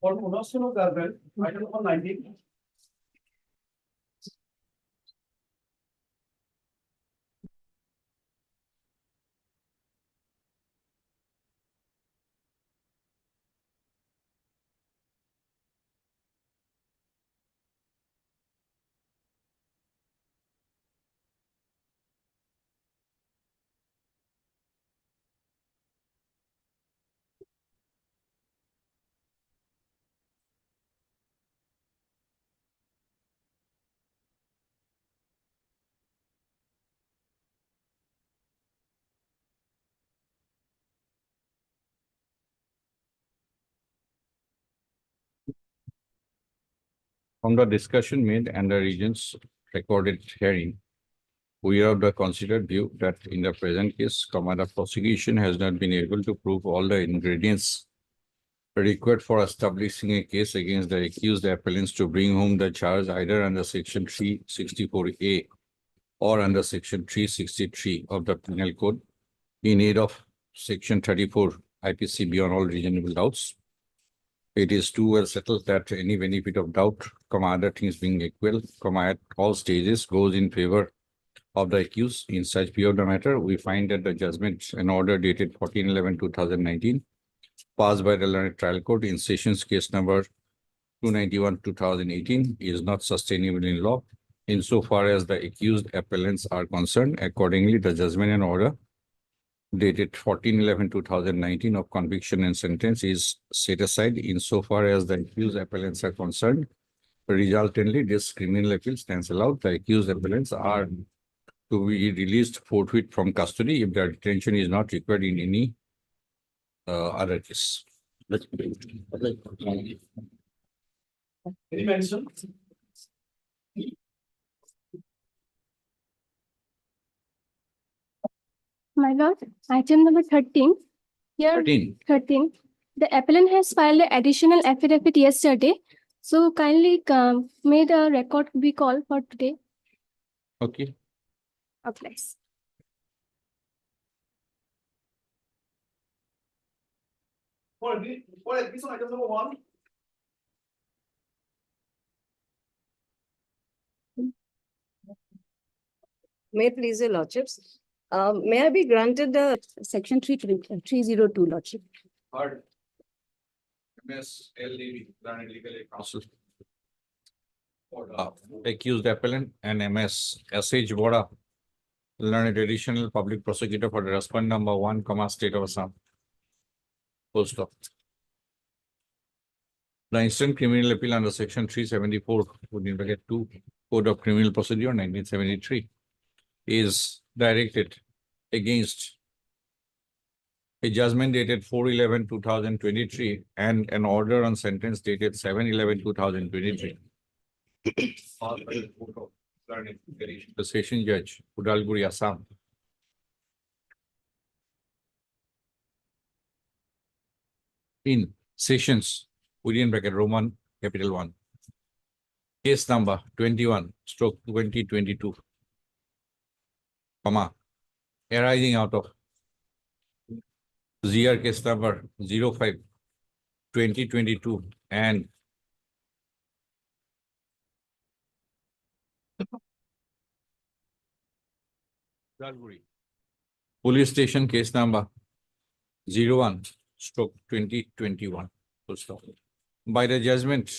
For monostono garment, item number 19. From the discussion made and the Regent's recorded hearing, we are of the considered view that in the present case, the prosecution has not been able to prove all the ingredients required for establishing a case against the accused appellants to bring home the charge either under Section 364A or under Section 363 of the Penal Code in aid of Section 34 IPC beyond all reasonable doubts. It is too well settled that any benefit of doubt, other things being equal, at all stages goes in favor of the accused. In such view of the matter, we find that the judgment and order dated 14/11/2019 passed by the learned trial court in sessions case number 291/2018 is not sustainable in law insofar as the accused appellants are concerned. Accordingly, the judgment and order dated 14/11/2019 of conviction and sentence is set aside insofar as the accused appellants are concerned. Resultantly, this criminal appeal stands allowed. The accused appellants are to be released forthwith from custody if their detention is not required in any other case. Any mention? My lord, item number 13. Here, 13. The appellant has filed an additional affidavit yesterday. So kindly may the record be called for today. Okay. Applies. For admission, item number 1. May please your lordships. May I be granted the section 302, lordship? Heard. MS LDV, Learned Legal Aid Counsel. Accused appellant and MS SH Boda, Learned Additional Public Prosecutor for the respondent number 1, State of Assam. Full stop. The instant criminal appeal under section 374 2 Code of Criminal Procedure 1973 is directed against a judgment dated 4/11/2023 and an order on sentence dated 7/11/2023. The session judge, Udalguri, Assam. In sessions within bracket Roman capital 1. Case number 21/2022, arising out of ZR case number 05/2022 and police station case number 01/2021. Full stop. By the judgment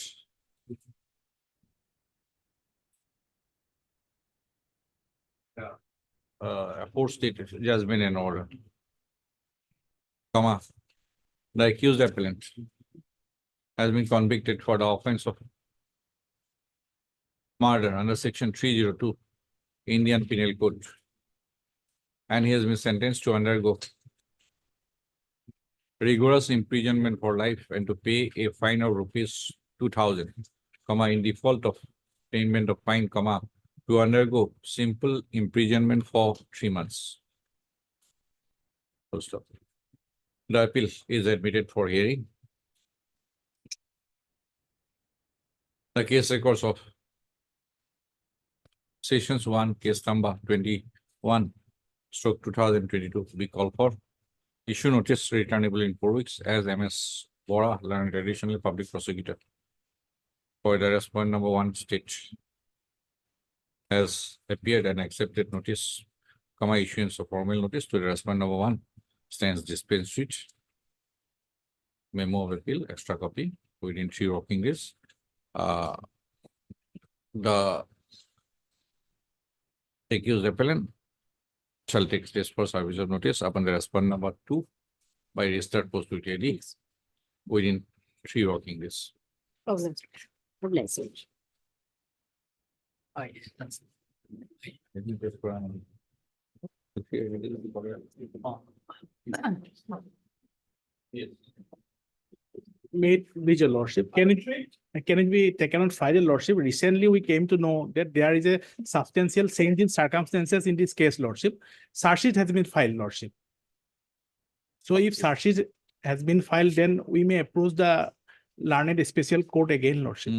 aforestated judgment and order, the accused appellant has been convicted for the offense of murder under section 302 Indian Penal Code, and he has been sentenced to undergo rigorous imprisonment for life and to pay a fine of rupees 2,000, in default of payment of fine, to undergo simple imprisonment for 3 months. Full stop. The appeal is admitted for hearing. The case records of Sessions 1, case number 21/2022 be called for. Issue notice returnable in 4 weeks as MS Bora, learned additional public prosecutor. For the respondent number one state has appeared and accepted notice, issuance of formal notice to the respondent number one stands dispensed with. Memo of appeal, extra copy within 3 working days. The accused appellant shall take steps for service of notice upon the respondent number 2 by registered post with AD within 3 working days. Yes. May it please your lordship, can it be taken on Friday, lordship? Recently, we came to know that there is a substantial change in circumstances in this case, lordship. Charge sheet has been filed, lordship. So if charge sheet has been filed, then we may approach the learned special court again, lordship.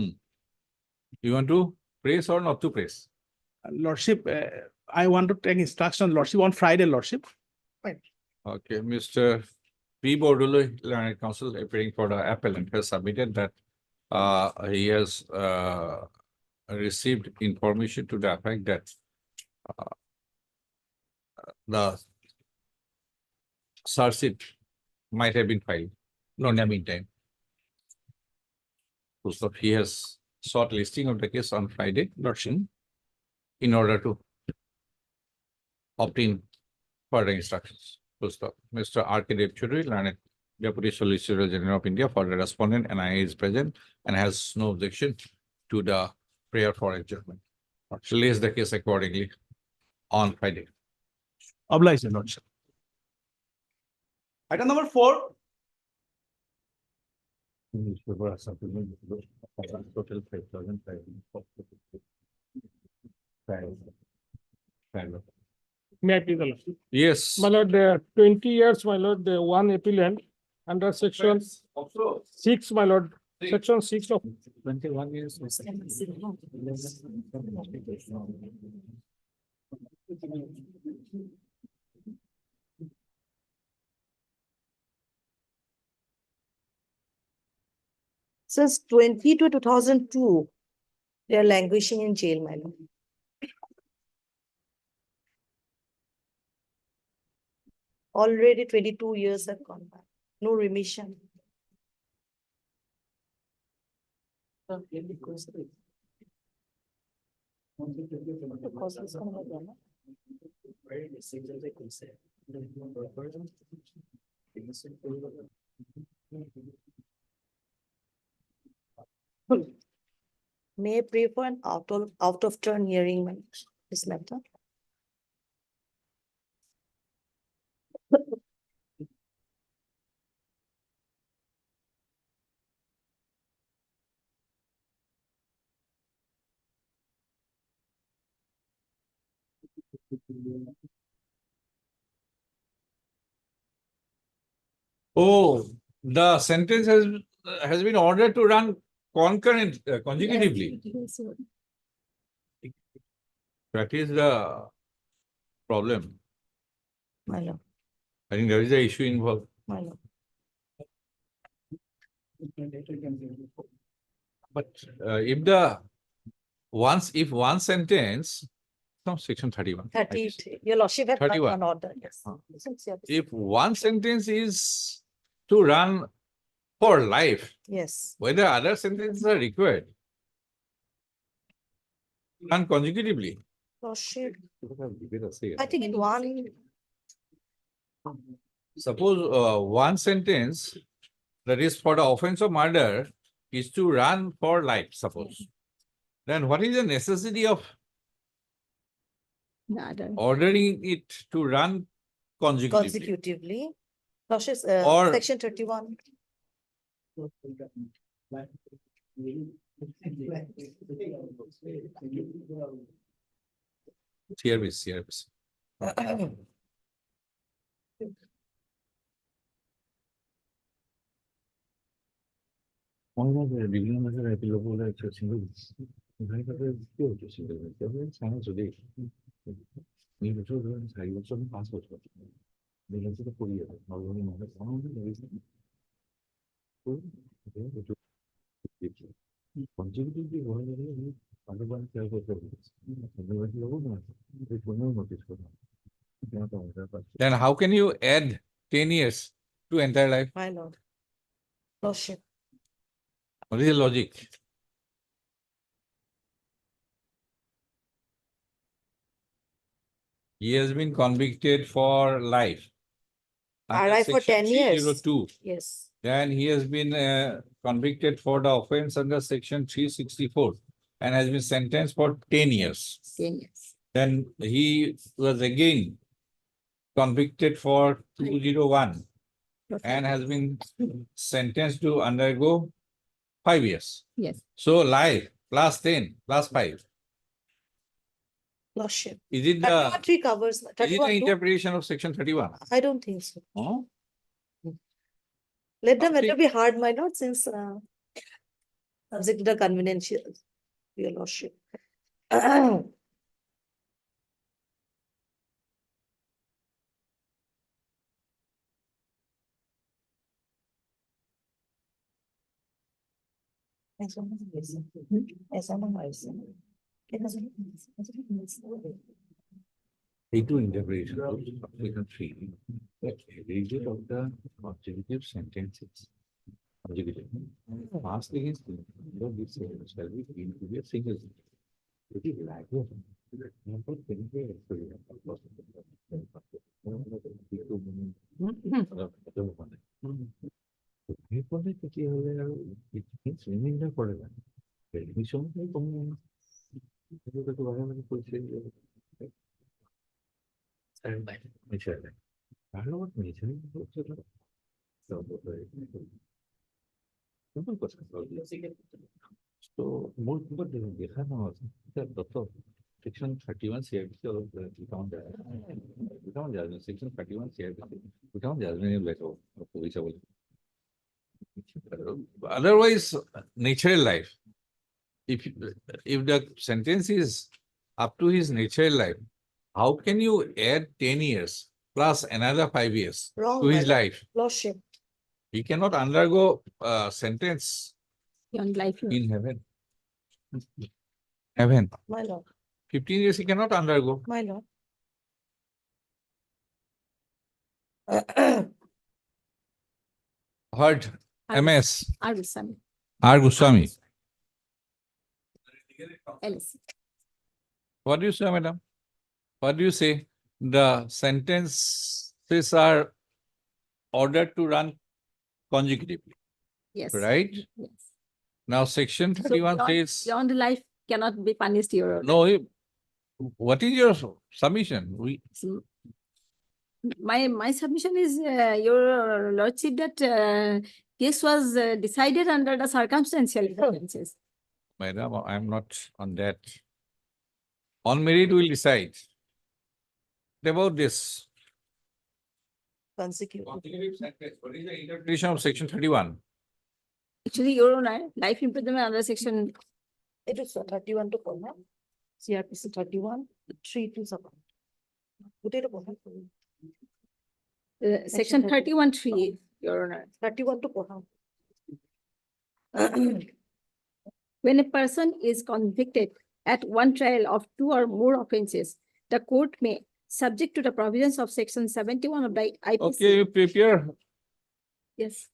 You want to praise or not to praise? Lordship, I want to take instruction, lordship, on Friday, lordship. Okay, Mr. P. Bordolo, learned counsel appearing for the appellant has submitted that he has received information to the effect that the charge sheet might have been filed. No, in the meantime. So he has sought listing of the case on Friday, lordship, in order to obtain further instructions. Mr. R.K. Devchudri, learned Deputy Solicitor General of India for the respondent, and I is present and has no objection to the prayer for adjournment. Shall lays the case accordingly on Friday. Oblige, your lordship. Item number 4. Total 5,500. May I please, the lordship? Yes. My lord, 20 years, my lord, the one appellant under section 6, my lord, section 6 of 21 years. Since 20 to 2002, they are languishing in jail, my lord. Already 22 years have gone by. No remission. May I pray for an out of turn hearing, my this matter? Oh, the sentence has been ordered to run consecutively. That is the problem. My lord, I think there is an issue involved. my lord. But if one sentence, no, section 31. 30, your lordship had 31. an order, yes. Huh. Since you have- If one sentence is to run for life, Yes, whether other sentences are required, run consecutively. lordship, I think in one, Suppose one sentence that is for the offense of murder is to run for life, suppose. Then what is the necessity of ordering it to run consecutively? consecutively. Lordship, Or- section 31. CRBC. Then how can you add 10 years to entire life? My lord. Lordship. What is the logic? He has been convicted for life. under RI for section 10 years. 302. Yes. Then he has been convicted for the offense under section 364 and has been sentenced for 10 years. 10 years. Then he was again convicted for 201 and has been sentenced to undergo 5 years. Yes. So life plus 10 plus 5. Lordship. Is it 31 the, three covers. is it 31 the two? interpretation of section 31? I don't think so. Oh, Let the Okay. matter be hard, my lord, since subject to the conveniential, your lordship. they do interpretation of section 3. That result of the consecutive sentences. Consecutive. Past against this shall be deemed to be a single. It is like reminder করে না television তো মূল খবর দেখানো আছে তত section 31 CRPC or without judgment, section 31 CRPC, without judgment is better. Otherwise, natural life. If the sentence is up to his natural life, how can you add 10 years plus another 5 years Wrong, to my his lord. life? Lordship. He cannot undergo a sentence Beyond life. in heaven. Heaven. My lord. 15 years he cannot undergo. My lord. Heard MS Arusami. R. Goswami. LC. What do you say, madam? What do you say? The sentences are ordered to run consecutively, Yes. right? Yes. Now, section So 31 beyond- says, Beyond life cannot be punished, Your Honor. no, what is your submission? So, my submission is, Your Lordship, that this was decided under the circumstantial differences. Madam, I'm not on that. On merit, we'll decide. What about this? Consecutive. Consecutive sentence, what is the interpretation of section 31? Actually, Your Honor, life imprisonment under section, It is 31 to 4, no? CRPC 31, 3 to sub. section 31(3), Your Honor. 31 to 4. When a person is convicted at one trial of 2 or more offences, the court may, subject to the provisions of section 71 of the IPC. Okay, you prepare, Yes,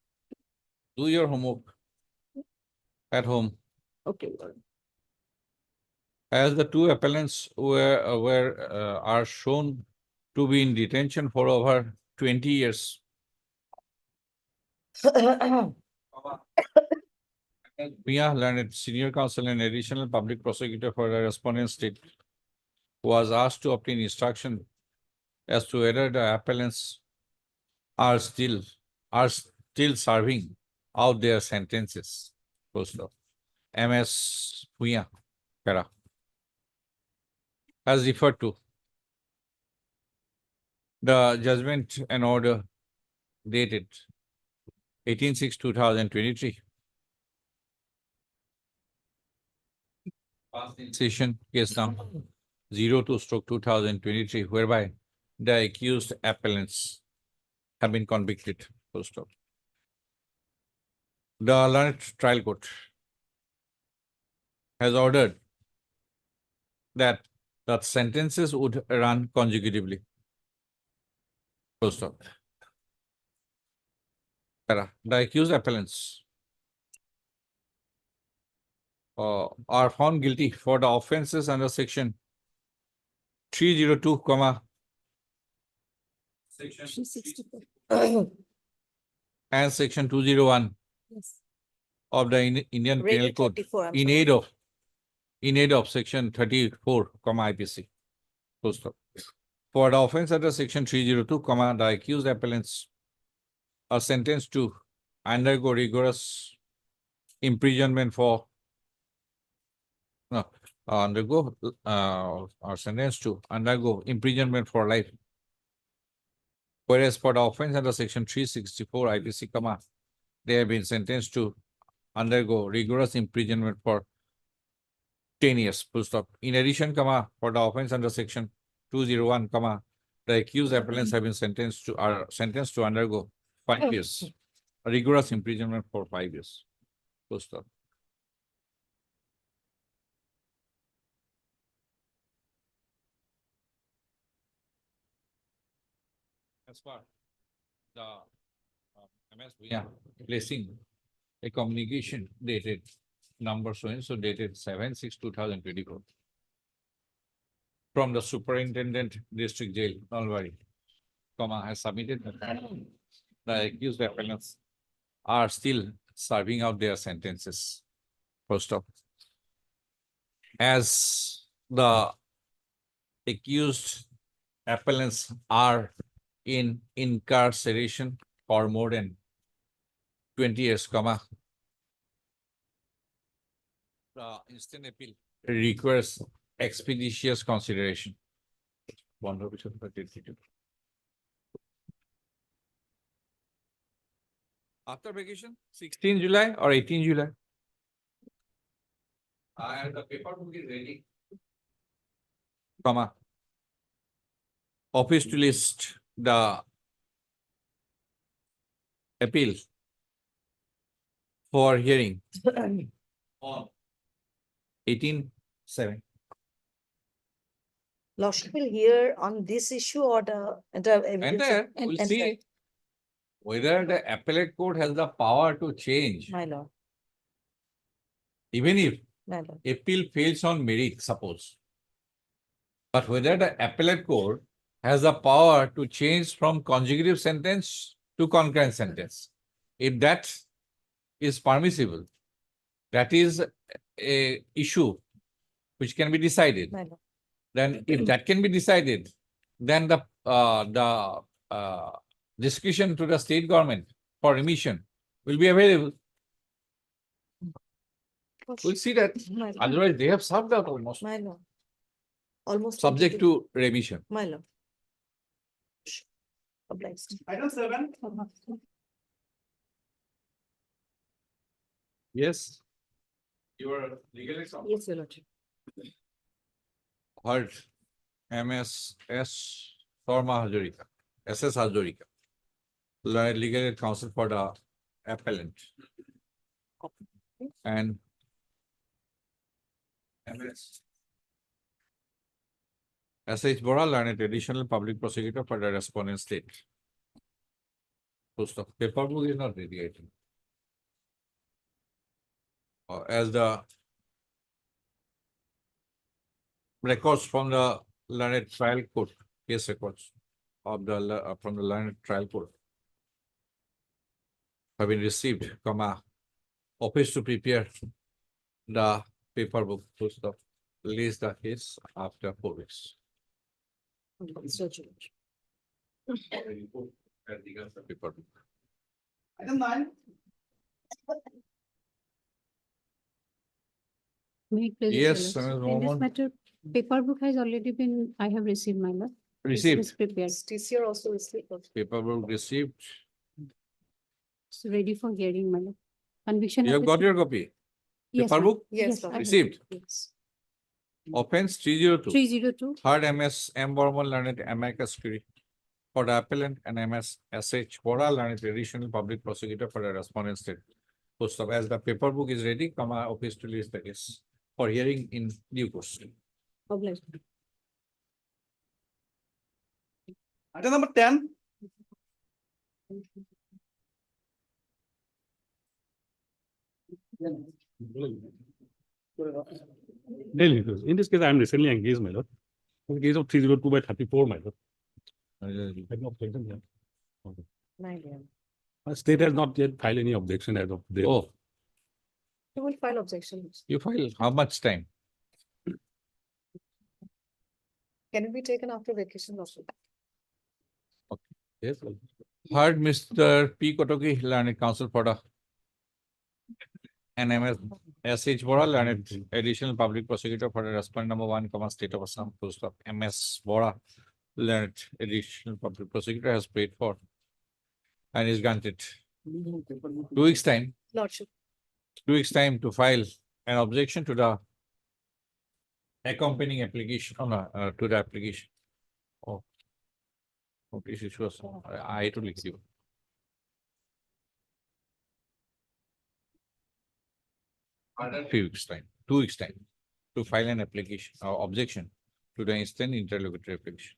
do your homework at home. okay, Your Honor. As the two appellants are shown to be in detention for over 20 years. Mia Learned, senior counsel and additional public prosecutor for the respondent state, was asked to obtain instruction as to whether the appellants are still serving out their sentences. Post of MS Mia Para as referred to. The judgment and order dated 18/6/2023. Passed in session case number 02/2023, whereby the accused appellants have been convicted. Full stop. The learned trial court has ordered that the sentences would run consecutively. Full stop. The accused appellants are found guilty for the offenses under section 302, section 364. and section 201 Yes. of the Indian Penal Rating Code 34, I'm in sorry. aid of section 34, IPC. Full stop. For the offense under section 302, the accused appellants are sentenced to undergo rigorous imprisonment for are sentenced to undergo imprisonment for life. Whereas for the offense under section 364 IPC, they have been sentenced to undergo rigorous imprisonment for 10 years. Full stop. In addition, for the offense under section 201, the accused appellants have been sentenced to undergo 5 years. Rigorous imprisonment for 5 years. Full stop. As far the MS Bhuyan placing a communication dated number so dated 7/6/2024 from the superintendent district jail, Nalbari, has submitted that the accused appellants are still serving out their sentences. First off, as the accused appellants are in incarceration for more than 20 years, the instant appeal requires expeditious consideration. After vacation, 16 July or 18 July? And the paperwork is ready. Office to list the appeal for hearing on 18/7. Lordship will hear on this issue or the entire evidence? Entire, we'll Entire. see whether the appellate court has the power to change, My lord, even if my lord. appeal fails on merit, suppose. But whether the appellate court has the power to change from consecutive sentence to concurrent sentence. If that is permissible, that is a issue which can be decided. My lord. Then if that can be decided, then the discretion to the state government for remission will be available. We'll see that. My lord. Otherwise, they have served out almost, My lord. Almost. subject to remission. My lord. Obliged. Item 7. Yes. Your legal counsel. Yes, your lordship. Heard MSS Sharma Hazarika, SS Hazarika, legal counsel for the appellant. And MS SH Bora, learned additional public prosecutor for the respondent state. Post of paperwork is not ready, I think. As the records from the learned trial court, case records of the from the learned trial court have been received, office to prepare the paperwork, post of release the case after 4 weeks. Yes, your lordship. Paperwork. Item 9. May it please the Yes, Lords. Ms. In this Mohammed. matter, paperwork has already been, I have received, my lord. It Received, is prepared, TCR also received. paperwork received. it's ready for hearing, my lord. Conviction. You have got your copy. Yes, ma'am. Paperwork Yes, I lord. have. received. Yes. Offense 302. 302. Third MS M. Borman learned amicus curiae for the appellant and MS SH Bora learned additional public prosecutor for the respondent state. Post of, as the paper book is ready, comma, office to list the case for hearing in due course. Obliged. Item number 10. Daily, in this case, I am recently engaged, my lord. In the case of 302/34, my lord. I have no objection here. Nine AM. State has not yet filed any objection as of date. Oh, You will file objections. you file how much time? Can it be taken after vacation also? Yes. Heard Mr. P. Kotoki, Learned Counsel for the NMS SH Bora, Learned Additional Public Prosecutor for the respondent number 1, State of Assam, post of MS Bora, Learned Additional Public Prosecutor has paid for and is granted 2 weeks time, Lordship. 2 weeks time to file an objection to the accompanying application, to the application. Oh. Notice issues, I to lick you. Few weeks time, 2 weeks time to file an application or objection to the instant interlocutory application.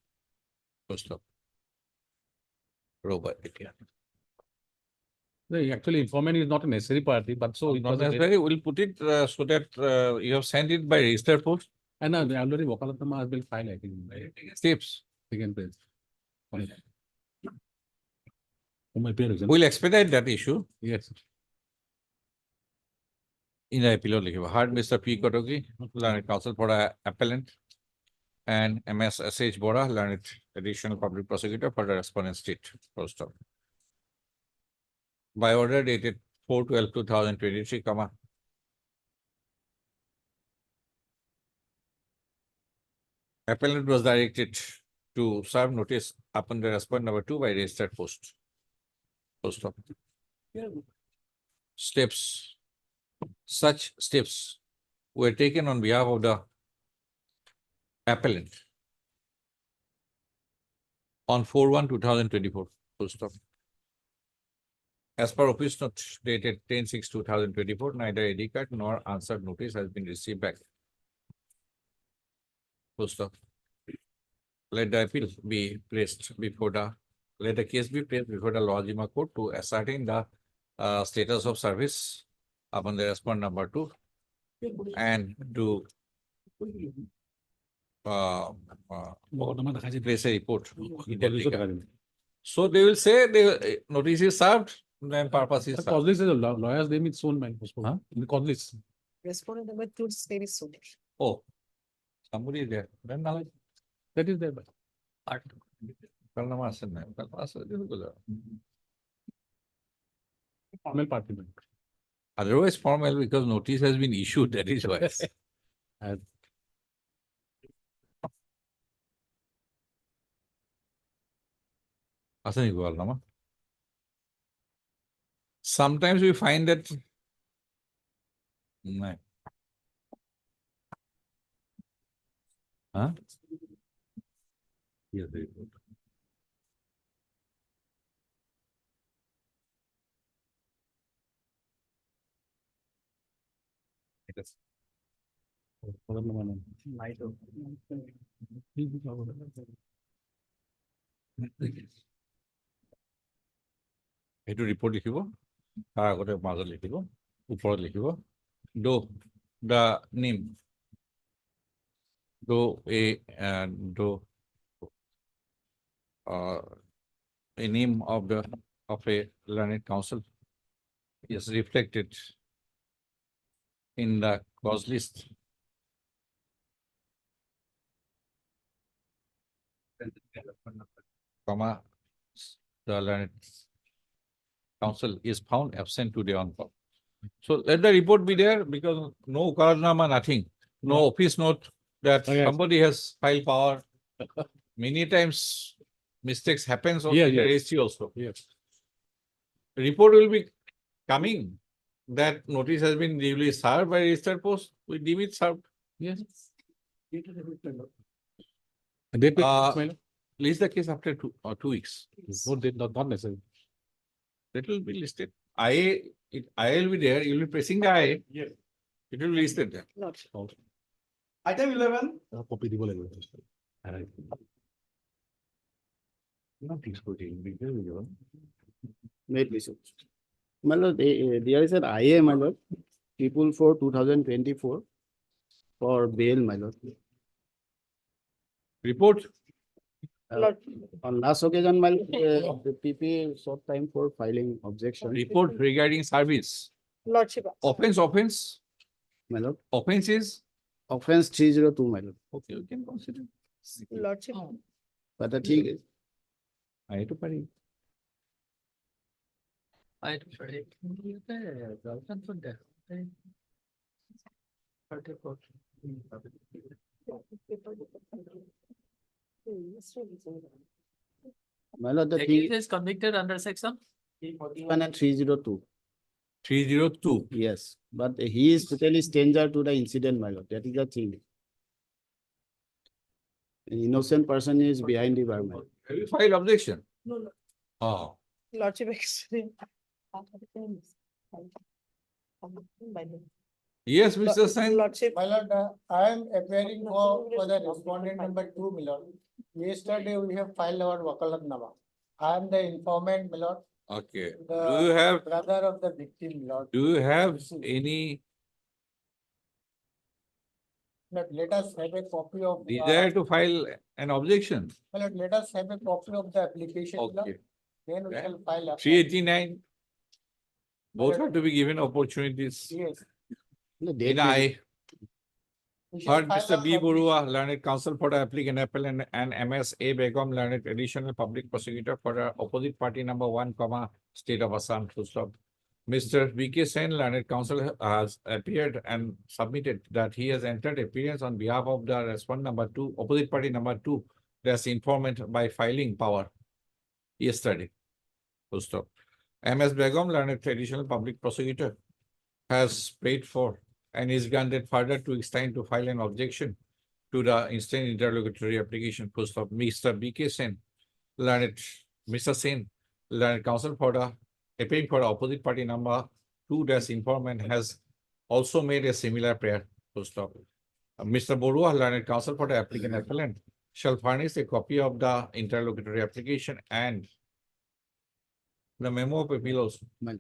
Post of. Robert. No, actually, informant is not a necessary party, but so it Not was a. necessary, we'll put it so that you have sent it by registered post. And already Wakalatama has been filed, I think. Steps. Second page. On my parents. We'll expedite that issue Yes. in the appeal. Heard Mr. P. Kotoki, Learned Counsel for the appellant, and MS SH Bora, Learned Additional Public Prosecutor for the respondent state. Post of. By order dated 4/12/2023, comma. Appellant was directed to serve notice upon the respondent number 2 by registered post. Post of. Steps. Such steps were taken on behalf of the appellant on 4/1/2024. Post of. As per office note dated 10/6/2024, neither ID card nor answered notice has been received back. Post of. Let the appeal be placed before the, let the case be placed before the Lojima court to ascertain the status of service upon the respondent number 2 and to place a report. So they will say the notice is served, then purpose is served. Cause this is a lawyer's name, it's soon, man. Huh? Cause this. Respondent number 2's name is Solar. Oh, somebody is there. Then now, That is there. But formal party. Man. otherwise formal because notice has been issued, that is why. As- Asani Gopal Nama. Sometimes we find that. No. Huh? Yes, very good. Yes. এইটো report লিখিব তাৰ আগতে মাজত লিখিব ওপৰত লিখিব do the name do a name of a learned counsel is reflected in the cause list. Comma, the learned counsel is found absent today on call. So let the report be there because no Ukaranama, nothing, no office note that Oh, yes. somebody has filed power. Many times mistakes happens on Yeah, the yes. registry also. Yes. Report will be coming that notice has been duly served by registered post. We deem it served. Yes. Date List the case after 2 weeks. no, date, not necessary. That will be listed. I will be there, you'll be pressing the I. Yes. It will be listed there. Lordship. Item 11. Copy দিব লাগিব। Made this. My lord, there is an IA, my lord, people for 2024 for bail, my lord. Report, On last occasion, my lord, the PP sought time for filing objection, report regarding service. Lordship. Offense, my lord. offense is, Offense 302, my lord. okay, we can consider. Lordship. But the thing is, I to পারি। my lord, the The thing case is convicted under section 341 and 302, 302. yes, but he is totally stranger to the incident, my lord, that is the thing. An innocent person is behind the bar, my lord. Have you filed objection? No. Oh, Lordship. Extreme. yes, Mr. Sen. Lordship. My lord, I am appearing for the respondent number 2, my lord. Yesterday, we have filed our wakalatnama. I am the informant, my lord, Okay, do the you have, brother of the victim, my lord. do you have any Let us have a copy of. desire to file an objection? My lord, let us have a copy of the application, my lord. Okay, Then we Yeah. shall file. 389. Both have to be given opportunities. Yes. No, date In I, We shall heard file Mr. a B. copy. Borua, learned counsel for the applicant appellant, and MS A. Begum, learned additional public prosecutor for the opposite party number 1, state of Assam, full stop. Mr. V.K. Sen, learned counsel, has appeared and submitted that he has entered appearance on behalf of the respondent number 2, opposite party number 2, that's informant by filing power yesterday. Full stop. MS Begum, learned additional public prosecutor, has paid for and is granted further 2 weeks time to file an objection to the instant interlocutory application. Full stop. Mr. B.K. Sen, learned, Mr. Sen, learned counsel for the appearing for the opposite party number 2 dash informant has also made a similar prayer. Full stop. Mr. Borua, learned counsel for the applicant appellant, shall furnish a copy of the interlocutory application and the memo of appeal also. My-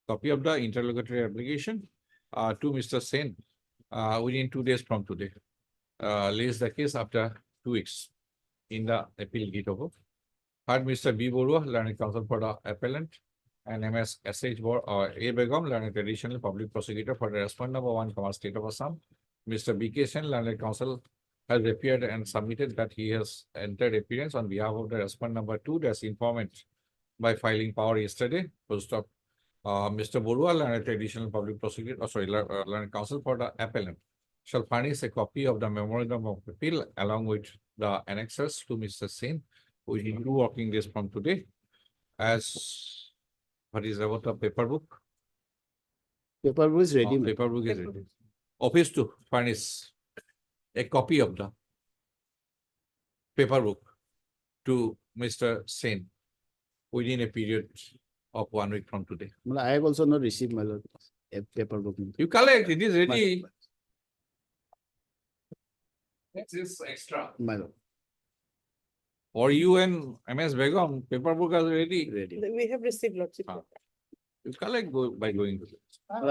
Copy of the interlocutory application to Mr. Sen within 2 days from today. Lays the case after 2 weeks in the appeal gate over. Heard Mr. B. Borua, learned counsel for the appellant, and MS S.H. A. Begum, learned additional public prosecutor for the respondent number 1, state of Assam. Mr. B.K. Sen, learned counsel, has appeared and submitted that he has entered appearance on behalf of the respondent number 2, that's informant by filing power yesterday. Full stop. Mr. Borua, learned additional public prosecutor, learned counsel for the appellant, shall furnish a copy of the memorandum of appeal along with the annexes to Mr. Sen within 2 working days from today. As what is about the paper book? Paper was ready, my lord. Paper book is ready. Office to furnish a copy of the paper book to Mr. Sen within a period of 1 week from today. Well, I have also not received, my lord, a paper book. You collect, it is My- ready. This is extra. My lord, For you and MS Begum, paper book is ready. ready. We have received Lordship. You collect by going to this. Well,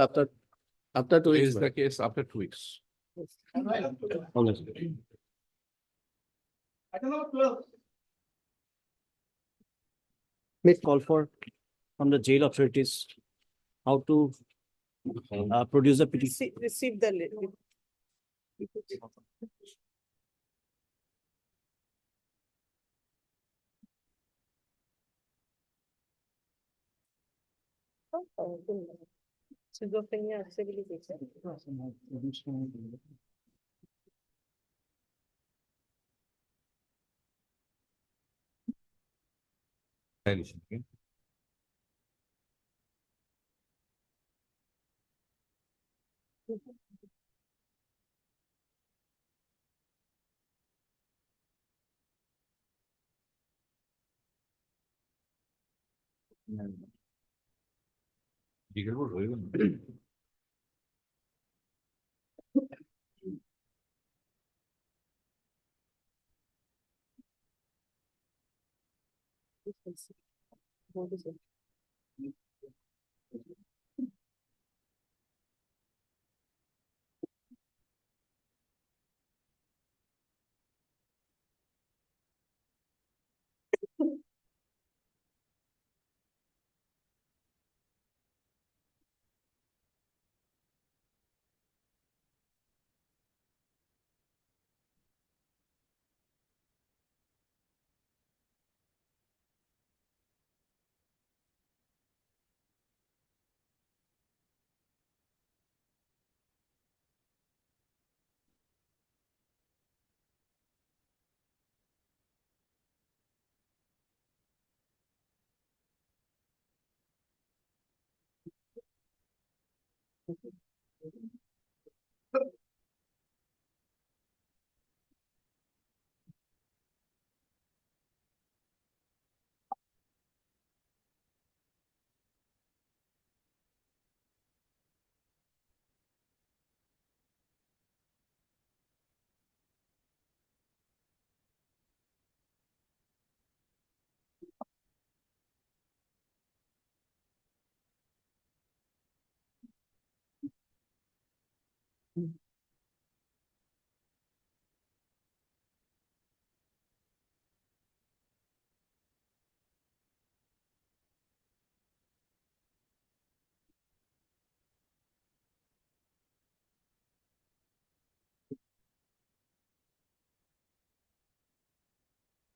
after 2 weeks. Is my the lord. case after 2 weeks. Make call for from the jail authorities how to produce the petition. Receive the. Schizophrenia accessibility. Addition, okay?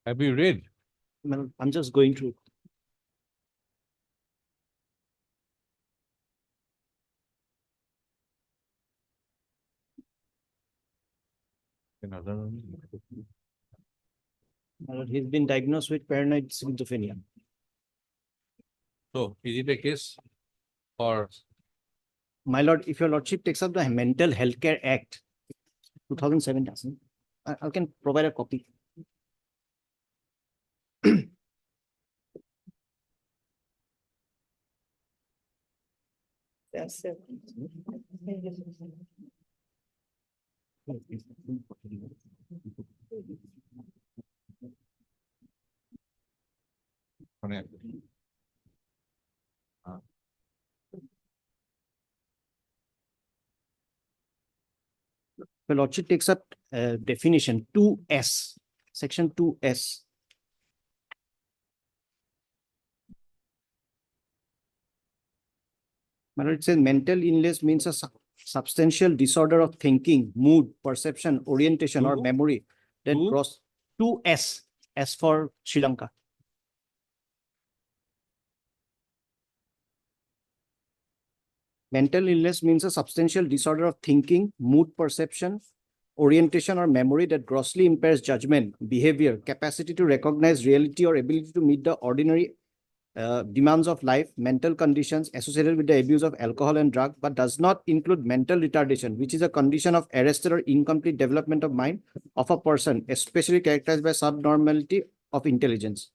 Have you read? Well, I'm just going through. Well, he's been diagnosed with paranoid schizophrenia. So is it a case or My lord, if your lordship takes up the Mental Healthcare Act, 2007, I can provide a copy. Yes, sir. মানে The lordship takes up definition 2S, section 2S. My lord, it says mental illness means a substantial disorder of thinking, mood, perception, orientation, or Two? memory that Two? cross 2S, S for Sri Lanka. Mental illness means a substantial disorder of thinking, mood, perception, orientation, or memory that grossly impairs judgment, behavior, capacity to recognize reality, or ability to meet the ordinary demands of life, mental conditions associated with the abuse of alcohol and drug, but does not include mental retardation, which is a condition of arrested or incomplete development of mind of a person, especially characterized by subnormality of intelligence.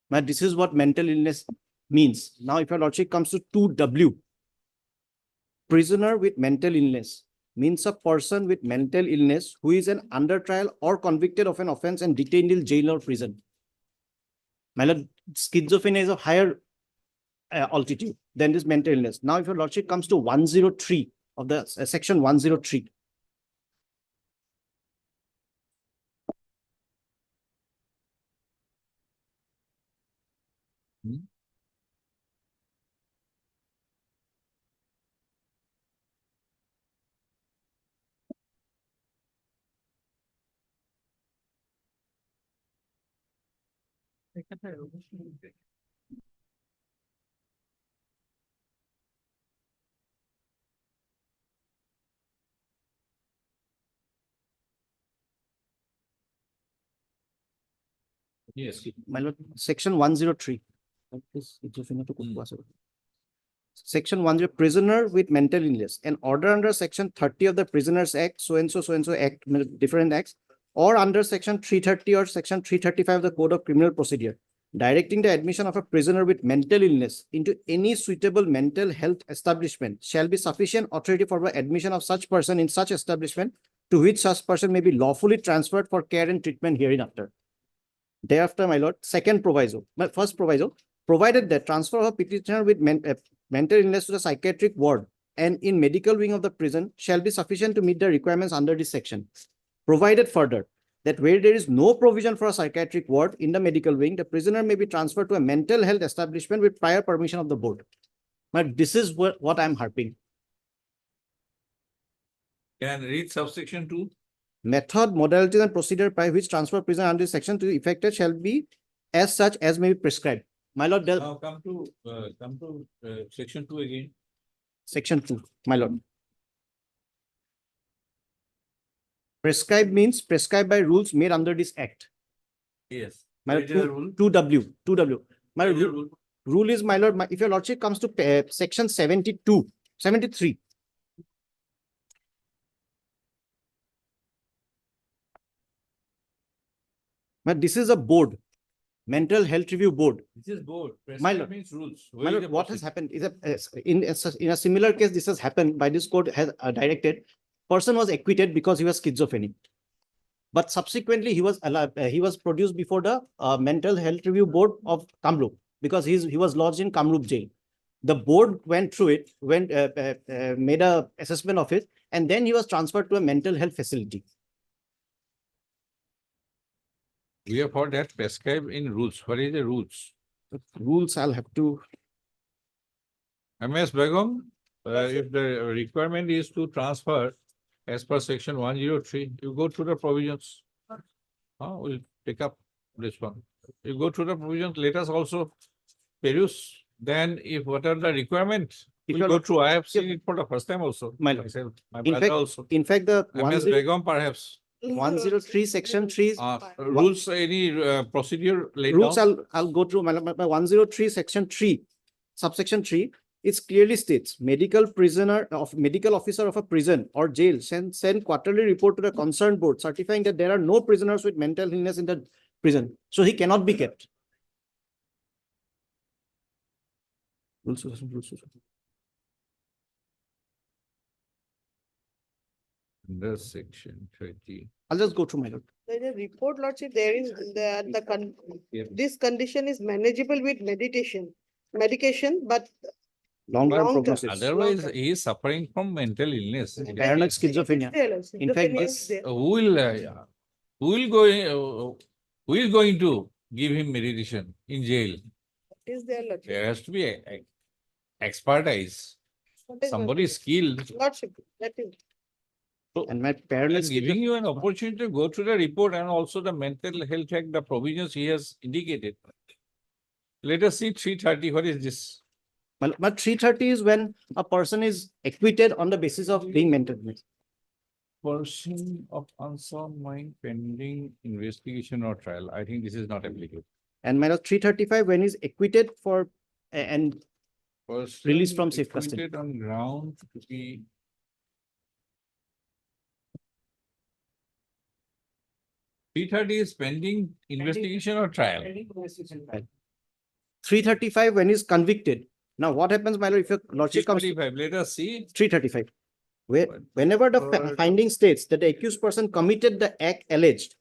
Now, this is what mental illness means. Now, if your lordship comes to 2W, prisoner with mental illness means a person with mental illness who is an under trial or convicted of an offense and detained in jail or prison. My lord, schizophrenia is of higher altitude than this mental illness. Now, if your lordship comes to 103 of the section 103. yes. My lord, section 103. Section 10, prisoner with mental illness. An order under section 30 of the Prisoners Act, so and so act, different acts, or under section 330 or section 335 of the Code of Criminal Procedure directing the admission of a prisoner with mental illness into any suitable mental health establishment shall be sufficient authority for the admission of such person in such establishment to which such person may be lawfully transferred for care and treatment hereinafter. Thereafter, my lord, second proviso, my first proviso, provided that transfer of a petitioner with mental illness to the psychiatric ward and in medical wing of the prison shall be sufficient to meet the requirements under this section. Provided further that where there is no provision for a psychiatric ward in the medical wing, the prisoner may be transferred to a mental health establishment with prior permission of the board. But this is what I'm harping. Can I read subsection 2? Method, modalities, and procedure by which transfer prisoner under this section to be effected shall be as such as may be prescribed. My lord, Now come to section 2 again. section 2, my lord. Prescribed means prescribed by rules made under this act. Yes. My Where is the rule? lord, 2W. My Where is the lord, rule? rule is, my lord, if your lordship comes to section 73. But this is a board, mental health review board. This is board. My Prescribed lord. means rules. My Where is lord, the what has procedure? happened is in a similar case, this has happened by this court has directed. Person was acquitted because he was schizophrenic. But subsequently, he was produced before the mental health review board of Kamrup because he was lodged in Kamrup jail. The board went through it, made a assessment of it, and then he was transferred to a mental health facility. We have heard that prescribed in rules. What is the rules? Rules I'll have to. MS Begum, if the requirement is to transfer as per section 103, you go through the provisions. We'll pick up this one. You go through the provisions, let us also peruse. Then if what are the requirements, If we'll you're- go through. I have seen it for the first time also. My lord. Myself, my In brother fact, also. In fact, the MS Begum perhaps. 103 section 3 Rules, any procedure laid rules down? I'll go through my 103 section 3 subsection 3. It clearly states medical officer of a prison or jail send quarterly report to the concerned board certifying that there are no prisoners with mental illness in the prison, so he cannot be kept. Under section 30. I'll just go through my lord. There's a report, lordship, there is Yep. this condition is manageable with medication, but Long-term Long-term. prognosis. Otherwise, Long-term. he is suffering from mental illness. Paranoid schizophrenia. In fact, Yes, who is going to give him meditation in jail? Is there, lordship. There has to be expertise. What is Somebody lordship? skilled. Lordship, that is. And my And paranoid giving you an opportunity to go through the report and also the mental health act, the provisions he has indicated. Let us see 330. What is this? But 330 is when a person is acquitted on the basis of being mental illness. Person of unsound mind pending investigation or trial. I think this is not applicable. And minus 335 when he's acquitted for and Person Released from safe custody. acquitted on ground to be. 330 is pending investigation or trial. 335 when he's convicted. Now what happens, my lord, if your lordship comes to 335, let us see. 335? Whenever the finding states that the accused person committed the act alleged,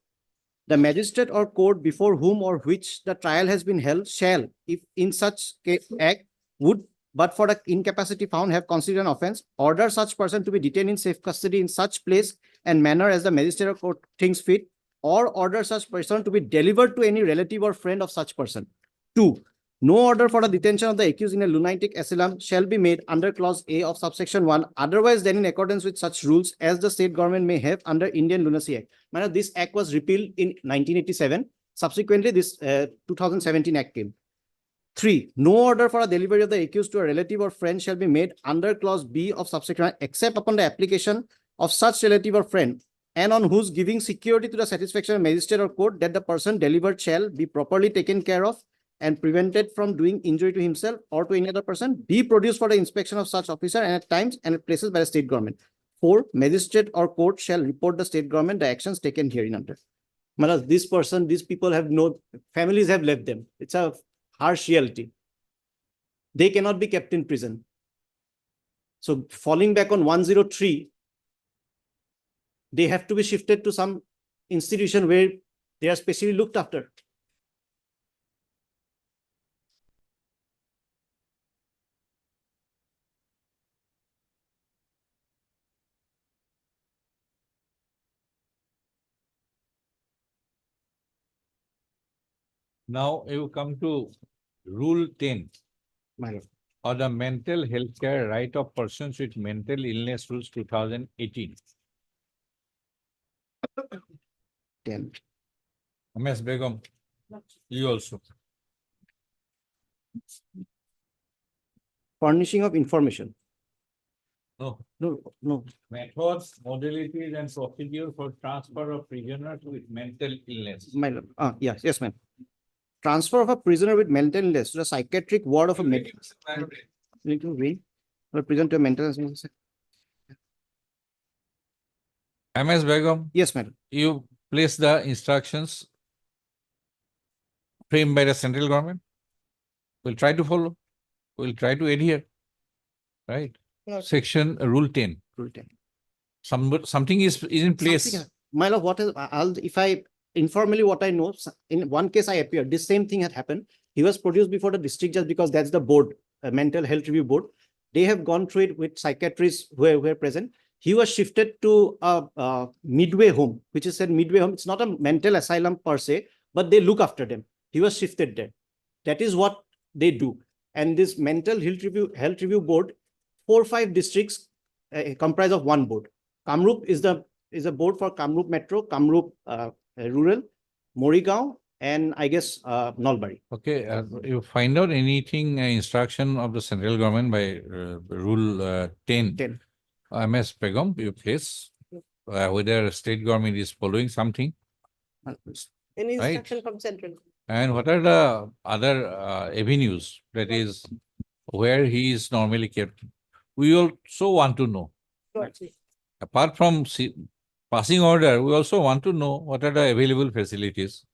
the magistrate or court before whom or which the trial has been held shall, if in such act would, but for the incapacity found have considered an offense, order such person to be detained in safe custody in such place and manner as the magistrate or court thinks fit, or order such person to be delivered to any relative or friend of such person. 2. No order for the detention of the accused in a lunatic asylum shall be made under clause A of subsection 1, otherwise than in accordance with such rules as the state government may have under Indian Lunacy Act. This act was repealed in 1987. Subsequently, this 2017 act came. 3. No order for a delivery of the accused to a relative or friend shall be made under clause B of subsection 1, except upon the application of such relative or friend, and on whose giving security to the satisfaction of magistrate or court that the person delivered shall be properly taken care of and prevented from doing injury to himself or to any other person, be produced for the inspection of such officer and at times and at places by the state government. 4. Magistrate or court shall report the state government the actions taken hereinafter. Matlab, this person, these people have no, families have left them. It's a harsh reality. They cannot be kept in prison. So falling back on 103, they have to be shifted to some institution where they are specially looked after. Now you come to Rule 10 My lord. or the Mental Health Care Right of Persons with Mental Illness Rules 2018. 10. MS Begum, you also. Furnishing of information. No. No. Methods, modalities and procedure for transfer of prisoners with mental illness. My lord. Yes, ma'am. Transfer of a prisoner with mental illness to the psychiatric ward of a medical wing or prison to a mental illness. MS Begum, Yes, madam. you place the instructions framed by the central government. We'll try to follow. We'll try to adhere. Right? No. Section Rule 10. Rule 10. Something is in place. My lord, what is, if I informally what I know, in one case I appeared, this same thing had happened. He was produced before the district judge because that's the board, mental health review board. They have gone through it with psychiatrists who were present. He was shifted to a midway home, which is said midway home. It's not a mental asylum per se, but they look after them. He was shifted there. That is what they do. And this mental health review board, 4 or 5 districts comprise of one board. Kamrup is a board for Kamrup Metro, Kamrup Rural, Morigao, and I guess Nalbari. Okay, you find out anything instruction of the central government by Rule 10. 10. MS Begum, you place whether state government is following something. Any Right. instruction from central. And what are the other avenues, that is where he is normally kept? We also want to know. Lordship. Apart from passing order, we also want to know what are the available facilities,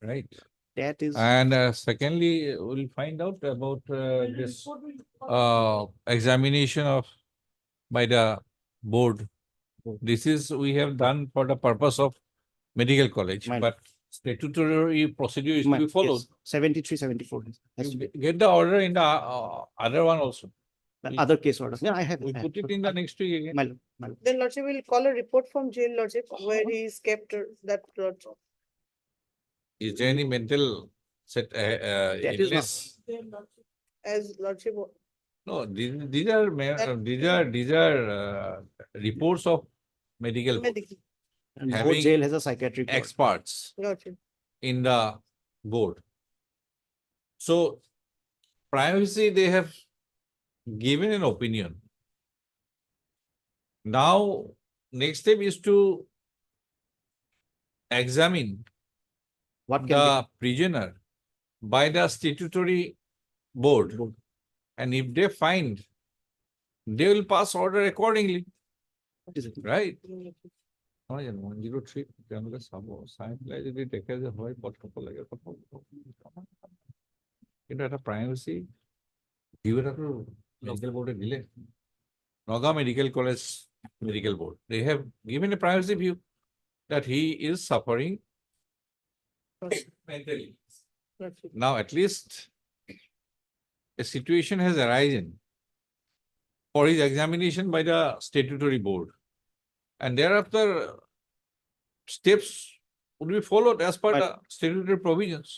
right? That is. And secondly, we'll find out about this examination of by the board. This is we have done for the purpose of medical college, Mine. but statutory procedure is to be followed. Yes, 73, 74. You get the order in the other one also. The other case order. Yeah, I have. We I put have. it in the next week again. My lord, my lord. Then Lordship will call a report from jail, Lordship, where he is kept, that Lordship. Is there any mental is not. illness? As Lordship, No, these are reports of medical medical, And having both jail has a psychiatric ward. experts Lordship. in the board. So privacy, they have given an opinion. Now, next step is to examine What can the prisoner by the statutory board. Board. And if they find, they will pass order accordingly, be? What is it? right? 103 তেওঁলোকে চাব চাই পেলাই যদি দেখে যে হয় পথ হ'ব লাগে পথ হ'ব। কিন্তু এটা প্ৰাইভেচি ভিউ এটাতো মেডিকেল বোৰ্ডে দিলে Nagaon medical college medical board they have given a privacy view that he is suffering mentally. Lordship. Now at least a situation has arisen for his examination by the statutory board. And thereafter, steps would be followed as per But- the statutory provisions.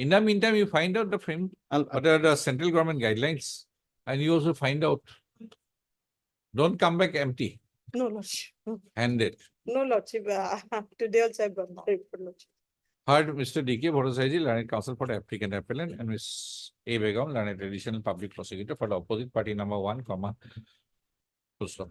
In the meantime, you find out the frame, I'll- what are the central government guidelines, and you also find out. Don't come back empty No, Lordship. handed. No, Lordship. Today also I got the report, Lordship. Heard Mr. D.K. Bhattacharya, learned counsel for the applicant appellant, and Ms. A. Begum, learned additional public prosecutor for the opposite party number 1, comma. Full stop.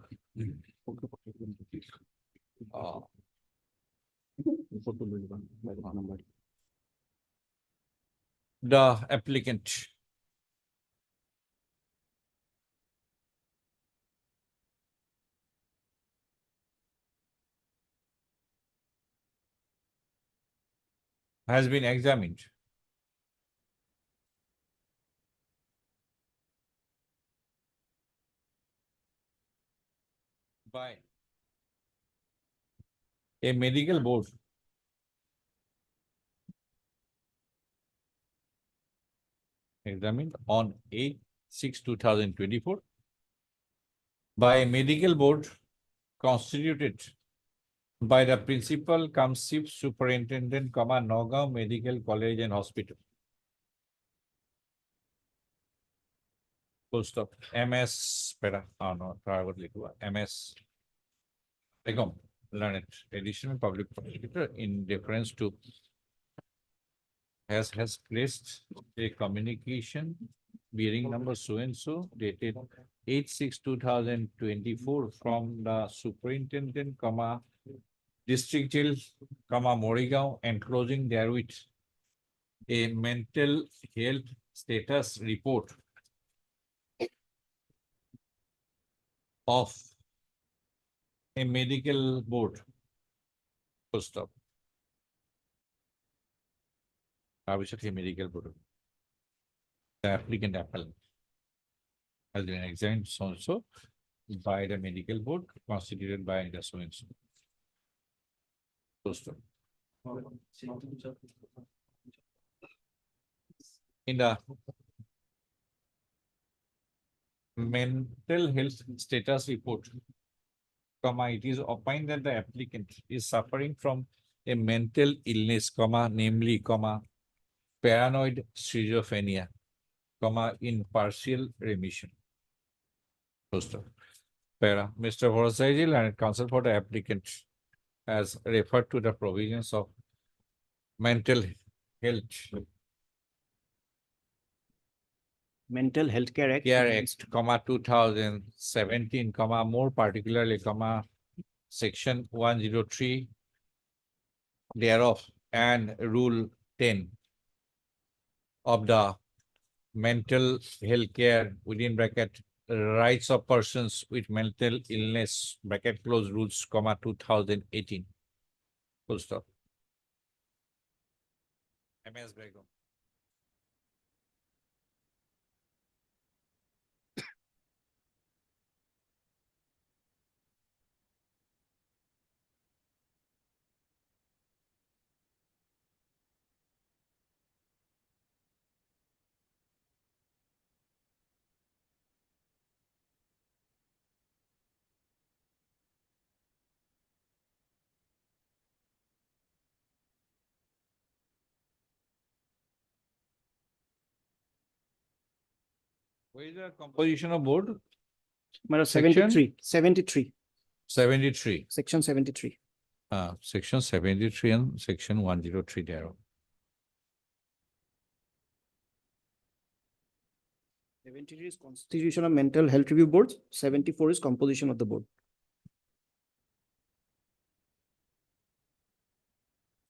The applicant. has been examined by a medical board examined on 8/6/2024 by a medical board constituted by the principal cum chief superintendent, Nagaon Medical College and Hospital. Full stop. MS Pera, no, MS Begum, learned additional public prosecutor in deference to has placed a communication bearing number so and so dated 8/6/2024 from the superintendent, district jail, Morigaon, enclosing therewith a mental health status report of a medical board. Full stop. Obviously, medical board. The applicant appellant has been examined so and so by the medical board constituted by the so and so. Full stop. In the mental health status report, it is opined that the applicant is suffering from a mental illness, namely, paranoid schizophrenia, in partial remission. Mr. Vorsaidil and counsel for the applicant has referred to the provisions of Mental Health Care Act. Care Act, 2017, more particularly, Section 103 thereof and Rule 10 of the Mental Health Care within bracket rights of persons with mental illness bracket close rules, 2018. Full stop. MS Begum. What is the composition of board? 73. Section 73. Section 73. Section 73 and section 103 thereof. 73 is Constitution of Mental Health Review Board. 74 is composition of the board.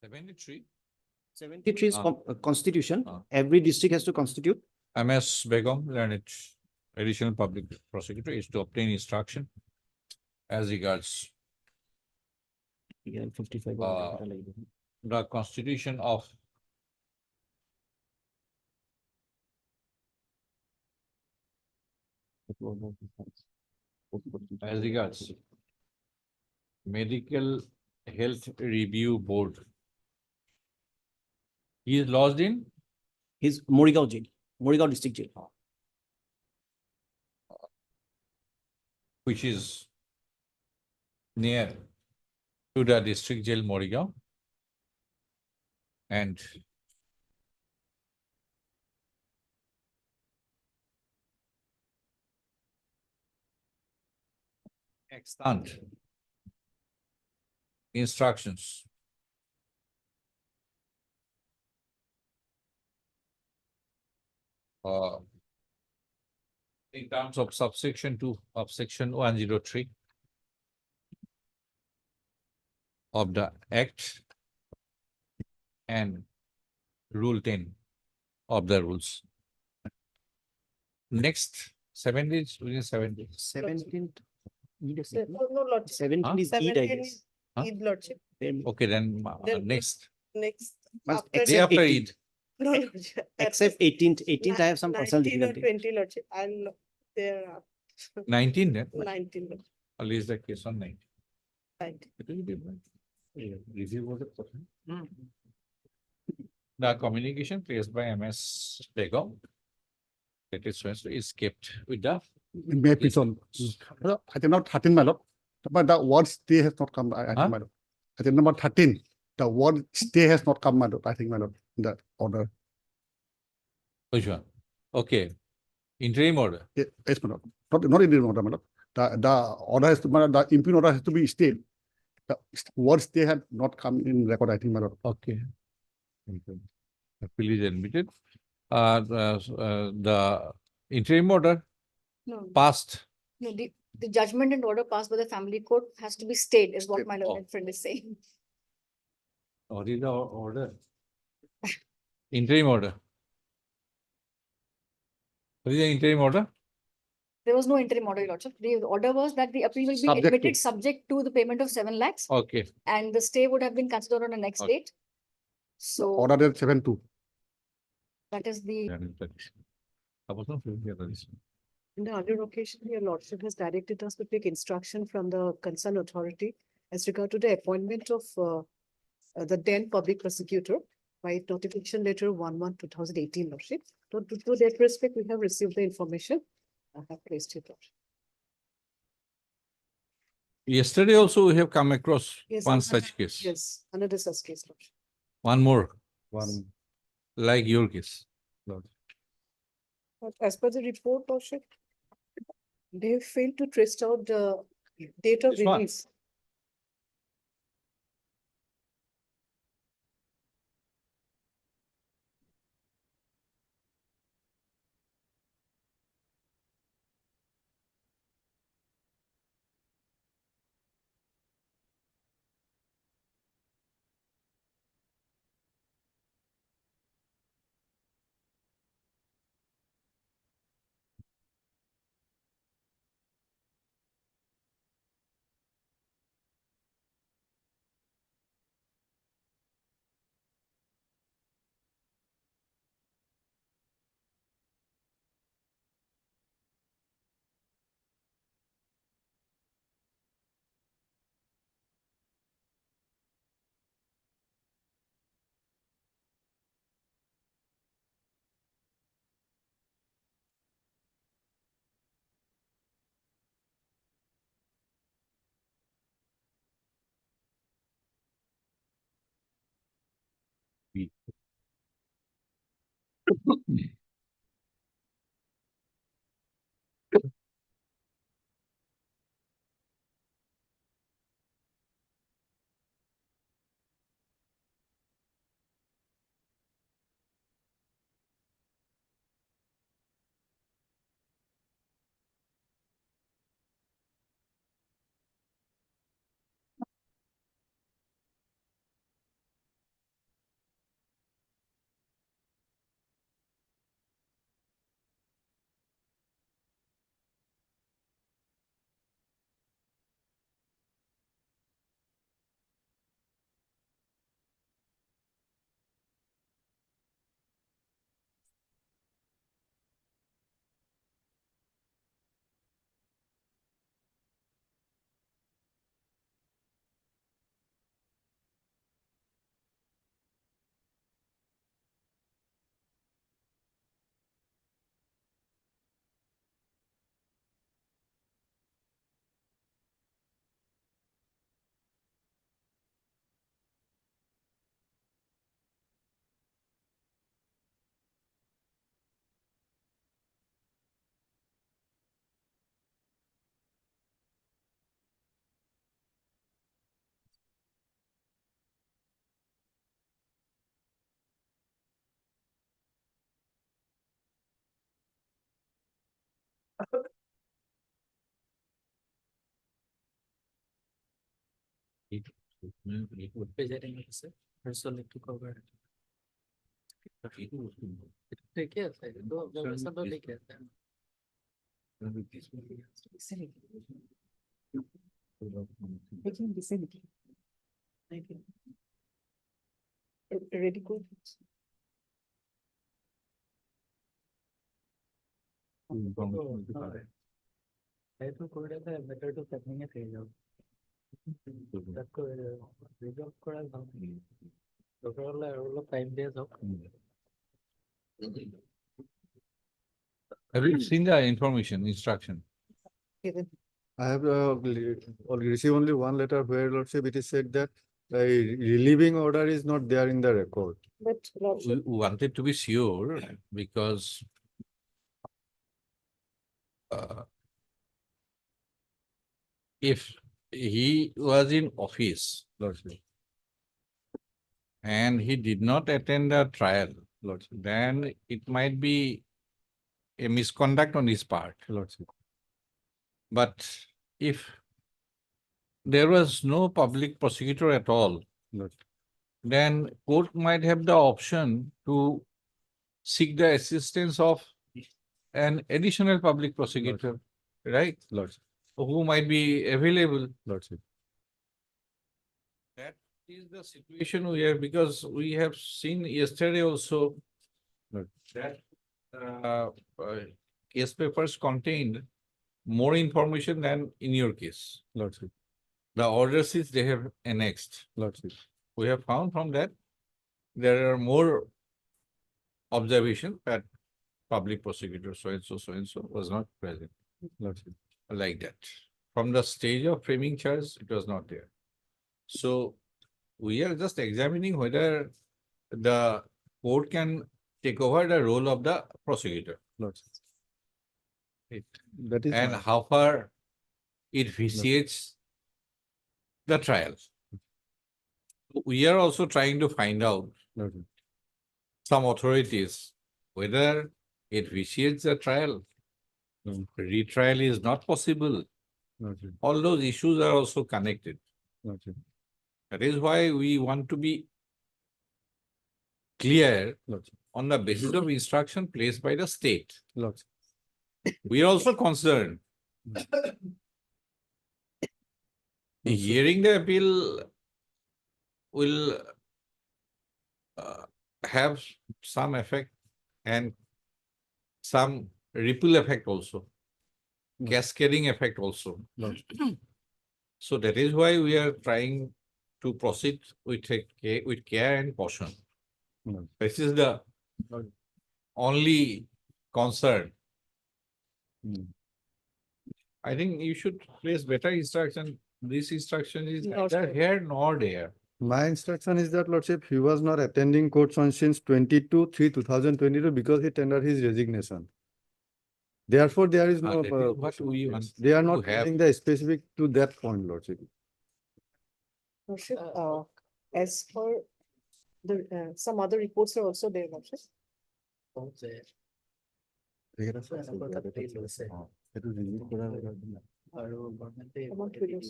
73. 73 is Constitution. Ah. Every district has to constitute. MS Begum, learned additional public prosecutor, is to obtain instruction as regards 55. the constitution of as regards Medical Health Review Board. He is lodged in His Morigaon jail, Morigaon district jail. which is near to the district jail Morigaon, and extant instructions in terms of subsection 2 of section 103 of the Act and Rule 10 of the rules. Next, 70 is within 70. 17. Need a second. No, Lordship. 17 is Eid, I 17 guess. is Eid, Lordship. Okay, then Then- next. Next, After Day Except after 18th. Eid. No, Lordship. Except 18th, I have some personal 19 or difficulty. 20, Lordship, and there are 19 then, 19, Lordship, I'll raise the case on 19. 19. It will be fine. Yeah, review was it? The communication placed by MS Begum. That is kept with the. May please on. I think not 13, my lord. But the word stay has not come, I Huh? think, my lord. I think number 13, the word stay has not come, my lord, I think, my lord, in that order. Which one? Okay. Interim order. Yes, my lord. Not in the order, my lord. The order has to, my lord, the impugn order has to be stayed. The word stay had not come in record, I think, my lord. Okay. Appeal is admitted. The interim order No, passed. no, the judgment and order passed by the family court has to be stayed, is what my Oh. learned friend is saying. What is the order? Interim order. What is the interim order? There was no interim order, Your Lordship. The order was that the appeal will be Subject to. admitted subject to the payment of 7 lakhs, Okay. and the stay would have been considered on the next Okay. date. So Order there 7-2. that is the, In the other occasion, your lordship has directed us to take instruction from the concerned authority as regard to the appointment of the then public prosecutor by notification letter 11/2018, lordship. To that respect, we have received the information. I have placed it. Lordship. Yesterday also we have come across Yes, one another- such case. Yes, another such case, lordship. One more, One. like your case. But as per the report, lordship, they have failed to trace out the date of This one? release. Ready, go. Have you seen the information, instruction? Given. I have only received only one letter where Lordship it is said that a relieving order is not there in the record. But Lordship, We wanted to be sure because if he was in office, Lordship, and he did not attend the trial, Lordship, then it might be a misconduct on his part, Lordship. But if there was no public prosecutor at all, Lordship. then court might have the option to seek the assistance of an additional public prosecutor, right? Lordship. Who might be available. Lordship. That is the situation we are, because we have seen yesterday also Right. that case papers contained more information than in your case. Lordship. The order sheets they have annexed. Lordship. We have found from that there are more observations that public prosecutor so and so was not present, Lordship. like that. From the stage of framing charge, it was not there. So we are just examining whether the court can take over the role of the prosecutor. Lordship. It- That is and my- how far it vitiates the trial. We are also trying to find out Lordship. some authorities whether it vitiates the trial. Retrial is not possible. Lordship. All those issues are also connected. Lordship. That is why we want to be clear Lordship. on the basis of instruction placed by the state. Lordship. We are also concerned. Hearing the appeal will have some effect and some ripple effect also, cascading effect also. So that is why we are trying to proceed with care and caution. This is the only concern. I think you should place better instruction. This instruction is neither here nor there. My instruction is that Lordship, he was not attending court on since 22/3/2022 because he tendered his resignation. Therefore, there is no. That is what we want They are to not have. telling the specific to that point, Lordship. Lordship, as per the, some other reports are also there, Lordship. সেইটো release কৰাৰ Among videos.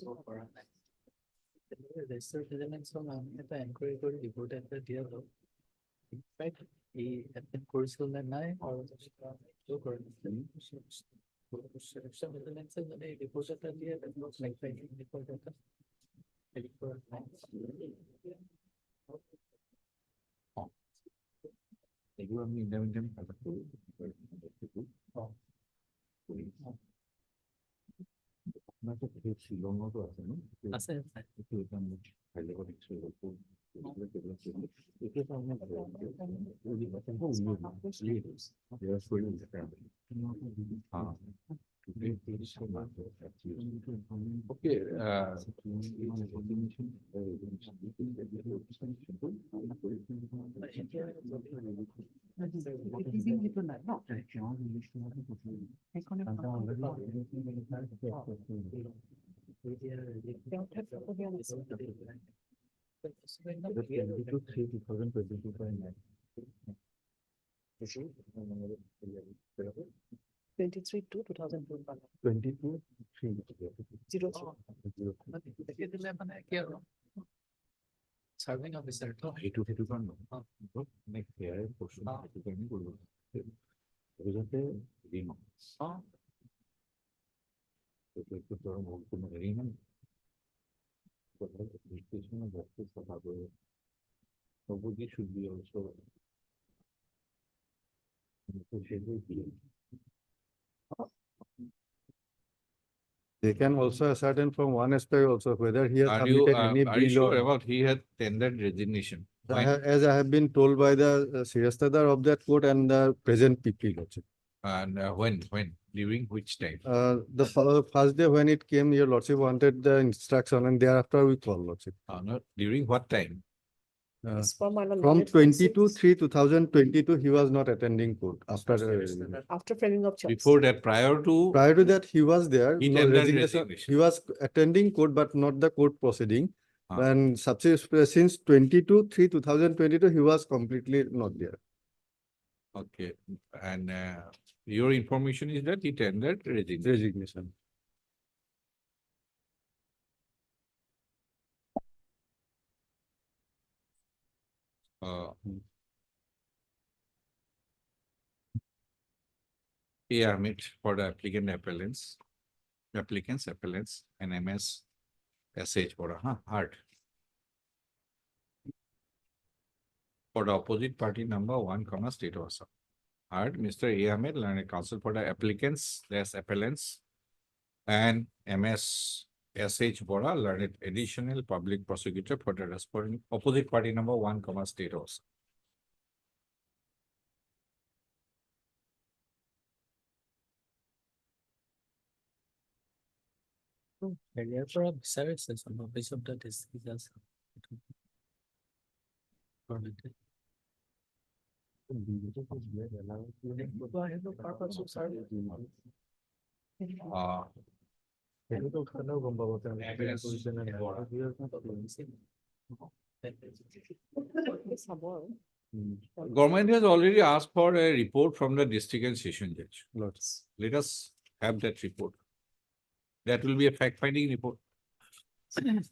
এগুলো আমি independent আপনার তো শিলংও তো আছে না? একটু এটা আমি ফাইলে করে একটু গল্প এটা তো আমরা Okay. Twenty-three to 2002. 22/3 Zero. Serving officer তো এইটু সেইটো কারণ মানে ফেয়ারের প্রশ্ন সেইটো কারণে করবো যাতে ঋণ একটু তোর কোনো ঋণ বিশ্লেষণে ব্যক্তি কথা বলে Opposite should be also. They can also ascertain from one aspect also whether he has Are you, submitted any are you bill sure or. about he had tendered resignation? When? As I have been told by the Sirastadar of that court and the present PP Lordship. And when, during which time? The first day when it came, your Lordship wanted the instruction and thereafter we called Lordship. No, during what time? As per my From knowledge, it's 22/3/2022, he was not attending court after. After framing of charges. Before that, prior to, Prior to that, he was there. He no tendered resignation. resignation. He was attending court, but not the court proceeding. Ah. And subsequently, since 22/3/2022, he was completely not there. okay, and your information is that he tendered resignation. Resignation. Uh, Ahmed for the applicants, and MS SH for hard. For the opposite party number 1, State of Assam. Hard, Mr. A. Ahmed, learned counsel for the applicants, appellants, and MS SH Bora, learned additional public prosecutor for the responding opposite party number 1, State of Assam. Government has already asked for a report from the district and session judge. Let us have that report. That will be a fact-finding report. It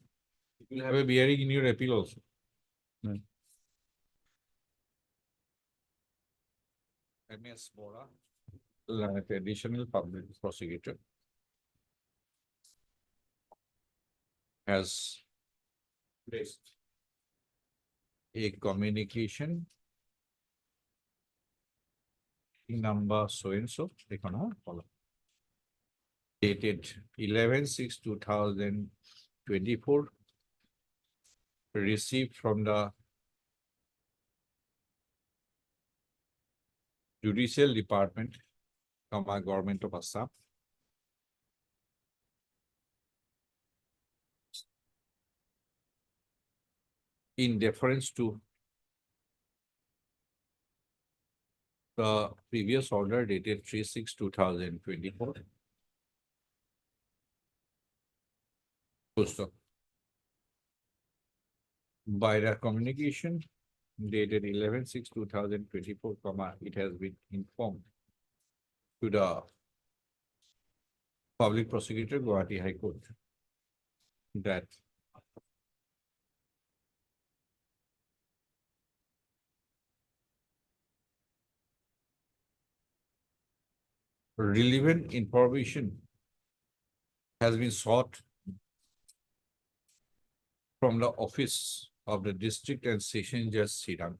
will have a bearing in your appeal also. MS Bora, additional public prosecutor, has placed a communication number so-and-so, dated 11/6/2024, received from the Judicial Department, Government of Assam. In deference to the previous order dated 3/6/2024. By the communication dated 11/6/2024, it has been informed to the Public Prosecutor, Guwahati High Court, that relevant information has been sought from the office of the District and Session Judge Sirang.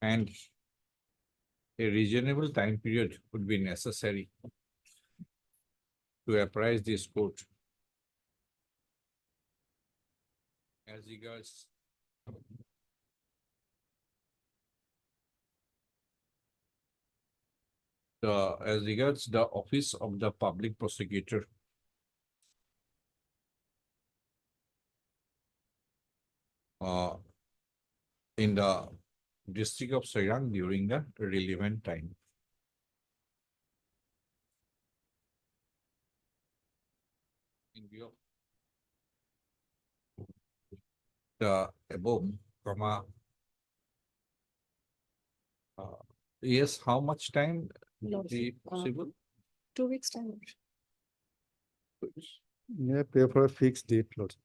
And a reasonable time period would be necessary to apprise this court as regards the office of the public prosecutor in the district of Sirang during the relevant time. In view of the above, yes, how much time would be possible? 2 weeks time. Yeah, pay for a fixed date, Lord.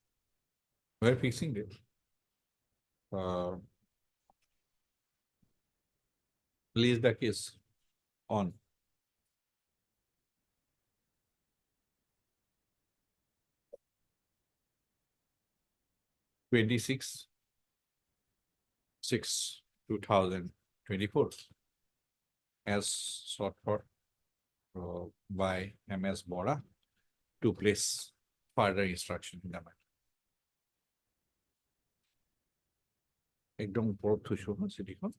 We're fixing it. Place the case on. 26/6/2024 as sought for by MS Bora to place further instruction in the matter. একদম ওপৰত থৈছো ন চিঠিখন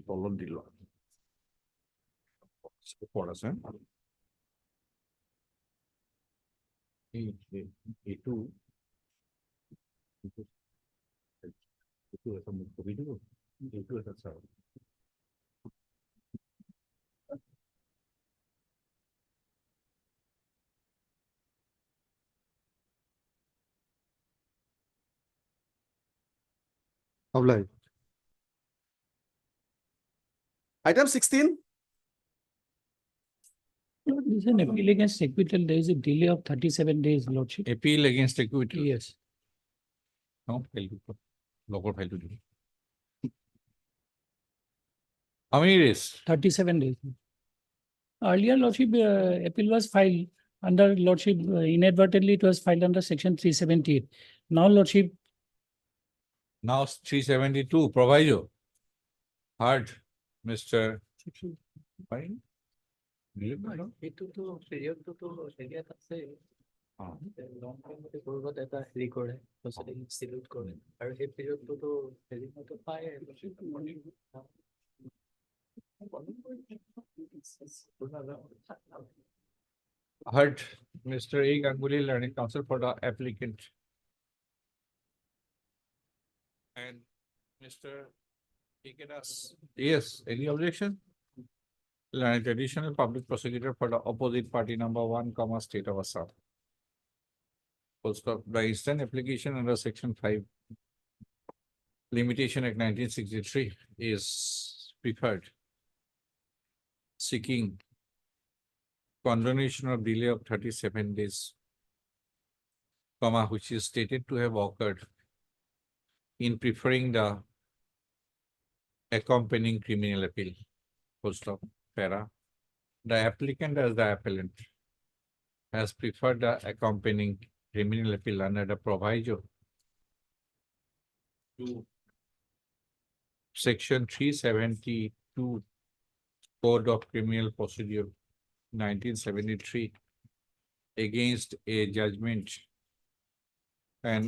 তলত দিলো ওপৰত আছে এইটো এটা মোক কবি দিব এইটো এটা চাও Apply. Item 16. Lord, this is an appeal against acquittal. There is a delay of 37 days, Lordship. appeal against acquittal. Yes, No, local file to do. How many days? 37 days. Earlier, Lordship, appeal was filed under Lordship, inadvertently it was filed under section 378. Now, Lordship, Now 372 proviso. Heard, Mr. Fine. এইটোতো পিৰিয়ডটো হেৰিয়াত আছে long টাইমতে কৰবাত এটা হেৰি কৰে institute কৰে আৰু সেই পিৰিয়ডটোতো হেৰি মতে পায় Heard, Mr. A. Ganguly, learning counsel for the applicant. And Mr. Ikedas. Yes, any objection? Learned additional public prosecutor for the opposite party number 1, State of Assam. Full stop. The instant application under section 5 Limitation Act 1963 is preferred. Seeking condonation of delay of 37 days, which is stated to have occurred in preferring the accompanying criminal appeal. Full stop. Para. The applicant as the appellant has preferred the accompanying criminal appeal under the proviso to section 372 Code of Criminal Procedure 1973 against a judgment and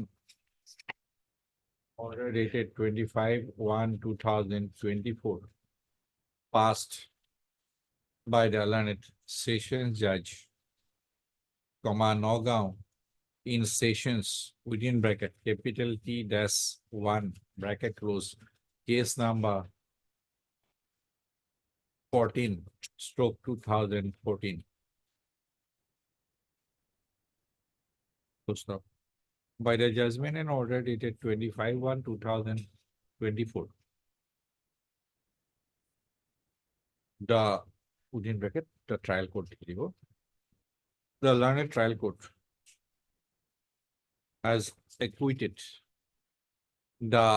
order dated 25/1/2024 passed by the learned Sessions Judge, Nagaon in sessions within bracket capital T-1 bracket close case number 14/2014. Full stop. By the judgment and order dated 25/1/2024. The within bracket the trial court. The learned trial court has acquitted the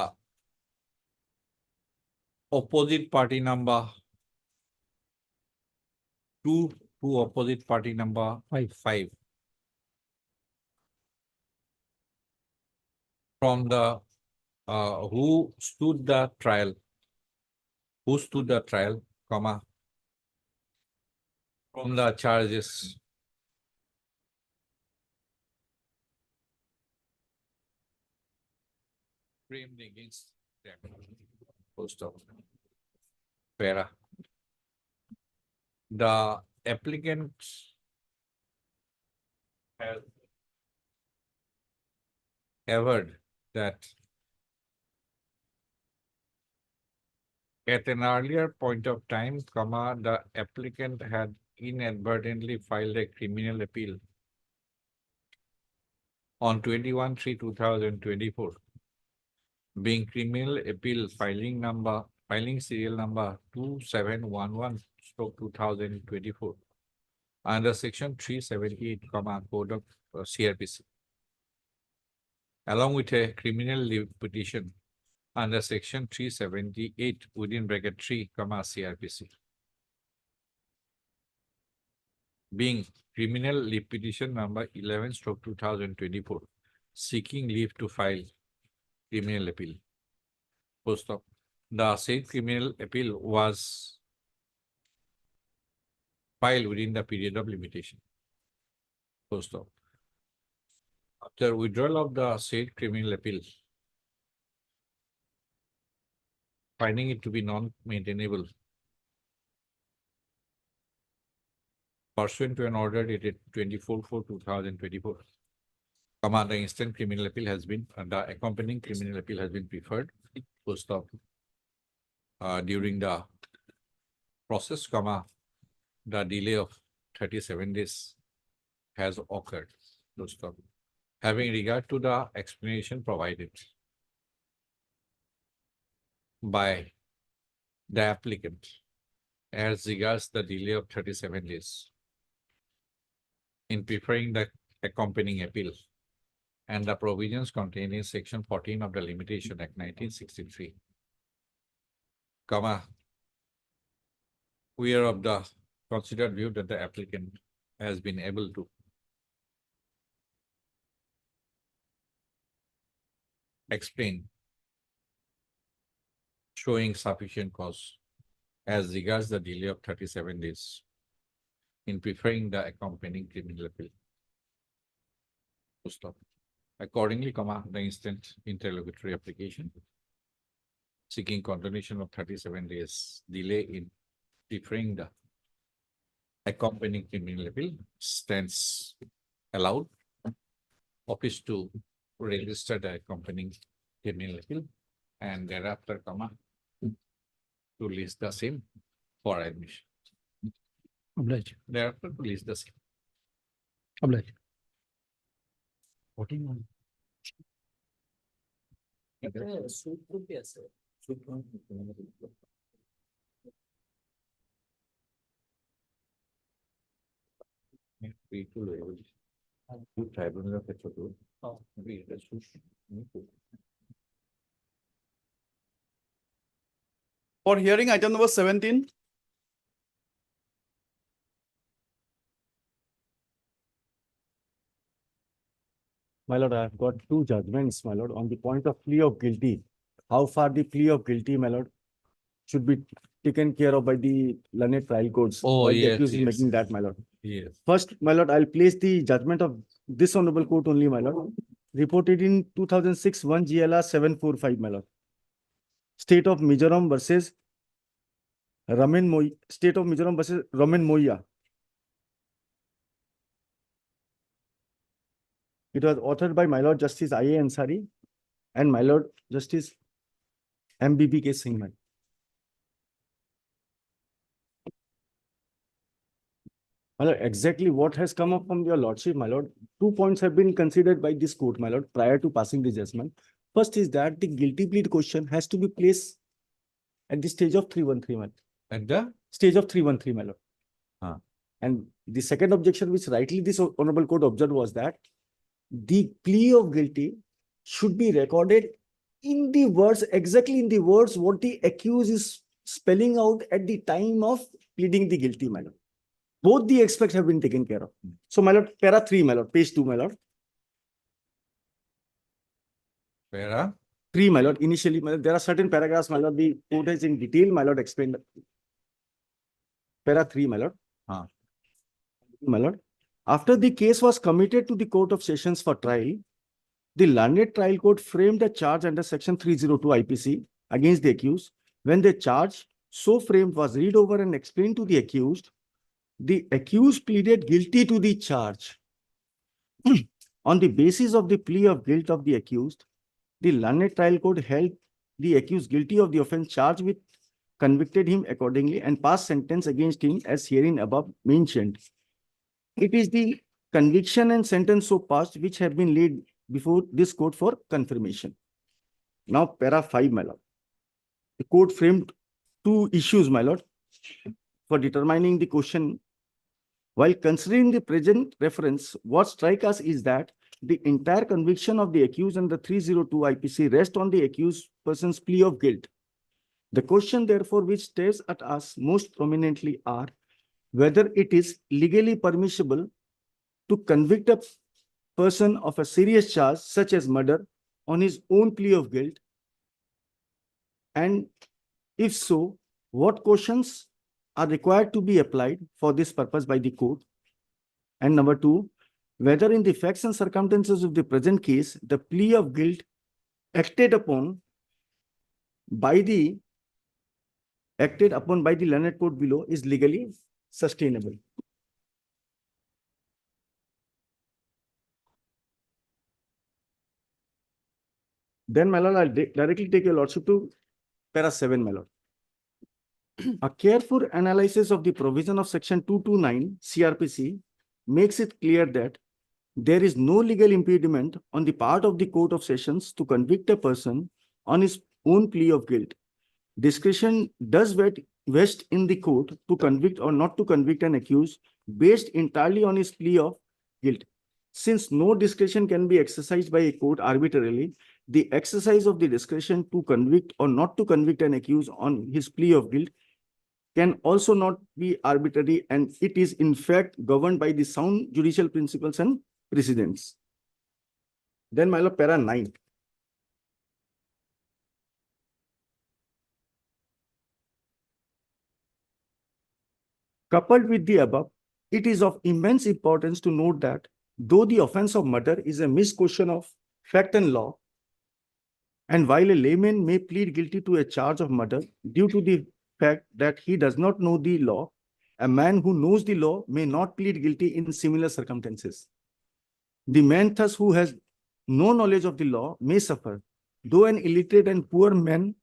opposite party number 2 to opposite party number 5 from the who stood the trial, comma, from the charges framed against them. Full stop. Para. The applicant has averred that at an earlier point of time, the applicant had inadvertently filed a criminal appeal on 21/3/2024, being criminal appeal filing serial number 2711/2024 under section 378, Code of CRPC, along with a criminal leave petition under section 378 within bracket 3, CRPC. Being criminal leave petition number 11/2024 seeking leave to file criminal appeal. Full stop. The said criminal appeal was filed within the period of limitation. Full stop. After withdrawal of the said criminal appeal, finding it to be non-maintainable, pursuant to an order dated 24/4/2024, the instant criminal appeal has been, the accompanying criminal appeal has been preferred. Full stop. During the process, the delay of 37 days has occurred. Full stop. Having regard to the explanation provided by the applicant as regards the delay of 37 days in preferring the accompanying appeal and the provisions contained in section 14 of the Limitation Act 1963, we are of the considered view that the applicant has been able to explain showing sufficient cause as regards the delay of 37 days in preferring the accompanying criminal appeal. Full stop. Accordingly, the instant interlocutory application seeking continuation of 37 days delay in preferring the accompanying criminal appeal stands allowed. Office to register the accompanying criminal appeal and thereafter, to list the same for admission. Oblige. Thereafter, to list the same. Oblige. 14. For hearing item number 17. My lord, I have got two judgments, my lord, on the point of plea of guilty. How far the plea of guilty, my lord, should be taken care of by the learned trial courts. Oh, while the yes, accused is yes. making that, my lord. Yes. First, my lord, I'll place the judgment of this honorable court only, my lord. Reported in 2006, 1 GLR 745, my lord. State of Mizoram versus State of Mizoram versus Raman Moya. It was authored by my lord Justice I.A. Ansari and my lord Justice M.B.B.K. Singh. My lord, exactly what has come up from your lordship, my lord. 2 points have been considered by this court, my lord, prior to passing the judgment. First is that the guilty plea question has to be placed at the stage of 313, my lord. At the Stage of 313, my lord. And the second objection, which rightly this honorable court observed, was that the plea of guilty should be recorded in the words, exactly in the words what the accused is spelling out at the time of pleading the guilty, my lord. Both the aspects have been taken care of. So, my lord, para 3, my lord, page 2, my lord. para 3, my lord, initially, my lord, there are certain paragraphs, my lord, the court has in detail, my lord, explained. Para 3, my lord. My lord, after the case was committed to the Court of Sessions for trial, the learned trial court framed a charge under section 302 IPC against the accused. When the charge so framed was read over and explained to the accused pleaded guilty to the charge. On the basis of the plea of guilt of the accused, the learned trial court held the accused guilty of the offence charged with, convicted him accordingly, and passed sentence against him as herein above mentioned. It is the conviction and sentence so passed which have been laid before this court for confirmation. Now, para 5, my lord. The court framed two issues, my lord, for determining the question. While considering the present reference, what strikes us is that the entire conviction of the accused under 302 IPC rests on the accused person's plea of guilt. The question, therefore, which stares at us most prominently are whether it is legally permissible to convict a person of a serious charge such as murder on his own plea of guilt? And if so, what cautions are required to be applied for this purpose by the court? And number two, whether in the facts and circumstances of the present case, the plea of guilt acted upon by the learned court below is legally sustainable. Then, my lord, I'll directly take your lordship to para 7, my lord. A careful analysis of the provision of section 229 CRPC makes it clear that there is no legal impediment on the part of the Court of Sessions to convict a person on his own plea of guilt. Discretion does vest in the court to convict or not to convict an accused based entirely on his plea of guilt. Since no discretion can be exercised by a court arbitrarily, the exercise of the discretion to convict or not to convict an accused on his plea of guilt can also not be arbitrary, and it is in fact governed by the sound judicial principles and precedents. Then, my lord, para 9. Coupled with the above, it is of immense importance to note that though the offense of murder is a mixed question of fact and law, and while a layman may plead guilty to a charge of murder due to the fact that he does not know the law, a man who knows the law may not plead guilty in similar circumstances. The man thus who has no knowledge of the law may suffer, though an illiterate and poor man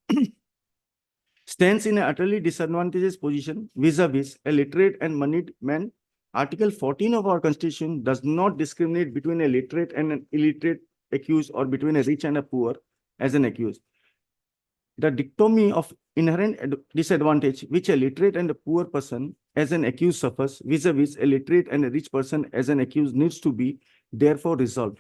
stands in an utterly disadvantageous position vis-a-vis a literate and moneyed man. Article 14 of our Constitution does not discriminate between a literate and an illiterate accused or between a rich and a poor as an accused. The dichotomy of inherent disadvantage which a literate and a poor person as an accused suffers vis-a-vis a literate and a rich person as an accused needs to be therefore resolved.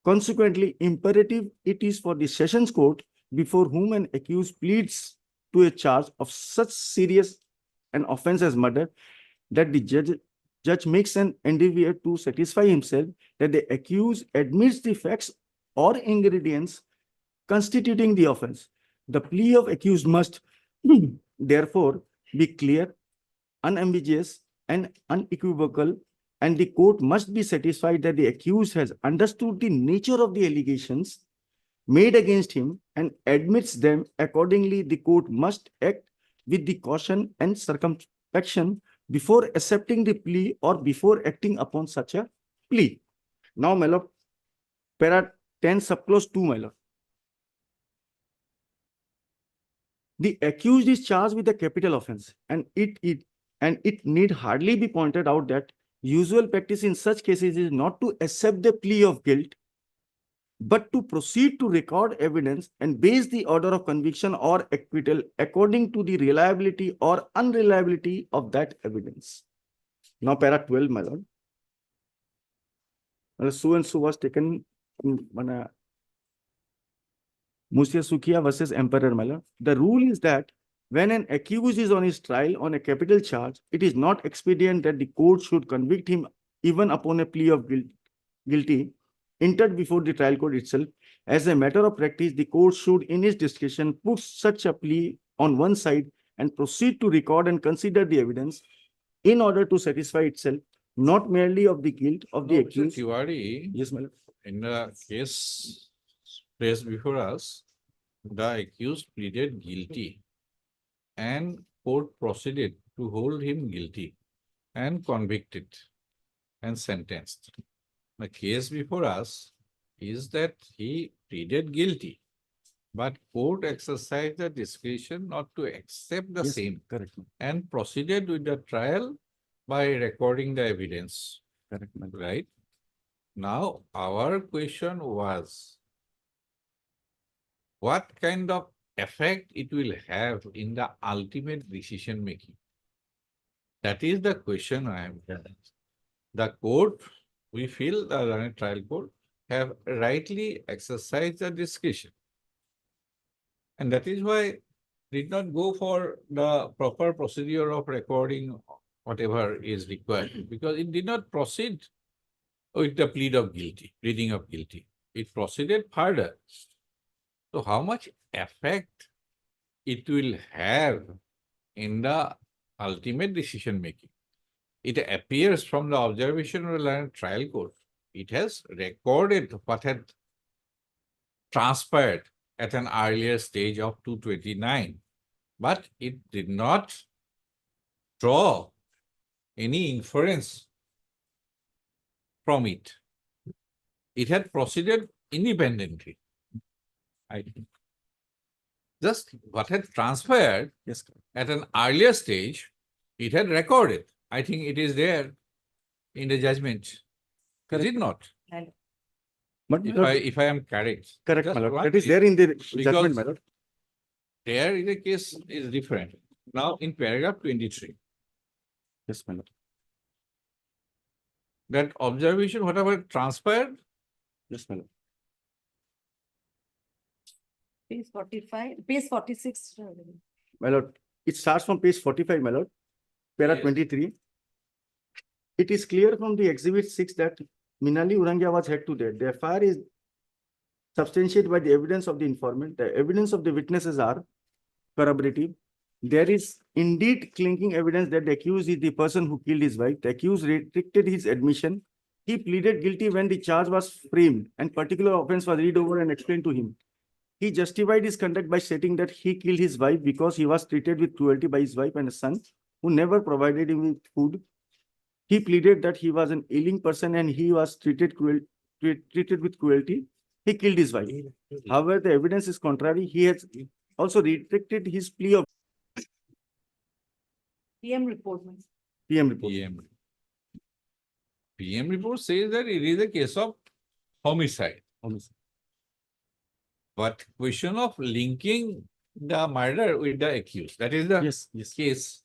Consequently, imperative it is for the Sessions Court before whom an accused pleads to a charge of such serious an offense as murder that the judge makes an endeavor to satisfy himself that the accused admits the facts or ingredients constituting the offense. The plea of accused must therefore be clear, unambiguous, and unequivocal, and the court must be satisfied that the accused has understood the nature of the allegations made against him and admits them. Accordingly, the court must act with the caution and circumspection before accepting the plea or before acting upon such a plea. Now, my lord, para 10 subclause 2, my lord. The accused is charged with a capital offense, and it need hardly be pointed out that usual practice in such cases is not to accept the plea of guilt, but to proceed to record evidence and base the order of conviction or acquittal according to the reliability or unreliability of that evidence. Now, para 12, my lord. So and so was taken Musia Sukhiya versus Emperor, my lord. The rule is that when an accused is on his trial on a capital charge, it is not expedient that the court should convict him even upon a plea of guilty entered before the trial court itself. As a matter of practice, the court should, in its discretion, put such a plea on one side and proceed to record and consider the evidence in order to satisfy itself, not merely of the guilt of the accused. Tiwari, Yes, my lord. in the case placed before us, the accused pleaded guilty and court proceeded to hold him guilty and convicted and sentenced. The case before us is that he pleaded guilty, but court exercised the discretion not to accept the Yes, same correct. and proceeded with the trial by recording the evidence. Correct, my lord. Right? Now, our question was, what kind of effect it will have in the ultimate decision making? That is the question I am having. The court, we feel the learned trial court have rightly exercised the discretion. And that is why did not go for the proper procedure of recording whatever is required, because it did not proceed with the plea of guilty, pleading of guilty. It proceeded further. So how much effect it will have in the ultimate decision making? It appears from the observation of the trial court. It has recorded what had transpired at an earlier stage of 229, but it did not draw any inference from it. It had proceeded independently. Just what had transpired Yes. at an earlier stage, it had recorded. I think it is there in the judgment. Is it not? But If I am correct. correct, Just my lord. one That is thing, there in the because judgment, my lord. there in the case is different. Now in paragraph 23, Yes, my lord. that observation, whatever transpired, Yes, my lord. Page 45, page 46. My lord, it starts from page 45, my lord, para Yes. 23. It is clear from the exhibit 6 that Minali Urangia was head to death. The FIR is substantiated by the evidence of the informant. The evidence of the witnesses are corroborative. There is indeed clinking evidence that the accused is the person who killed his wife. The accused retracted his admission. He pleaded guilty when the charge was framed and particular offense was read over and explained to him. He justified his conduct by stating that he killed his wife because he was treated with cruelty by his wife and a son who never provided him with food. He pleaded that he was an ailing person and he was treated with cruelty. He killed his wife. However, the evidence is contrary. He has also retracted his plea of PM report. PM report. PM report says that it is a case of homicide. But question of linking the murder with the accused, that is the Yes, yes. case.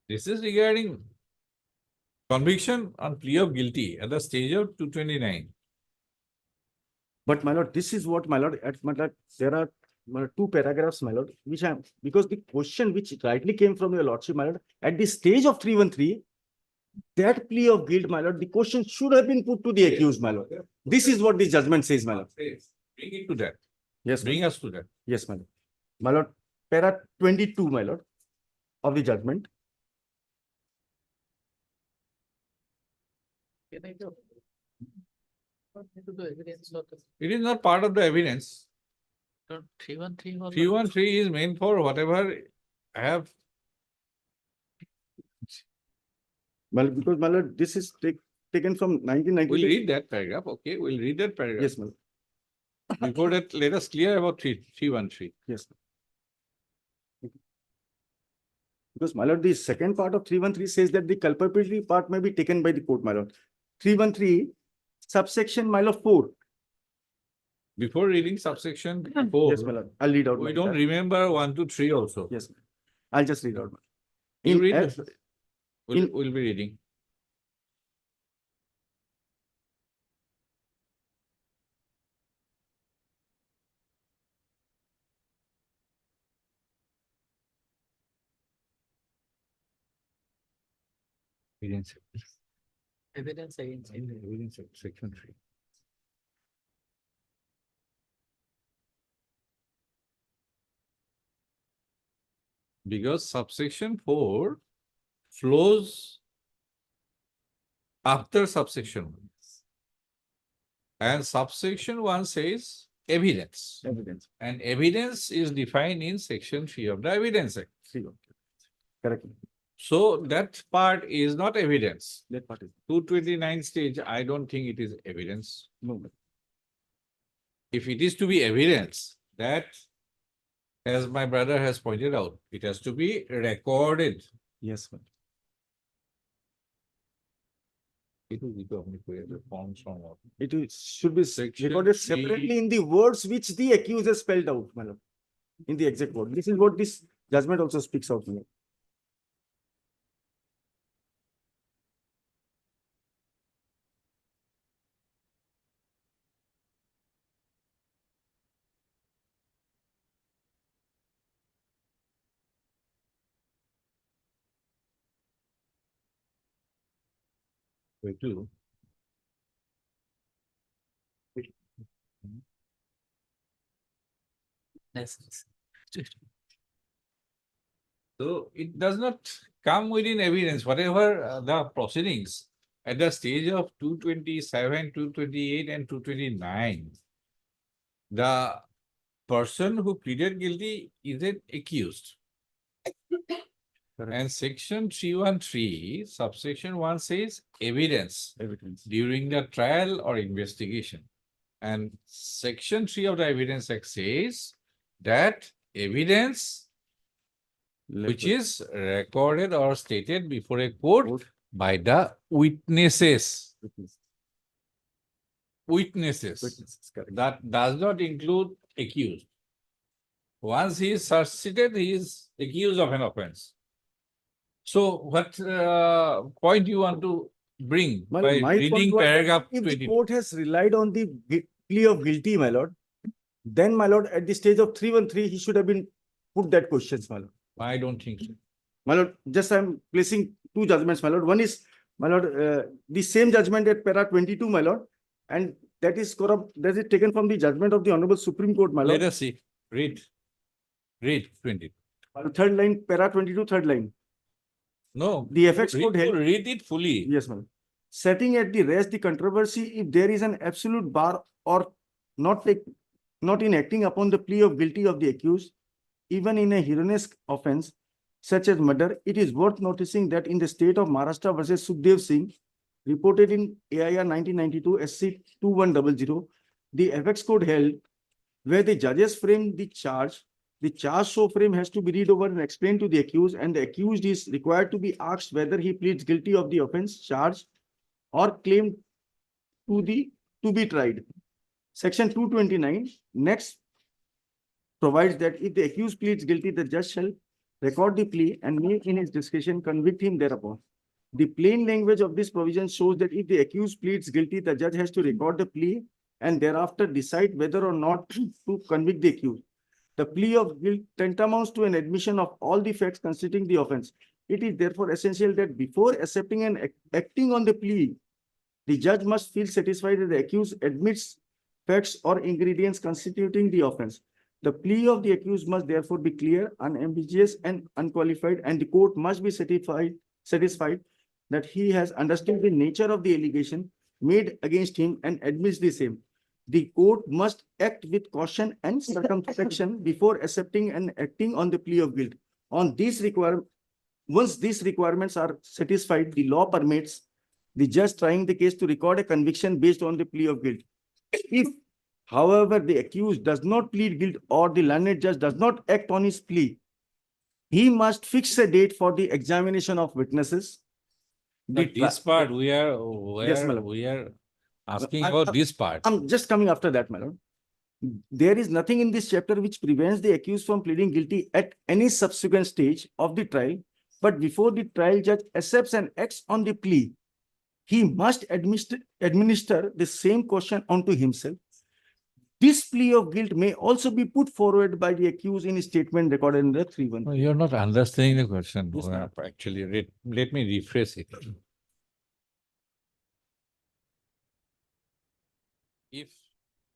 This is regarding conviction on plea of guilty at the stage of 229. But my lord, this is what my lord, my lord, there are my lord, two paragraphs, my lord, which I am, because the question which rightly came from your lordship, my lord, at the stage of 313, that plea of guilt, my lord, the question should have been put to the accused, my lord. This is what the judgment says, my lord. Bring it to that. Yes, Bring us to that. yes, my lord. My lord, para 22, my lord, of the judgment. It is not part of the evidence. 313 was 313 is meant for whatever I have. Well, because my lord, this is taken from 1992. We'll read that paragraph. Okay, we'll read that paragraph. Yes, my lord. Before that, let us clear about 313. Yes. Because my lord, the second part of 313 says that the culpability part may be taken by the court, my lord. 313, subsection, my lord, 4. Before reading subsection 4, Yes, my lord. I'll read out. we my don't lord. remember 1 to 3 also. Yes. I'll just read out. You In read as- that? We'll in- be reading. evidence against him. Evidence of section 3. Because subsection 4 flows after subsection 1. And subsection 1 says evidence. Evidence. And evidence is defined in section 3 of the Evidence Act. See, okay. Correct. So that part is not evidence. That part is 229 stage, I don't think it is evidence. no. If it is to be evidence, that, as my brother has pointed out, it has to be recorded. Yes, ma'am. It will be the forms from what? It should be Section recorded 3. separately in the words which the accuser spelled out, madam. In the exact word. This is what this judgment also speaks out, madam. Wait, two. So it does not come within evidence, whatever the proceedings at the stage of 227, 228 and 229. The person who pleaded guilty is an accused. And section 313, subsection 1 says evidence during the trial or investigation. And section 3 of the Evidence Act says that evidence which is recorded or stated before a court by the witnesses. Witnesses. That does not include accused. Once he is suspected, he is accused of an offense. So what point you want to bring My by point reading was that paragraph if the 20? court has relied on the plea of guilty, my lord, then my lord, at the stage of 313, he should have been put that questions, my lord. I don't think so. My lord, just I'm placing two judgments, my lord. One is, my lord, the same judgment at para 22, my lord, and that is corrupt, that is taken from the judgment of the Honorable Supreme Court, my lord. Let us see. Read. Read 20. Third line, para 22, third line. No. The FX code held. Read it fully. Yes, ma'am. Setting at the rest the controversy if there is an absolute bar or not enacting upon the plea of guilty of the accused, even in a heinous offense such as murder, it is worth noticing that in the state of Maharashtra versus Sukhdev Singh, reported in AIR 1992 SC 2100, the FX code held where the judges frame the charge so frame has to be read over and explained to the accused, and the accused is required to be asked whether he pleads guilty of the offense charged or claimed to be tried. Section 229 next provides that if the accused pleads guilty, the judge shall record the plea and may in his discretion convict him thereupon. The plain language of this provision shows that if the accused pleads guilty, the judge has to record the plea and thereafter decide whether or not to convict the accused. The plea of guilt tantamounts to an admission of all the facts constituting the offense. It is therefore essential that before accepting and acting on the plea, the judge must feel satisfied that the accused admits facts or ingredients constituting the offense. The plea of the accused must therefore be clear, unambiguous, and unqualified, and the court must be satisfied that he has understood the nature of the allegation made against him and admits the same. The court must act with caution and circumspection before accepting and acting on the plea of guilt. Once these requirements are satisfied, the law permits the judge trying the case to record a conviction based on the plea of guilt. If, however, the accused does not plead guilt or the learned judge does not act on his plea, he must fix a date for the examination of witnesses. But this part we are asking about this part. I'm just coming after that, my lord. There is nothing in this chapter which prevents the accused from pleading guilty at any subsequent stage of the trial, but before the trial judge accepts and acts on the plea, he must administer the same question onto himself. This plea of guilt may also be put forward by the accused in his statement recorded in the 3-1. No, you're not understanding the question. Yes, ma'am. Actually, let me rephrase it. If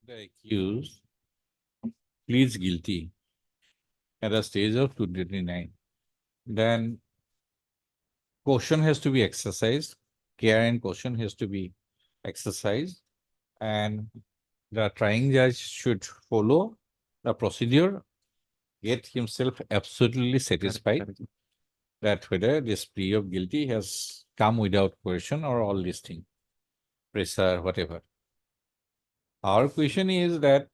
the accused pleads guilty at a stage of 229, then caution has to be exercised, care and caution has to be exercised, and the trying judge should follow the procedure, get himself absolutely satisfied that whether this plea of guilty has come without question or all this thing, pressure, whatever. Our question is that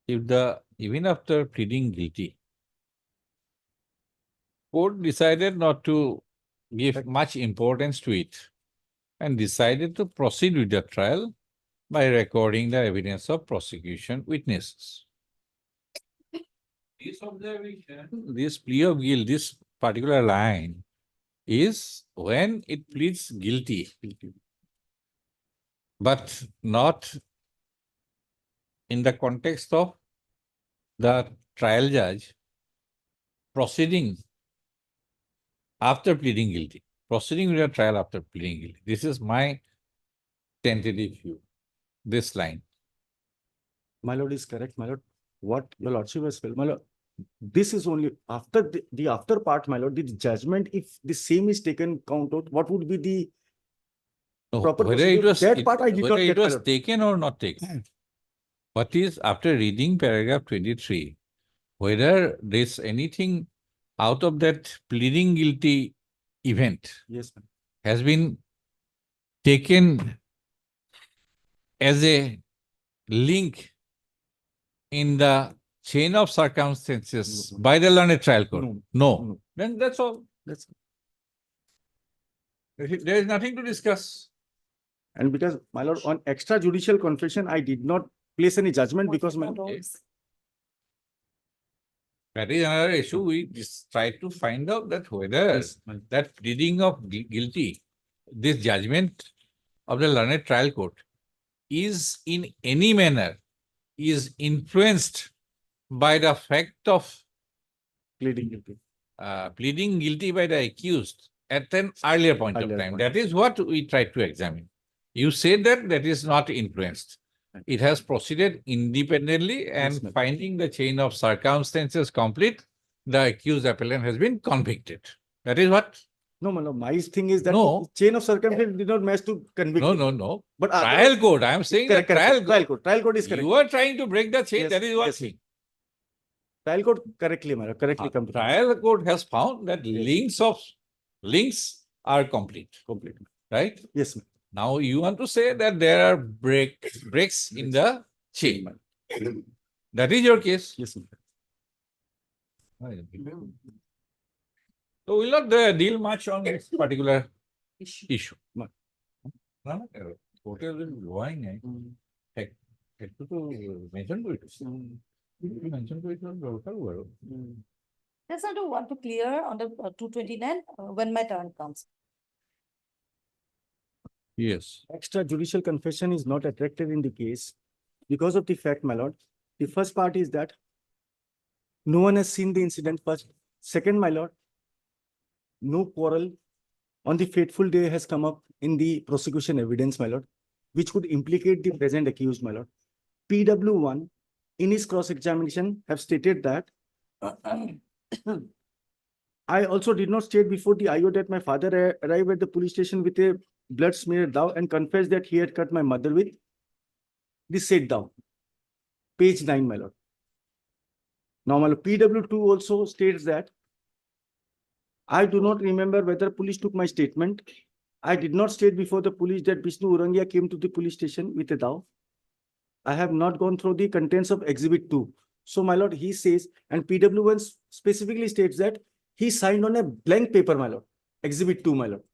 if even after pleading guilty, court decided not to give much importance to it and decided to proceed with the trial by recording the evidence of prosecution witnesses. This observation, this plea of guilt, this particular line is when it pleads guilty, but not in the context of the trial judge proceeding after pleading guilty. proceeding with a trial after pleading guilty. This is my tentative view, this line. My lord is correct, my lord. What your lordship has felt, my lord. This is only after the after part, my lord, the judgment, if the same is taken count out, what would be the No, proper whether procedure? it was, That part I did whether not it get, my was lord. taken or not taken. What is, after reading paragraph 23, whether there's anything out of that pleading guilty event Yes, ma'am. has been taken as a link in the chain of circumstances No. by the learned trial court? No. No. No. Then that's all. That's There is nothing to discuss. and because, my lord, on extrajudicial confession, I did not place any judgment because my That is another issue. We just try to find out that whether Yes, ma'am. that pleading of guilty, this judgment of the learned trial court is in any manner is influenced by the fact of pleading guilty. pleading guilty by the accused at an earlier point of Earlier time. point. That is what we try to examine. You said that that is not influenced. It has proceeded independently, and Yes, ma'am. finding the chain of circumstances complete, the accused appellant has been convicted. That is what? No, my lord, my thing is that No. chain of circumstances did not match to convict. No, him. no, no. But Trial court. I am saying correct, that correct, trial trial court. court. Trial court is correct. You are trying to break the chain. Yes, That is one yes. thing. Trial court correctly, my lord, correctly come to Trial court has found that Yes. links are complete, complete. right? Yes, ma'am. Now you want to say that there are breaks in the chain. That is your case. Yes, ma'am. So we'll not deal much on this particular issue. No. Court has been going, একটু তো mention করেছে। mention করেছে দরকার বড়। Just I do want to clear on the 229 when my turn comes. Yes. Extrajudicial confession is not attracted in the case because of the fact, my lord. The first part is that no one has seen the incident first. Second, my lord, no quarrel on the fateful day has come up in the prosecution evidence, my lord, which could implicate the present accused, my lord. PW1 in his cross-examination have stated that I also did not state before the IO that my father arrived at the police station with a blood smeared dao and confessed that he had cut my mother with the said dao. Page 9, my lord. Now, my lord, PW2 also states that I do not remember whether police took my statement. I did not state before the police that Vishnu Urangia came to the police station with a dao. I have not gone through the contents of Exhibit 2. So, my lord, he says, and PW1 specifically states that he signed on a blank paper, my lord. Exhibit 2, my lord.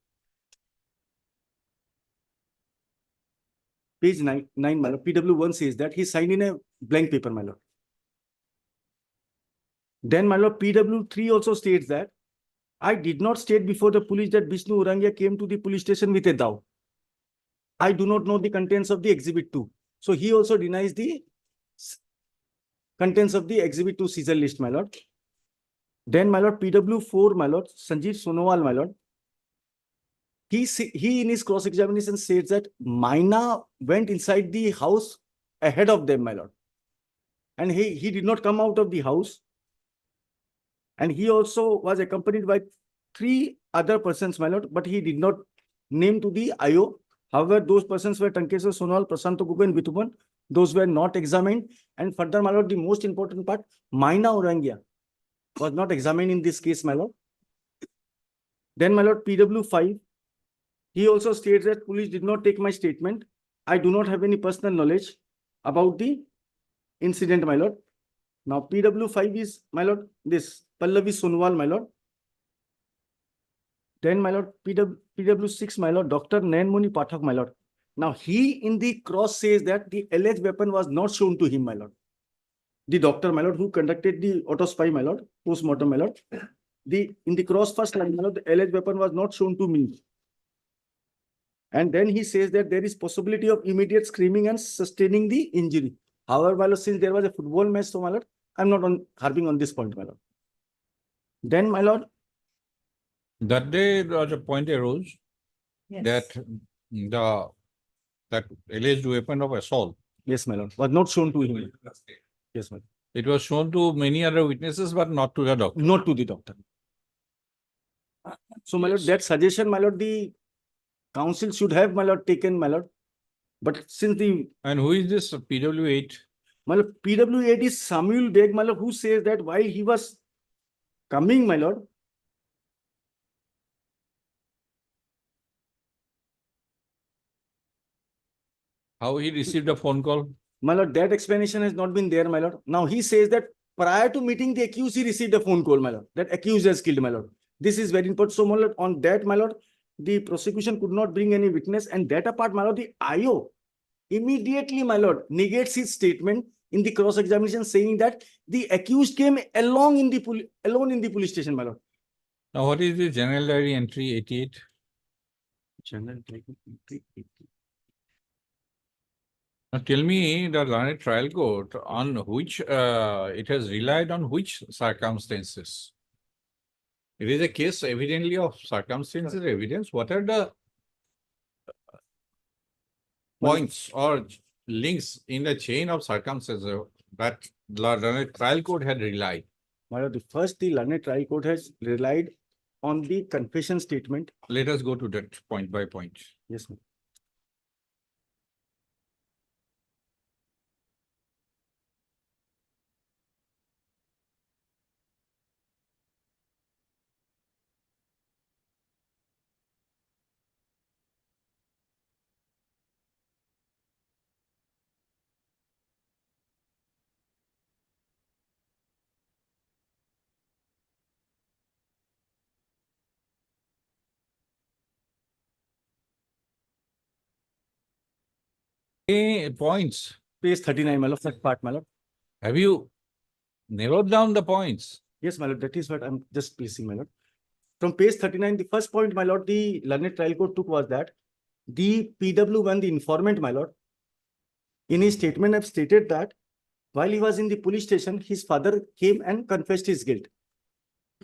Page 9, my lord. PW1 says that he signed in a blank paper, my lord. Then, my lord, PW3 also states that I did not state before the police that Vishnu Urangia came to the police station with a dao. I do not know the contents of the Exhibit 2. So he also denies the contents of the Exhibit 2 seizure list, my lord. Then, my lord, PW4, my lord, Sanjeev Sonowal, my lord. He in his cross-examination says that Maina went inside the house ahead of them, my lord. And he did not come out of the house. And he also was accompanied by 3 other persons, my lord, but he did not name to the IO. However, those persons were Tankeshwar Sonowal, Prasanto Gupta, and Vitupan. Those were not examined. And further, my lord, the most important part, Maina Urangia was not examined in this case, my lord. Then, my lord, PW5, he also states that police did not take my statement. I do not have any personal knowledge about the incident, my lord. Now, PW5 is, my lord, this Pallavi Sonowal, my lord. Then, my lord, PW6, my lord, Dr. Nayanmoni Pathak, my lord. Now, he in the cross says that the alleged weapon was not shown to him, my lord. The doctor, my lord, who conducted the autopsy, my lord, post-mortem, my lord. In the cross first line, my lord, the alleged weapon was not shown to me. And then he says that there is possibility of immediate screaming and sustaining the injury. However, my lord, since there was a football match, so my lord, I'm not harping on this point, my lord. Then, my lord, That day, the point arose that that alleged weapon of assault, Yes, my lord, was not shown to him. Yes, my lord. it was shown to many other witnesses, but not to the doctor. Not to the doctor. So, my lord, that suggestion, my lord, the council should have, my lord, taken, my lord. But since the, And who is this PW8? my lord, PW8 is Samuel Beg, my lord, who says that while he was coming, my lord, How he received a phone call? my lord, that explanation has not been there, my lord. Now he says that prior to meeting the accused, he received a phone call, my lord, that accused has killed, my lord. This is very important. So, my lord, on that, my lord, the prosecution could not bring any witness, and that apart, my lord, the IO immediately, my lord, negates his statement in the cross-examination, saying that the accused came along in the alone in the police station, my lord. Now, what is the general diary entry 88? General Diary entry 80. Now, tell me the learned trial court on which it has relied on which circumstances? It is a case evidently of circumstances evidence. What are the points or links in the chain of circumstances that the learned trial court had relied? My lord, the learned trial court has relied on the confession statement. Let us go to that point by point. Yes, ma'am. Points. Page 39, my lord, that part, my lord. Have you narrowed down the points? Yes, my lord, that is what I'm just placing, my lord. From page 39, the first point, my lord, the learned trial court took was that the PW1, the informant, my lord, in his statement have stated that while he was in the police station, his father came and confessed his guilt.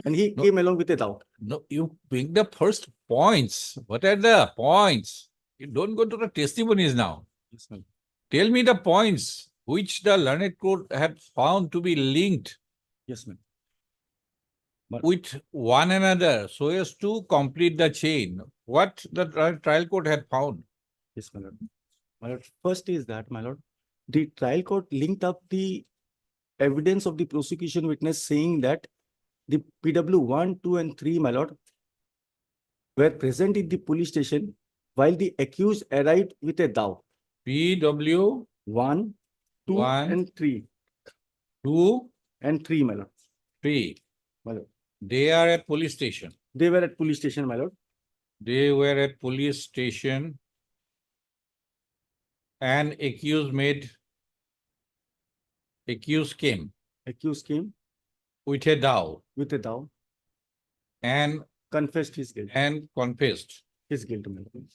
And he No. came along with a doubt. No, you pick the first points. What are the points? You don't go to the testimonies now. Yes, ma'am. Tell me the points which the learned court had found to be linked Yes, ma'am. with one another so as to complete the chain. What the trial court had found. Yes, my lord. My lord, first is that, my lord, the trial court linked up the evidence of the prosecution witness saying that the PW 1, 2, and 3, my lord, were present in the police station while the accused arrived with a dao. PW 1, 2, 1, and 3. 2, and 3, my lord. 3. My lord. They are at police station. They were at police station, my lord. They were at police station and accused came Accused came with a dao with a dao and confessed his guilt. confessed. His guilt, my lord.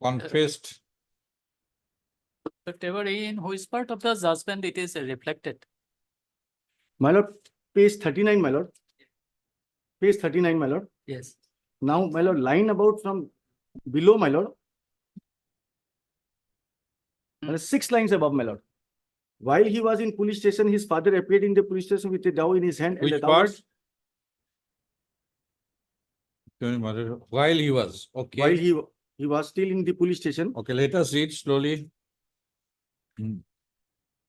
Confessed. Whatever in which part of the judgment it is reflected? My lord, page 39, my lord. Page 39, my lord. Yes. Now, my lord, line about from below, my lord. My lord, 6 lines above, my lord. While he was in police station, his father appeared in the police station with a dao in his hand. Which and the dao part? was- While he was. Okay. While he was still in the police station. Okay, let us read slowly.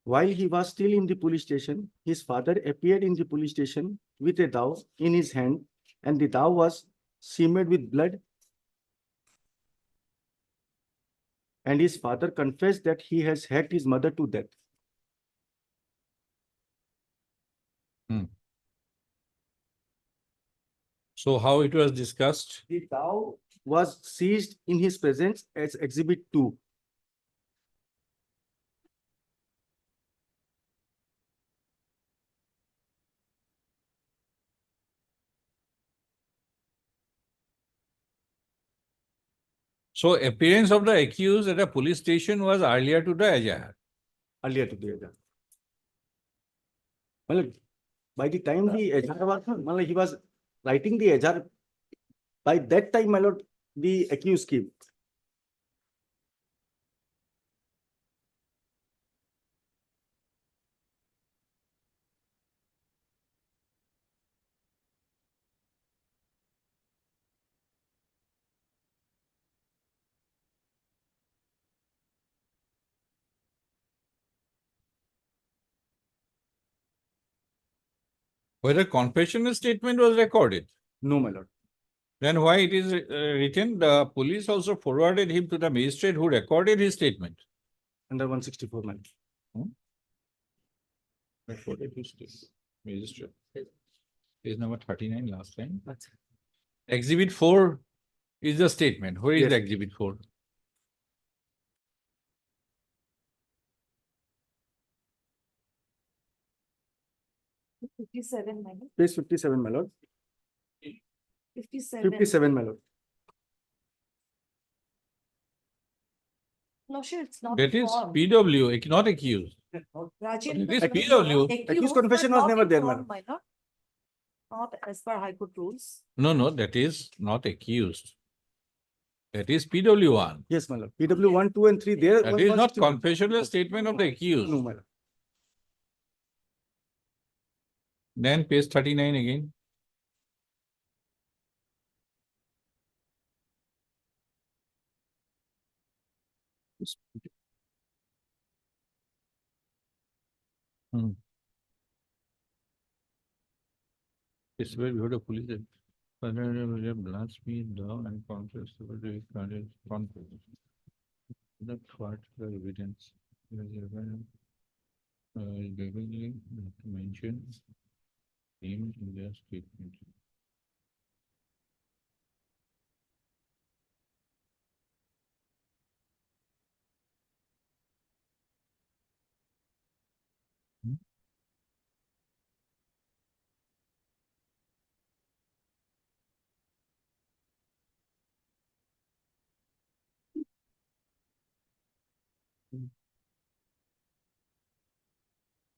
While he was still in the police station, his father appeared in the police station with a dao in his hand, and the dao was smeared with blood. And his father confessed that he has hacked his mother to death. So how it was discussed? The dao was seized in his presence as Exhibit 2. So appearance of the accused at a police station was earlier to the Ejahat. Earlier to the Ejahat. Well, by the time the Ejahat was, well, he was writing the Ejahat By that time, my lord, the accused came. Whether confessional statement was recorded, No, my lord. then why it is written, the police also forwarded him to the magistrate who recorded his statement. Under 164, my lord. Recorded his statement. Magistrate. Page number 39 last time. Exhibit 4 is the statement. Where is Yes. the exhibit 4? Fifty-seven, my lord. Page 57, my lord. 57. 57, my lord. No, sure, it's not. That is formed. PW, not accused. Rajendra, It is but PW. accused confession but was not never there, informed, madam. my lord. Not as per High Court rules. No, that is not accused. That is PW1. Yes, my lord. PW 1, 2, and 3, there. That was is not 164. confessional statement of the accused. No, my lord. Then page 39 again. It's where we heard a police. Blast me down and contest the conflict. Not what the evidence. Mention him in their statement.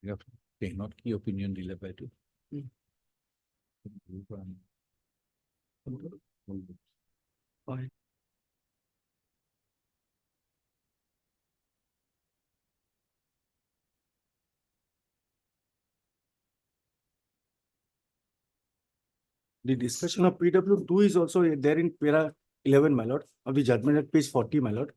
You have to not key opinion delivered by two. The discussion of PW 2 is also there in para 11, my lord, of the judgment at page 40, my lord.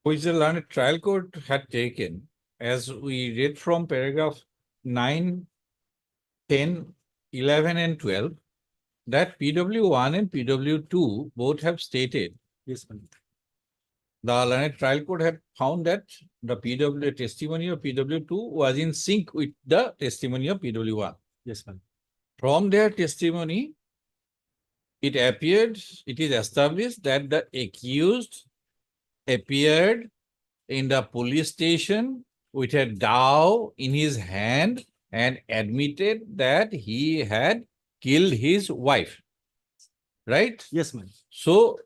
Which the learned trial court had taken, as we read from paragraph 9, 10, 11, and 12, that PW1 and PW2 both have stated. Yes, ma'am. The learned trial court had found that the testimony of PW2 was in sync with the testimony of PW1. Yes, ma'am. From their testimony, it is established that the accused appeared in the police station with a dao in his hand and admitted that he had killed his wife. Right? Yes, ma'am. So,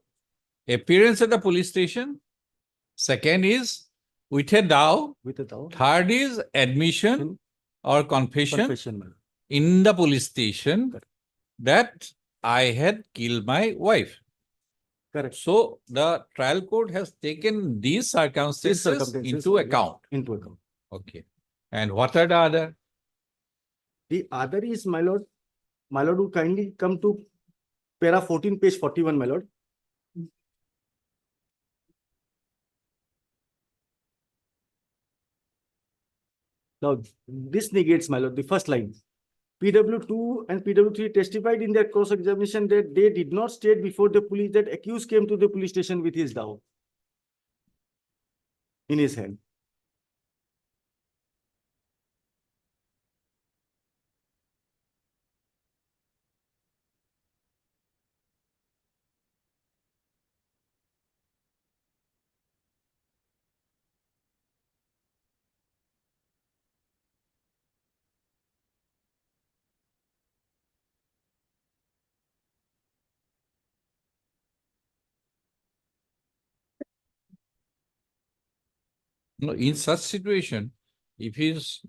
appearance at the police station. Second is with a dou. with a doubt. Third is admission or confession Confession, my lord. in the police station Correct. that I had killed my wife. Correct. So the trial court has taken these circumstances circumstances, into yes. account. Into account. Okay. And what are the other? The other is, my lord, would kindly come to para 14, page 41, my lord. Now, this negates, my lord, the first line. PW2 and PW3 testified in their cross-examination that they did not state before the police that accused came to the police station with his dao in his hand. No, in such situation, if his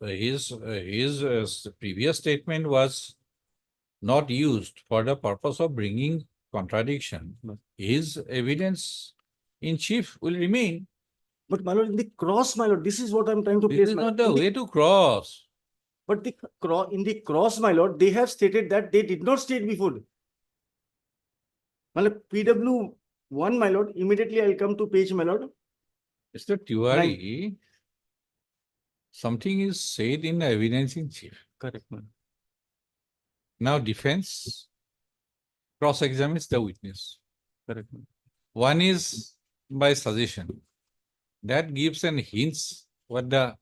previous statement was not used for the purpose of bringing contradiction, his evidence in chief will remain. But my lord, in the cross, my lord, this is what I'm trying to This place. is my not lord. the In way to cross. But in the cross, my lord, they have stated that they did not state before. My lord, PW1, my lord, immediately I'll come to page, my lord. Mr. Tiwari, something is said in the evidence in chief. Correct, my lord. Now defense cross-examines the witness. Correct, my lord. One is by suggestion. That gives an hint what the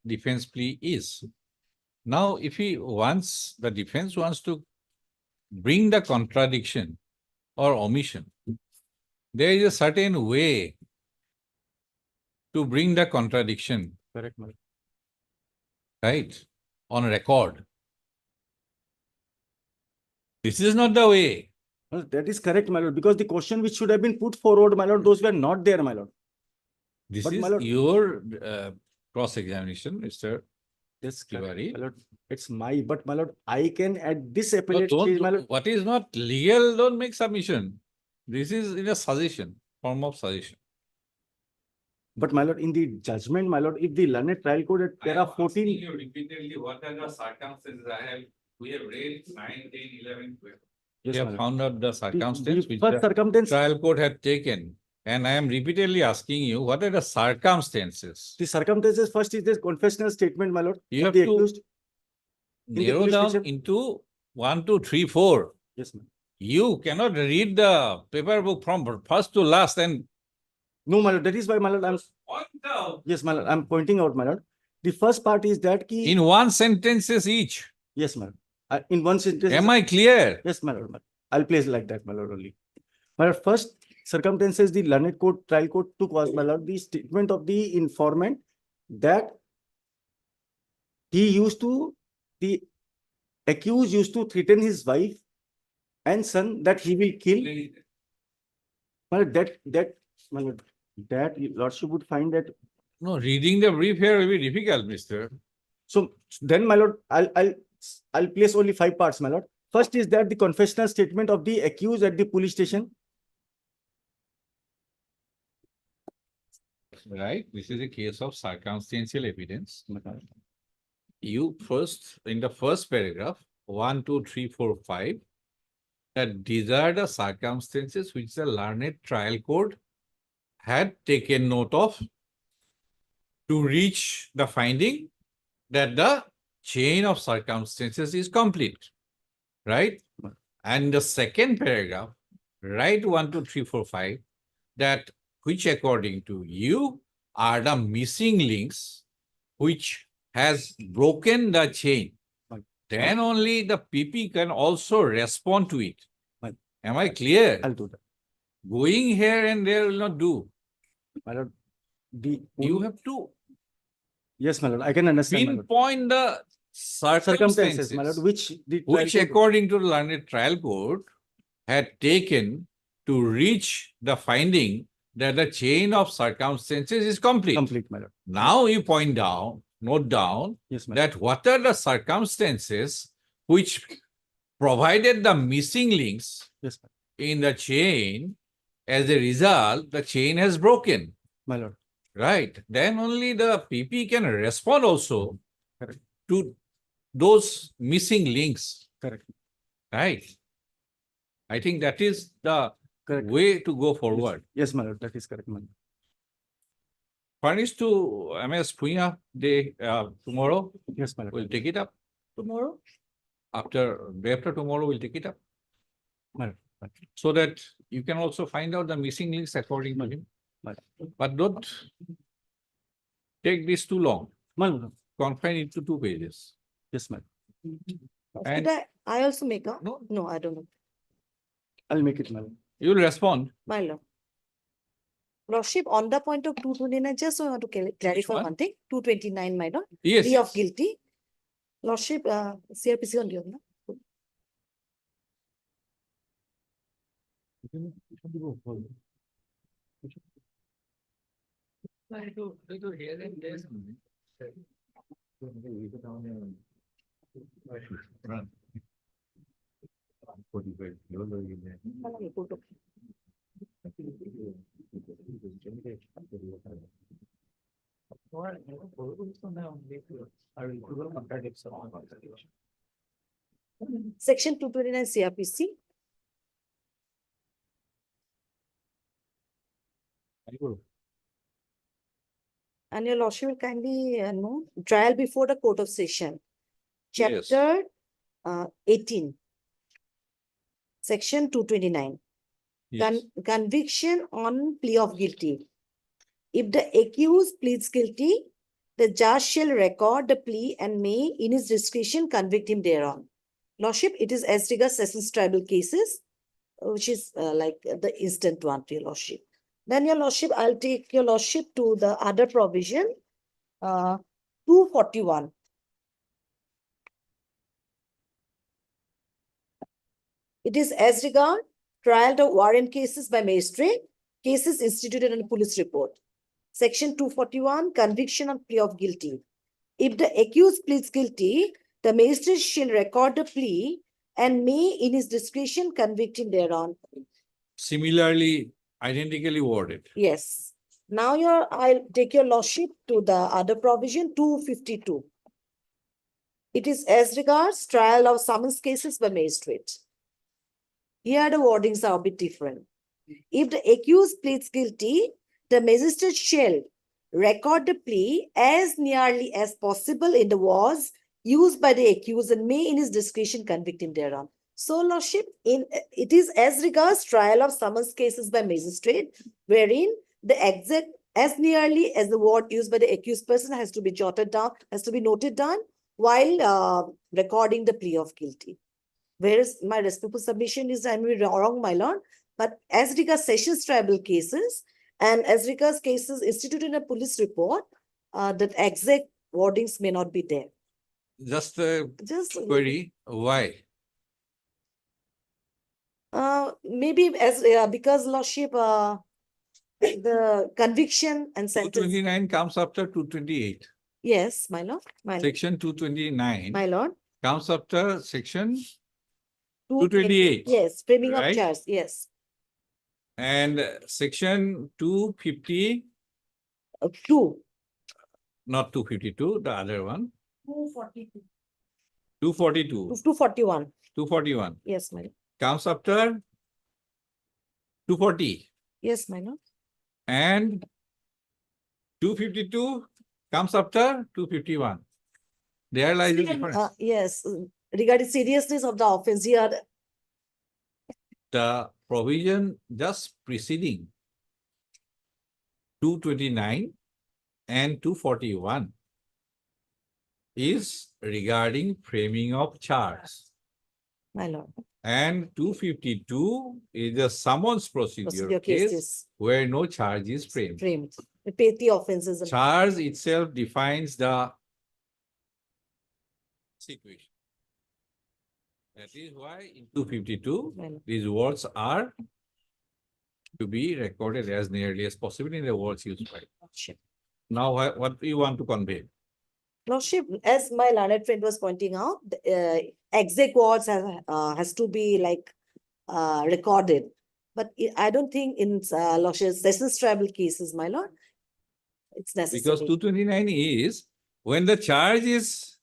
defense plea is. Now, if the defense wants to bring the contradiction or omission, there is a certain way to bring the contradiction, Correct, my lord. right, on record. This is not the way. Well, that is correct, my lord, because the question which should have been put forward, my lord, those were not there, my lord. This But is my lord- your cross-examination, Mr. Yes, Tiwari. my lord, it's but my lord, I can at this No, appellate stage, my lord. what is not legal, don't make submission. This is in a suggestion, form of suggestion. But my lord, in the judgment, my lord, if the learned trial code at para 14, you repeatedly what are the circumstances we have read 9, 10, 11, 12. yes, We my have lord. found out the circumstance which first the circumstance, trial court had taken. And I am repeatedly asking you, what are the circumstances? the circumstances first is this confessional statement, my lord, You of have the to accused. the narrow police down station? into 1, 2, 3, 4. Yes, ma'am. You cannot read the paper book from first to last and No, my lord, that is why, my lord, point out yes, my lord, I'm pointing out, my lord. The first part is that key. in one sentences each. Yes, my lord. In one sentence. Am I clear? Yes, my lord. I'll place like that, my lord, only. My lord, first circumstances the learned court, trial court took was, my lord, the statement of the informant that the accused used to threaten his wife and son that he will kill. My lord, my lord, that your lordship would find that. No, reading the brief here will be difficult, mister. So then, my lord, I'll place only 5 parts, my lord. First is that the confessional statement of the accused at the police station. Right? This is a case of circumstantial evidence. You first, in the first paragraph, 1, 2, 3, 4, 5, that these are the circumstances which the learned trial court had taken note of to reach the finding that the chain of circumstances is complete. Right? And the second paragraph, write 1, 2, 3, 4, 5, that which according to you are the missing links which has broken the chain. Then only the PP can also respond to it. Am I clear? I'll do that. Going here and there will not do. My lord, You have to yes, my lord, I can understand, my lord. pinpoint the circumstances, my lord, which according to the learned trial court had taken to reach the finding that the chain of circumstances is complete. Complete, my lord. Now you point down, note down Yes, my lord. that what are the circumstances which provided the missing links Yes, in the chain. As a result, the chain has broken, my lord. right? Then only the PP can respond also Correct. to those missing links, Correct. right? I think that is the Correct. way to go forward. Yes, my lord. That is correct, my lord. Furnished to MS Punya day tomorrow. Yes, my lord. We'll take it up tomorrow. Day after tomorrow, we'll take it up. My lord. So that you can also find out the missing links according to him. My lord. But don't take this too long. My lord. Confine it to 2 pages. Yes, my lord. And Did I also make a? No. No, I don't know. I'll make it, my lord. you'll respond. My lord. Lordship, on the point of 229, just I want to clarify one? one thing. 229, my lord. Yes. Plea of guilty. Lordship, CRPC on you, no? Section 229 CRPC. And your lordship will kindly know trial before the court of session. Yes. Chapter 18. Section 229. Yes. Conviction on plea of guilty. If the accused pleads guilty, the judge shall record the plea and may, in his discretion, convict him thereon. Lordship, it is as regards Sessions tribal cases, which is like the instant one, your lordship. Then, your lordship, I'll take your lordship to the other provision, 241. It is as regard trial of warrant cases by magistrate, cases instituted in a police report. Section 241, conviction on plea of guilty. If the accused pleads guilty, the magistrate shall record the plea and may, in his discretion, convict him thereon. Similarly, identically worded. Yes. Now I'll take your lordship to the other provision, 252. It is as regards trial of summons cases by magistrate. Here the wordings are a bit different. If the accused pleads guilty, the magistrate shall record the plea as nearly as possible in the words used by the accused and may in his discretion convict him thereon. So, lordship, it is as regards trial of summons cases by magistrate, wherein the exact as nearly as the word used by the accused person has to be jotted down, has to be noted down while recording the plea of guilty. Whereas my respectful submission is I'm wrong, my lord, but as regards Sessions tribal cases and as regards cases instituted in a police report, that exact wordings may not be there. Just a query, why? Maybe as because lordship, the conviction and sentence. 229 comes after 228. Yes, my lord. My lord. Section 229 My lord. comes after section 228. Yes, framing right? of charge. Yes. And section 250, 2. not 252, the other one, 242. 242, 241. 241 Yes, my lord. comes after 240 Yes, my lord. and 252 comes after 251. There lies the difference. Yes, regarding seriousness of the offense here. The provision just preceding 229 and 241 is regarding framing of charge. My lord. And 252 is a summons procedure case where no charge is framed. The petty offenses. Charge itself defines the situation. That is why in 252, these words are to be recorded as nearly as possible in the words used by. Lordship. Now, what do you want to convey? Lordship, as my learned friend was pointing out, the exact words has to be like recorded. But I don't think in Lordship sessions tribal cases, my lord, it's necessary. Because 229 is when the charge is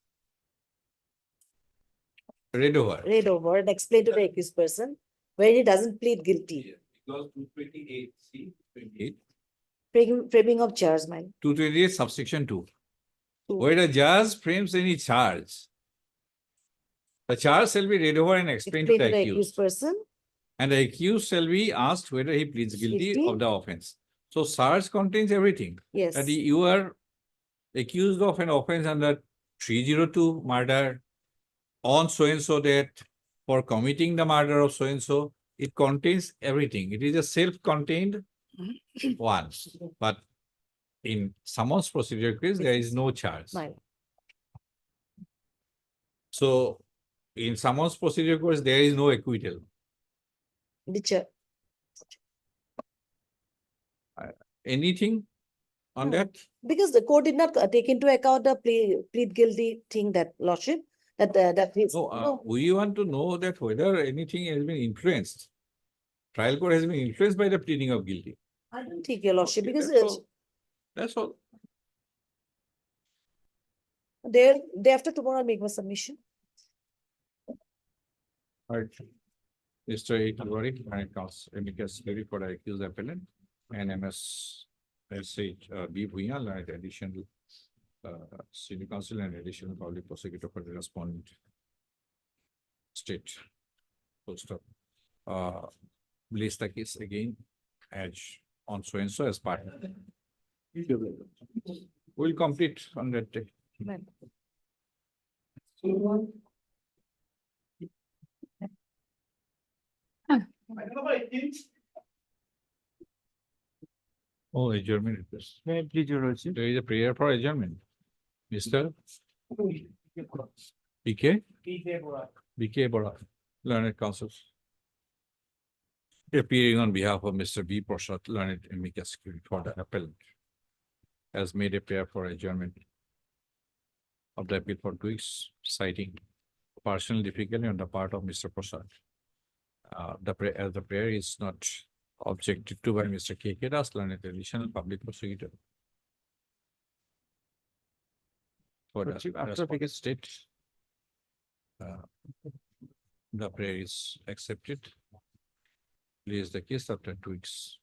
read over. Read over and explain to the accused person when he doesn't plead guilty. Because 228, see, 28. Framing of charge, my lord. 228 subsection 2. Two. Where the judge frames any charge, the charge shall be read over and explained to Explain the to the accused. accused person. And the accused shall be asked whether he pleads guilty Guilty. of the offense. So charge contains everything. Yes. That you are accused of an offense under 302 murder on so-and-so date for committing the murder of so-and-so. It contains everything. It is a self-contained one. But in summons procedure case, there is no charge. My lord. So in summons procedure case, there is no acquittal. The chair. Anything on No. that? Because the court did not take into account the plead guilty thing, that lordship, that is. No, we want to know that whether anything has been influenced. Trial court has been influenced by the pleading of guilty. I don't think your lordship, Okay, because that's all. day after tomorrow I'll make my submission. Right. Mr. A. Talwari, and Counsel Amicus Levy for the accused appellant, and MS B. Bhuyan, and additional City Council and additional public prosecutor for the respondent state. Post up. List the case again as on so and so as part. We'll complete on that day. Ma'am. Oh, adjournment request. May I please, Your Lordship? There is a prayer for adjournment. Mr. BK? BK Bora, learned counsel. Appearing on behalf of Mr. B. Prasad, learned amicus curiae for the appellant, has made a prayer for adjournment of the appeal for 2 weeks, citing personal difficulty on the part of Mr. Prasad. The prayer is not objected to by Mr. K.K. Das, learned additional public prosecutor. For the Lordship, after respondent state. The prayer is accepted. Please the case after 2 weeks.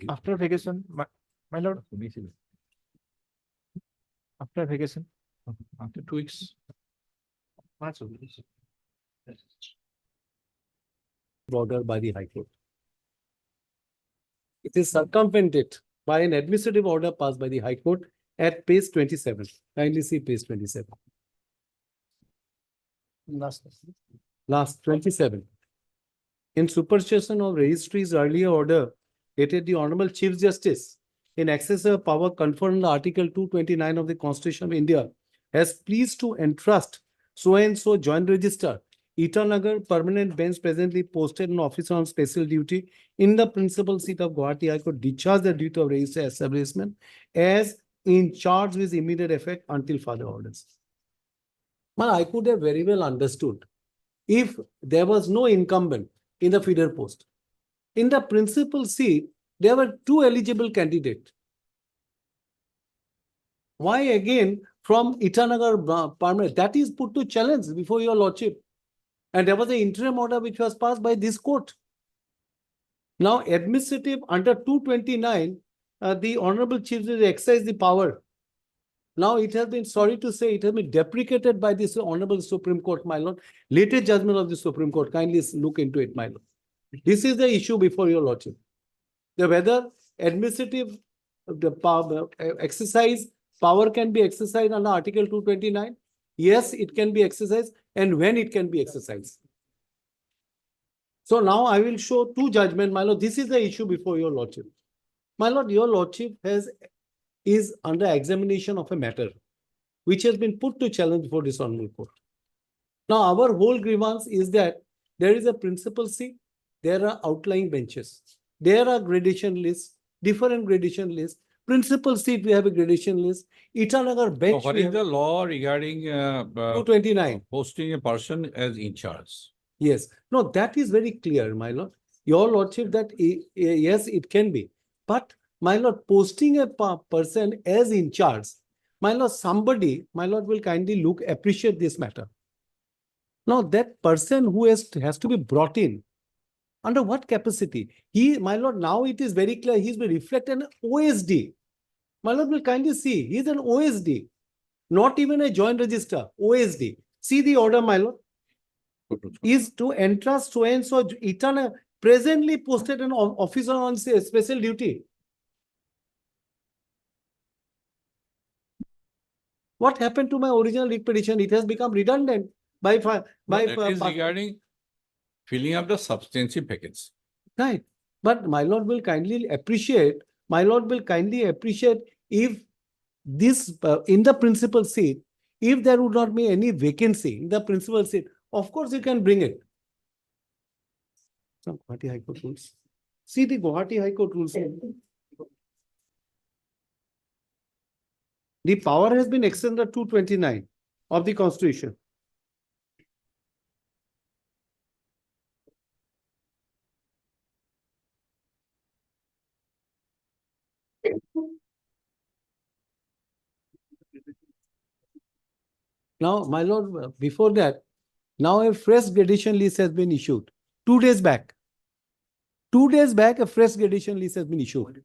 After vacation, my lord, after vacation. After 2 weeks. Order by the High Court. It is circumvented by an administrative order passed by the High Court at page 27. Kindly see page 27. Last 27. In supersession of registry's earlier order, dated the Honorable Chief Justice, in excess of power conferred under Article 229 of the Constitution of India, has pleased to entrust so and so joint register, Itanagar permanent bench presently posted an officer on special duty in the principal seat of Guwahati High Court, discharge the duty of register establishment as in charge with immediate effect until further orders. Well, I could have very well understood if there was no incumbent in the feeder post. In the principal seat, there were 2 eligible candidates. Why again from Itanagar permanent? That is put to challenge before your lordship. And there was an interim order which was passed by this court. Now, administrative under 229, the Honorable Chief Justice exercised the power. Now, it has been, sorry to say, it has been deprecated by this Honorable Supreme Court, my lord. Latest judgment of the Supreme Court, kindly look into it, my lord. This is the issue before your lordship. The whether administrative power can be exercised under Article 229. Yes, it can be exercised, and when it can be exercised. So now I will show 2 judgments, my lord. This is the issue before your lordship. My lord, your lordship is under examination of a matter which has been put to challenge before this honorable court. Now, our whole grievance is that there is a principal seat, there are outlying benches. there are gradation lists, different gradation lists. Principal seat, we have a gradation list. Itanagar So bench, what we is have the law regarding 229. posting a person as in charge? Yes, no, that is very clear, my lord. Your lordship, that yes, it can be. But my lord, posting a person as in charge, my lord, somebody, my lord, will kindly appreciate this matter. Now, that person who has to be brought in, under what capacity? My lord, now it is very clear, he's been reflected an OSD. My lord will kindly see, he's an OSD, not even a joint register, OSD. See the order, my lord. Is to entrust so and so Itana presently posted an officer on special duty. What happened to my original writ petition? It has become redundant That is regarding filling up the substantive packets. Right. But my lord will kindly appreciate, if this in the principal seat, if there would not be any vacancy in the principal seat, of course you can bring it. Some Guwahati High Court rules. See the Guwahati High Court rules. The power has been extended to 229 of the Constitution. Now, my lord, before that, now a fresh gradation list has been issued 2 days back. 2 days back, a fresh gradation list has been issued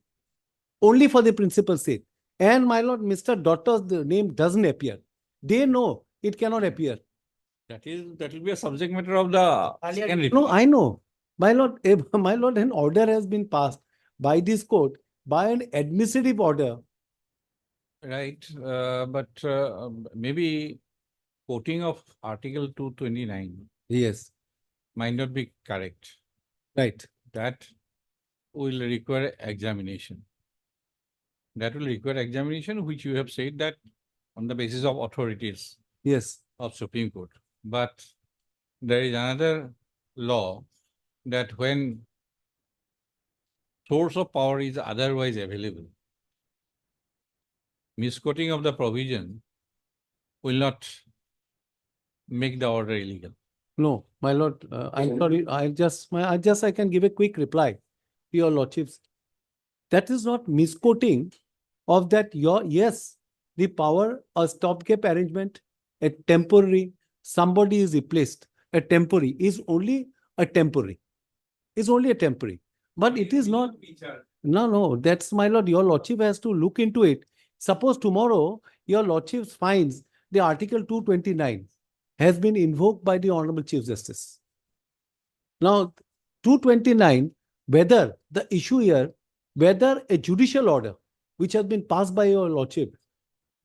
only for the principal seat. And my lord, Mr. Daughter's name doesn't appear. They know it cannot appear. That will be a subject matter of the second report. No, I know. My lord, an order has been passed by this court by an administrative order. Right, but maybe quoting of Article 229 Yes, might not be correct. right. That will require examination. That will require examination, which you have said that on the basis of authorities Yes. of Supreme Court. But there is another law that when source of power is otherwise available, misquoting of the provision will not make the order illegal. No, my lord, I'm sorry, I can give a quick reply to your lordships. That is not misquoting of that yes, the power, a stopgap arrangement, a temporary, somebody is replaced, a temporary is only a temporary. Is only a temporary. But it is not. No, that's my lord. Your lordship has to look into it. Suppose tomorrow your lordship finds the Article 229 has been invoked by the Honorable Chief Justice. Now, 229, whether the issue here, whether a judicial order which has been passed by your lordship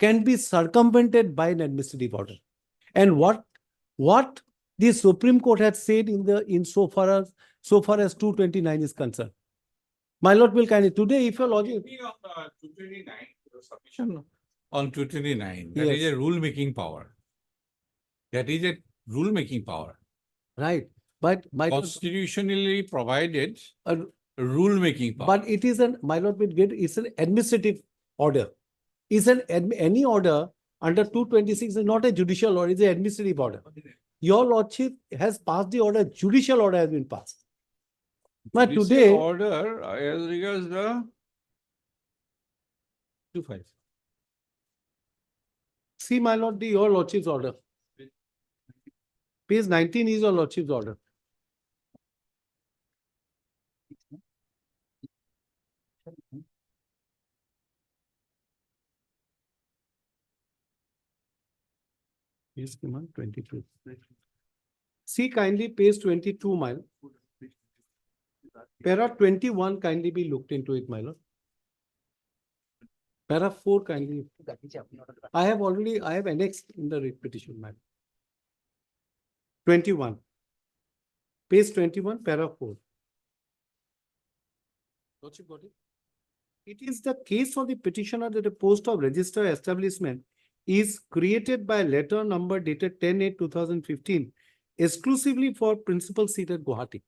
can be circumvented by an administrative order. And what the Supreme Court had said so far as 229 is concerned. My lord will kindly today, if your lordship. 229, submission on 229, that Yes. is a rule-making power. That is a rule-making power. Right. But Constitutionally provided rule-making power. But it is my lord will get, it's an administrative order. Any order under 226 is not a judicial order, it's an administrative order. Your lordship has passed the order, judicial order has been passed. But Judicial today. order as regards the 25. See, my lord, your lordship's order. Page 19 is your lordship's order. Page 22. See kindly page 22, my lord. Para 21 kindly be looked into it, my lord. Para 4 kindly. I have annexed in the writ petition, my lord. 21. Page 21, para 4. Lordship got it? It is the case of the petitioner that a post of register establishment is created by letter number dated 10/8/2015 exclusively for principal seat at Guwahati.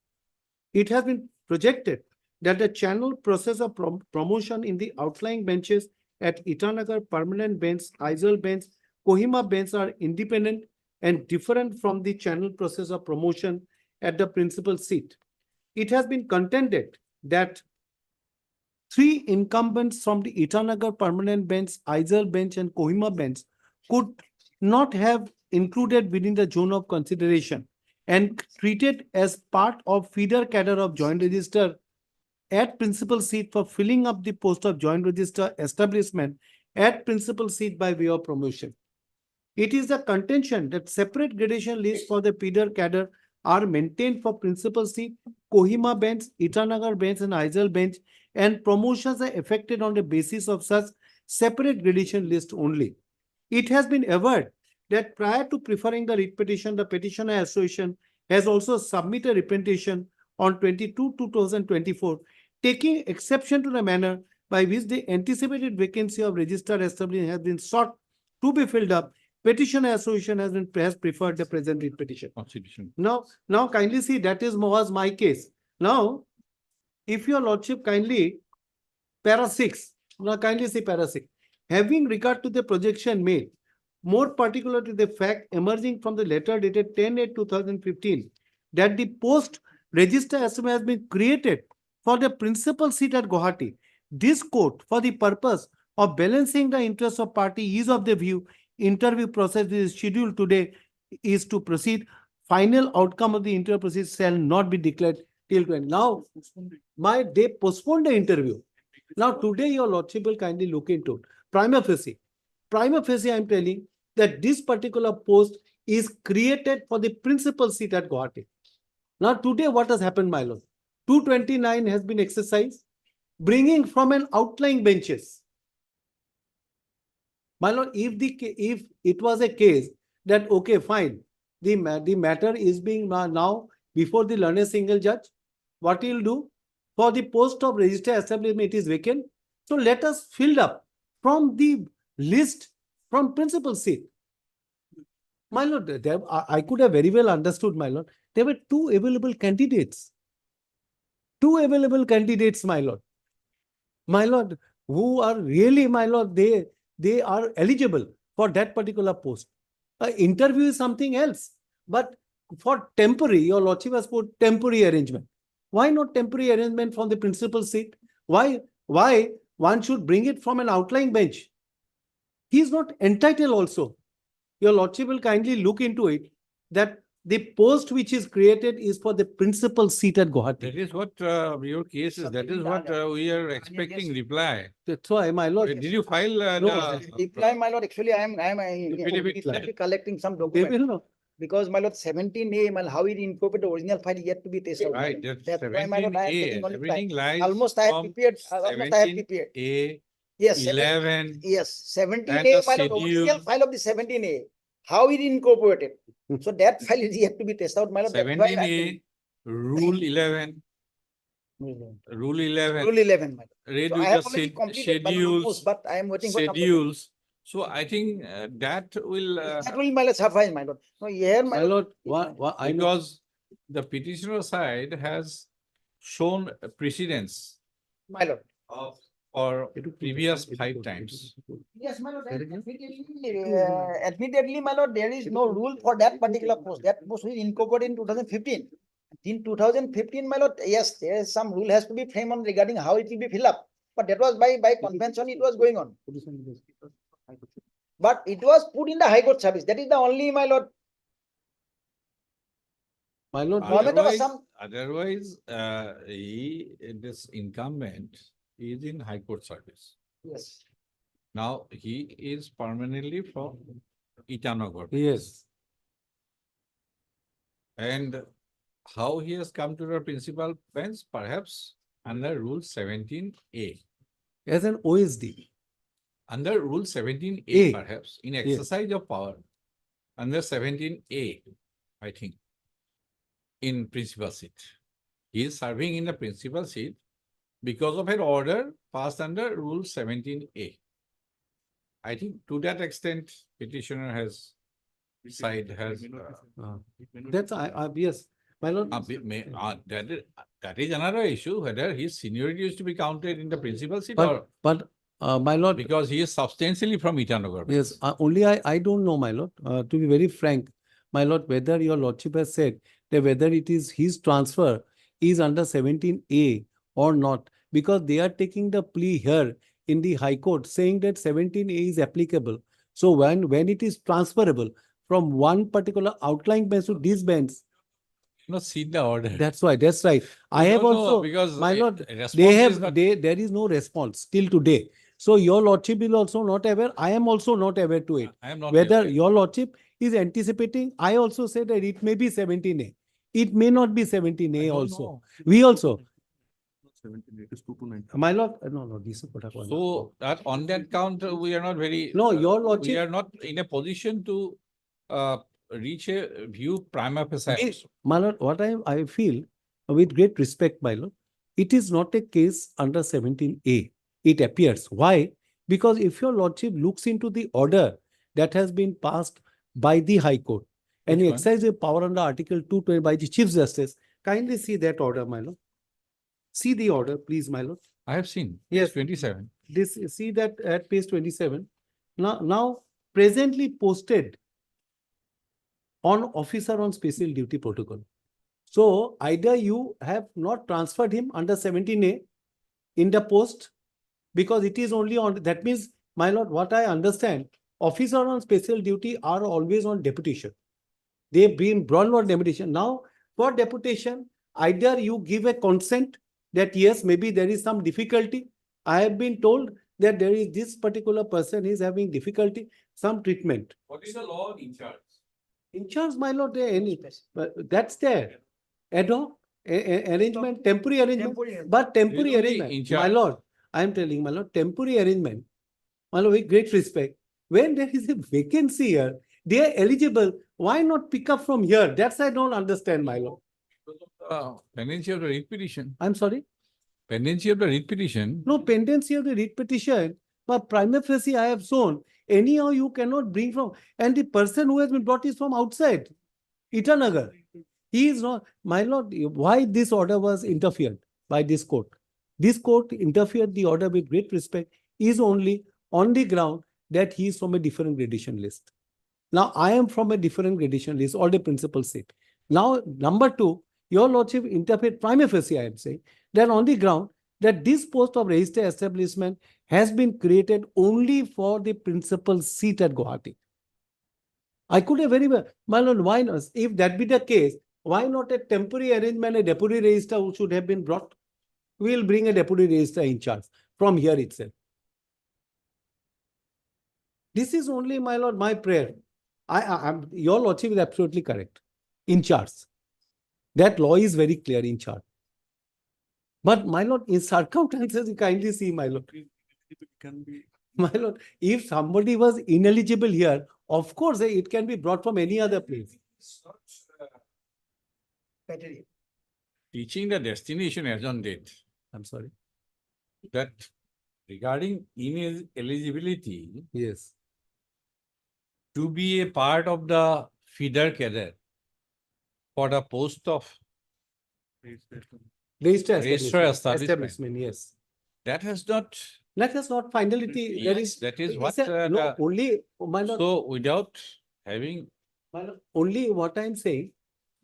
It has been projected that the channel process of promotion in the outlying benches at Itanagar permanent bench, Aizawl bench, Kohima bench are independent and different from the channel process of promotion at the principal seat. It has been contended that 3 incumbents from the Itanagar permanent bench, Aizawl bench and Kohima bench could not have included within the zone of consideration and treated as part of feeder cadre of joint register at principal seat for filling up the post of joint register establishment at principal seat by way of promotion. It is the contention that separate gradation lists for the feeder cadre are maintained for principal seat, Kohima bench, Itanagar bench and Aizawl bench, and promotions are effected on the basis of such separate gradation list only. It has been averred that prior to preferring the writ petition, the petitioner association has also submitted a representation on 22/2024, taking exception to the manner by which the anticipated vacancy of registered establishment has been sought to be filled up. Petitioner association has preferred the present writ petition. Constitution. Now kindly see was my case. Now, if your lordship kindly para 6, now kindly see para 6. Having regard to the projection made, more particular to the fact emerging from the letter dated 10/8/2015 that the post register assembly has been created for the principal seat at Guwahati. This court, for the purpose of balancing the interests of party, is of the view interview process is scheduled today is to proceed. Final outcome of the interview process shall not be declared till 20. Now, they postponed the interview. Now, today your lordship will kindly look into it. Prima facie, I am telling that this particular post is created for the principal seat at Guwahati. Now, today what has happened, my lord? 229 has been exercised, bringing from an outlying benches. My lord, if it was a case that, okay, fine, the matter is being now before the learned single judge, what he'll do? For the post of register establishment, it is vacant. So let us fill up from the list from principal seat. My lord, I could have very well understood, my lord. There were 2 available candidates. 2 available candidates, my lord. My lord, who are really, my lord, they are eligible for that particular post. Interview is something else. But for temporary, your lordship has put temporary arrangement. Why not temporary arrangement from the principal seat? Why one should bring it from an outlying bench? He is not entitled also. Your lordship will kindly look into it that the post which is created is for the principal seat at Guwahati. That is what your case is. That is what we are expecting reply. That's why, my lord. Did you file Reply, my lord, actually, I am collecting some documents. Because, my lord, 17A, my lord, how it incorporate the original file yet to be tested. Right, That's why, my lord, I am taking only everything lies almost I have from prepared. Almost I have prepared. 17A, Yes, 11. Yes, and 17A, the my lord, original schedule. file of the 17A. How it incorporated. So that file is yet to be tested out, my lord. That's why I am 17A, Rule 11. Rule 11. Rule 11, my lord. Read So with I have the already completed, but schedules. almost, but I am waiting for some Schedules. So I think that will. that will, my lord, suffice, my lord. So here, my lord, Because the petitioner side has shown precedence my lord. for previous 5 times. Yes, my lord, admittedly, my lord, there is no rule for that particular post. That post was incorporated in 2015. In 2015, my lord, yes, there is some rule has to be framed on regarding how it will be filled up. But that was by convention, it was going on. But it was put in the High Court service. That is the only, my lord. My lord, Otherwise, this incumbent is in High Court service. Yes. Now he is permanently from Itanagar. Yes. And how he has come to the principal bench? Perhaps under Rule 17A. As an OSD. Under Rule 17A, A. perhaps, in exercise of power, under 17A, I think, in principal seat. He is serving in the principal seat because of an order passed under Rule 17A. I think to that extent, petitioner has side has. That's yes. My lord, That is another issue, whether his seniority is to be counted in the principal seat or but, my lord, because he is substantially from Itanagar. yes, only I don't know, my lord, to be very frank, my lord, whether your lordship has said that whether it is his transfer is under 17A or not, because they are taking the plea here in the High Court saying that 17A is applicable. So when it is transferable from one particular outlying bench to this bench, Not seen the order. that's why, that's right. I have don't know, also, because my lord, response they is have, not- there is no response till today. So your lordship is also not aware. I am also not aware to it. I am not Whether aware. your lordship is anticipating, I also said that it may be 17A. It may not be 17A also. We also. 17, it is 2 to 9. My lord, no, this is what I want. So that on that count, we are not very. No, your We lordship, are not in a position to reach a view prima facie. It- my lord, what I feel with great respect, my lord, it is not a case under 17A. It appears. Why? Because if your lordship looks into the order that has been passed by the High Court and Which he one? exercises the power under Article 220 by the Chief Justice, kindly see that order, my lord. See the order, please, my lord. I have seen. Yes. 27. This, see that at page 27. Now presently posted on officer on special duty protocol. So either you have not transferred him under 17A in the post because it is only on, that means, my lord, what I understand, officer on special duty are always on deputation. They've been brought on deputation. Now for deputation, either you give a consent that yes, maybe there is some difficulty. I have been told that there is this particular person is having difficulty, some treatment. What is the law in charge? In charge, my lord, but that's there. Ad hoc, arrangement, temporary arrangement, but temporary Really, in arrangement, my charge. lord, I am telling, my lord, temporary arrangement. My lord, with great respect, when there is a vacancy here, they are eligible. Why not pick up from here? That's I don't understand, my lord. Pendency of the writ petition. I'm sorry. Pendency of the writ petition. No pendency of the writ petition, but prima facie I have shown. Anyhow, you cannot bring from, and the person who has been brought is from outside, Itanagar. He is not, my lord, why this order was interfered by this court? This court interfered the order with great respect is only on the ground that he is from a different gradation list. Now, I am from a different gradation list, all the principals said. Now, number two, your lordship interfered prima facie, I am saying, that on the ground that this post of register establishment has been created only for the principal seat at Guwahati. I could have very well, my lord, why not? If that be the case, why not a temporary arrangement, a deputy registrar who should have been brought? We will bring a deputy registrar in charge from here itself. This is only, my lord, my prayer. Your lordship is absolutely correct. In charge. That law is very clear in charge. But my lord, in circumstances, you kindly see, my lord. My lord, if somebody was ineligible here, of course, it can be brought from any other place. Teaching the destination as on date. I'm sorry. That regarding ineligibility Yes. to be a part of the feeder cadre for the post of Register registrar establishment, yes. that has not. That is not finality. Yes, that is what. No, only, my lord. So without having. My lord, only what I'm saying,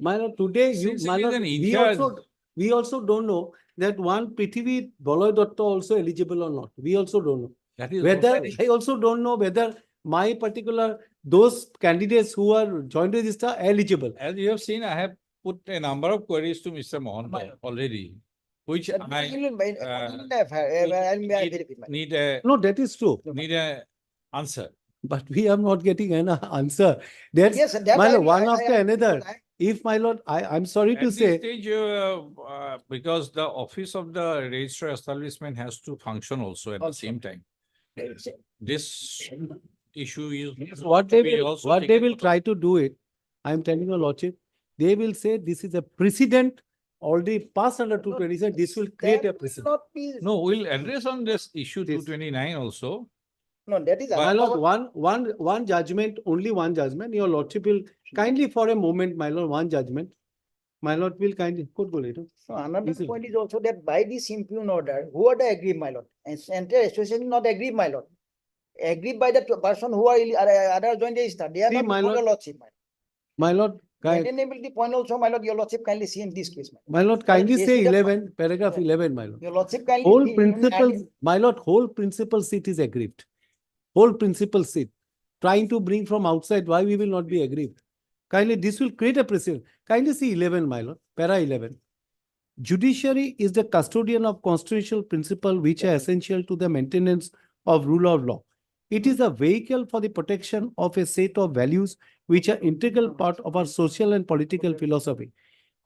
my lord, today you, Since my it is lord, an we also don't know that one Prithvi Baloy Datta also eligible or not. We also don't know. That is Whether, also- I also don't know whether my particular, those candidates who are joint register are eligible. As you have seen, I have put a number of queries to Mr. Mohan already, which I need a No, that is true. answer. But we are not getting an answer. That's, Yes, that my I- lord, one I- after I- another. If my lord, I'm sorry At to this say, stage, because the office of the registrar establishment has to function also at the same time. This issue is. what they we will, also what take they a will note. try to do it, I'm telling your lordship, they will say this is a precedent already passed under 227. This will create a precedent. Not be, No, we'll address on this issue 229 also. no, that is. My lord, one judgment, only one judgment. Your lordship will kindly for a moment, my lord, one judgment. My lord will kindly, court go later. So another Yes, sir. point is also that by this impugn order, who are the aggrieved, my lord? And entire association not aggrieved, my lord. Agreed by the person who are other joint registered. They are See, not my before your lord, lordship, my lord. My lord, Maintainability point also, my lord, your lordship kindly see in this case, my lord. my lord, kindly Yes, say yes, 11, paragraph 11, my lord. Your lordship kindly. Whole see in principle, early- my lord, whole principal seat is aggrieved. Whole principal seat. Trying to bring from outside, why we will not be aggrieved? Kindly, this will create a precedent. Kindly see 11, my lord, para 11. Judiciary is the custodian of constitutional principles which are essential to the maintenance of rule of law. It is a vehicle for the protection of a set of values which are integral part of our social and political philosophy.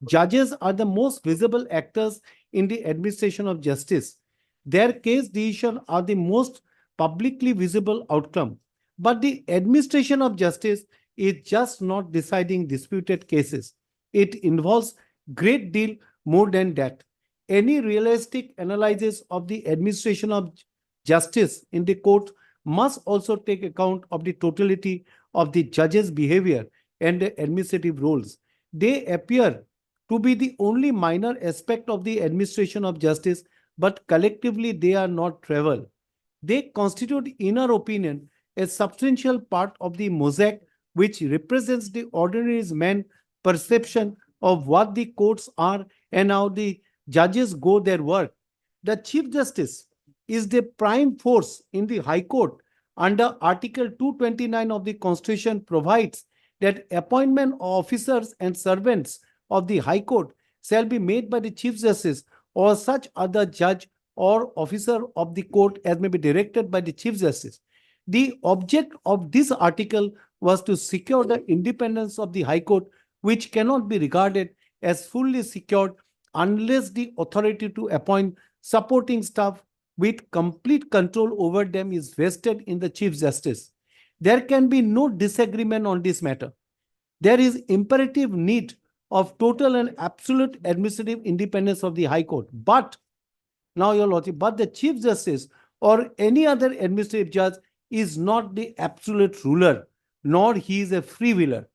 Judges are the most visible actors in the administration of justice. Their case decisions are the most publicly visible outcome. But the administration of justice is just not deciding disputed cases. It involves great deal more than that. Any realistic analysis of the administration of justice in the court must also take account of the totality of the judge's behavior and the administrative roles. They appear to be the only minor aspect of the administration of justice, but collectively they are not trivial. They constitute, in our opinion, a substantial part of the mosaic which represents the ordinary man's perception of what the courts are and how the judges go their work. The Chief Justice is the prime force in the High Court under Article 229 of the Constitution provides that appointment of officers and servants of the High Court shall be made by the Chief Justice or such other judge or officer of the court as may be directed by the Chief Justice. The object of this article was to secure the independence of the High Court, which cannot be regarded as fully secured unless the authority to appoint supporting staff with complete control over them is vested in the Chief Justice. There can be no disagreement on this matter. There is imperative need of total and absolute administrative independence of the High Court. But, now your lordship, but the Chief Justice or any other administrative judge is not the absolute ruler, nor he is a freewheeler.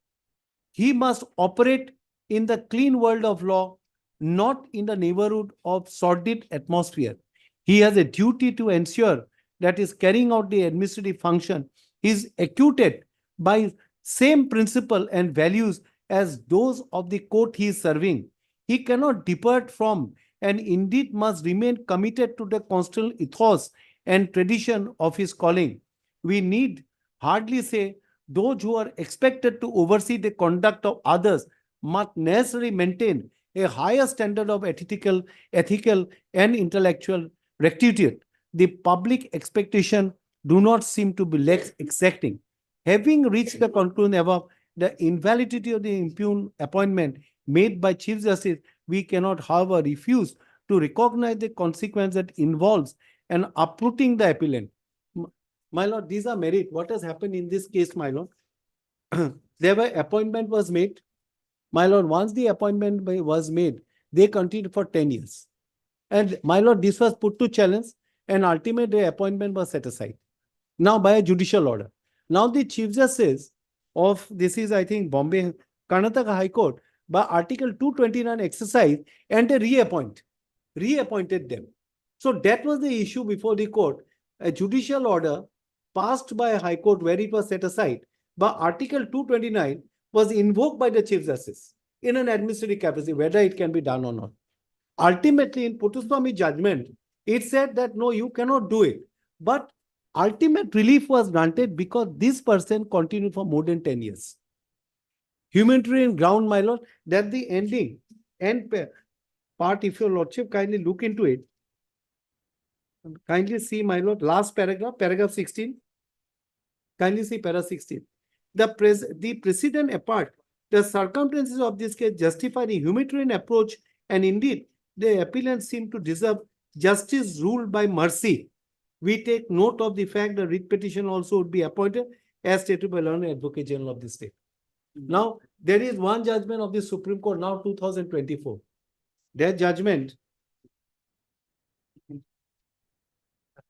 He must operate in the clean world of law, not in the neighborhood of sordid atmosphere. He has a duty to ensure that his carrying out the administrative function is acquitted by same principle and values as those of the court he is serving. He cannot depart from and indeed must remain committed to the constitutional ethos and tradition of his calling. We need hardly say those who are expected to oversee the conduct of others must necessarily maintain a higher standard of ethical and intellectual rectitude. The public expectation do not seem to be less exacting. Having reached the conclusion above, the invalidity of the impugn appointment made by Chief Justice, we cannot, however, refuse to recognize the consequence that involves and uprooting the appellant. My lord, these are merit. What has happened in this case, my lord? There were appointment was made. My lord, once the appointment was made, they continued for 10 years. And my lord, this was put to challenge and ultimately the appointment was set aside. Now by a judicial order. Now the Chief Justice of this is, I think, Bombay, Karnataka High Court, by Article 229 exercise and they reappointed them. So that was the issue before the court. A judicial order passed by a High Court where it was set aside, but Article 229 was invoked by the Chief Justice in an administrative capacity, whether it can be done or not. Ultimately, in Puttaswamy judgment, it said that no, you cannot do it. But ultimate relief was granted because this person continued for more than 10 years. Humanitarian ground, my lord, that the ending and part, if your lordship kindly look into it, kindly see, my lord, last paragraph, paragraph 16. Kindly see para 16. The precedent apart, the circumstances of this case justify the humanitarian approach, and indeed, the appellants seem to deserve justice ruled by mercy. We take note of the fact that writ petition also would be appointed as stated by Learned Advocate General of the state. Now, there is one judgment of the Supreme Court now 2024. Their judgment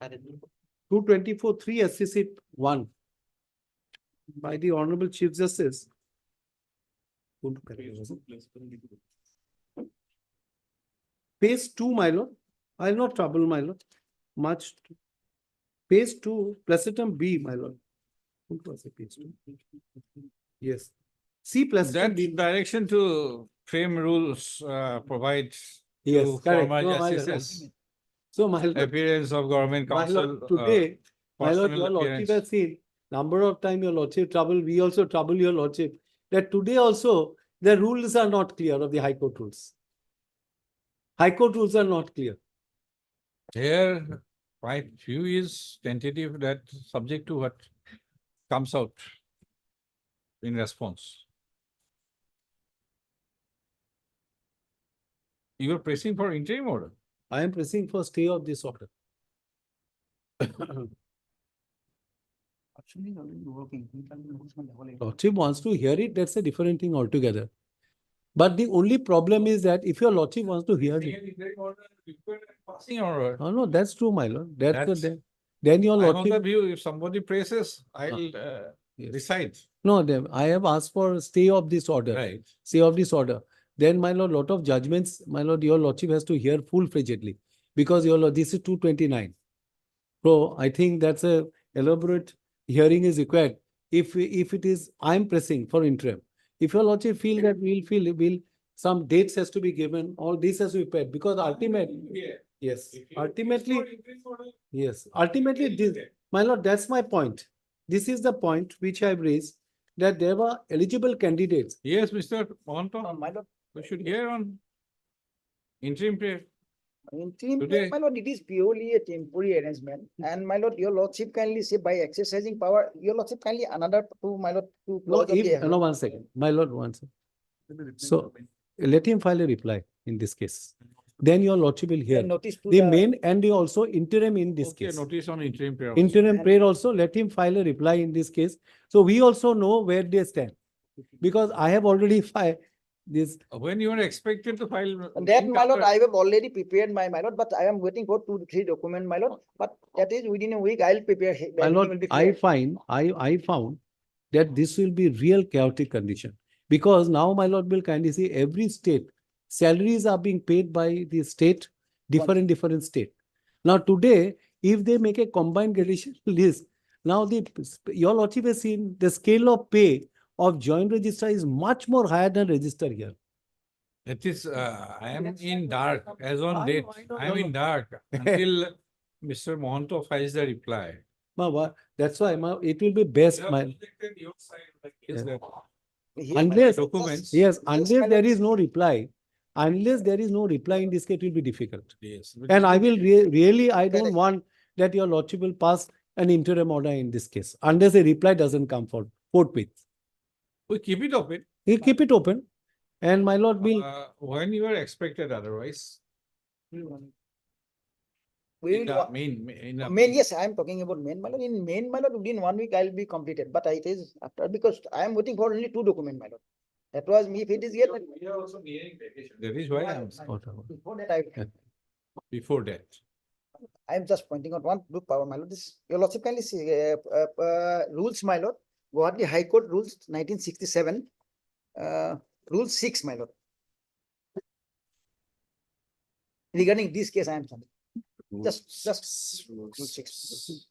224 3 SCC 1 by the Honorable Chief Justice. Page 2, my lord. I'll not trouble, my lord. Much. Page 2, placetum B, my lord. What was the page 2? Yes. See placetum That B. direction to frame rules provides Yes, to correct. formal No, my lord. justices So, my lord, appearance of government my counsel. lord, today, my lord, personal your lordship appearance. has seen number of time your lordship trouble, we also trouble your lordship, that today also the rules are not clear of the High Court rules. High Court rules are not clear. Here, my view is tentative that subject to what comes out in response. You are pressing for interim order. I am pressing for stay of this order. Lordship wants to hear it, that's a different thing altogether. But the only problem is that if your lordship wants to hear it, Passing order. oh no, that's true, my lord. That's- Then your I'm of the lordship, view, if somebody presses, I'll yes. decide. no, then I have asked for stay of this order. Right. Stay of this order. Then, my lord, lot of judgments, my lord, your lordship has to hear full-fledgedly because your lord, this is 229. So I think that's a elaborate hearing is required. If it is, I'm pressing for interim. If your lordship feel that some dates has to be given, all this has to be paid because ultimately, yes, ultimately, yes, ultimately, this, my lord, that's my point. This is the point which I've raised that there were eligible candidates. Yes, Mr. Mohanto, My lord, we should hear on interim period. interim, Today- my lord, it is purely a temporary arrangement. And my lord, your lordship kindly say by exercising power, your lordship kindly another to my lord to. No, if, no, 1 second, my lord, 1 second. So let him file a reply in this case. Then your lordship will hear. Notice to The main and the also interim in this Okay, case. notice on interim period. also. Interim prayer also, let him file a reply in this case. So we also know where they stand. Because I have already filed this. When you are expected to file. That, my lord, I have already prepared my lord, but I am waiting for 2 to 3 document, my lord. But that is within a week, I'll prepare. My everything will lord, be I clear. found that this will be real chaotic condition. Because now my lord will kindly see every state, salaries are being paid by the state, different state. Now today, if they make a combined gradation list, now your lordship has seen the scale of pay of joint register is much more higher than register here. It is, I am in dark as on I date. know, I know, I am no, in no. dark until Mr. Mohanto files the reply. That's why it will be best, You my. have projected your side like this, Yeah. that Yes, my Unless, lord, documents. yes, my unless lord. there is no reply, unless there is no reply in this case, it will be difficult. Yes. And I will really, I don't Correct. want that your lordship will pass an interim order in this case, unless a reply doesn't come forthwith. We keep it open. You keep it open, and my lord will. When you are expected otherwise. We In will, the main, main, yes, I am talking about main, my lord. In main, my lord, within 1 week, I'll be completed, but it is after, because I am waiting for only 2 document, my lord. That was me, if it is yet. We are also nearing vacation. That is why I am, Before that, before that. I am just pointing out one book power, my lord. This, your lordship kindly see, rules, my lord. Guwahati High Court rules 1967, rule 6, my lord. Regarding this case, I am sorry. Just rule 6.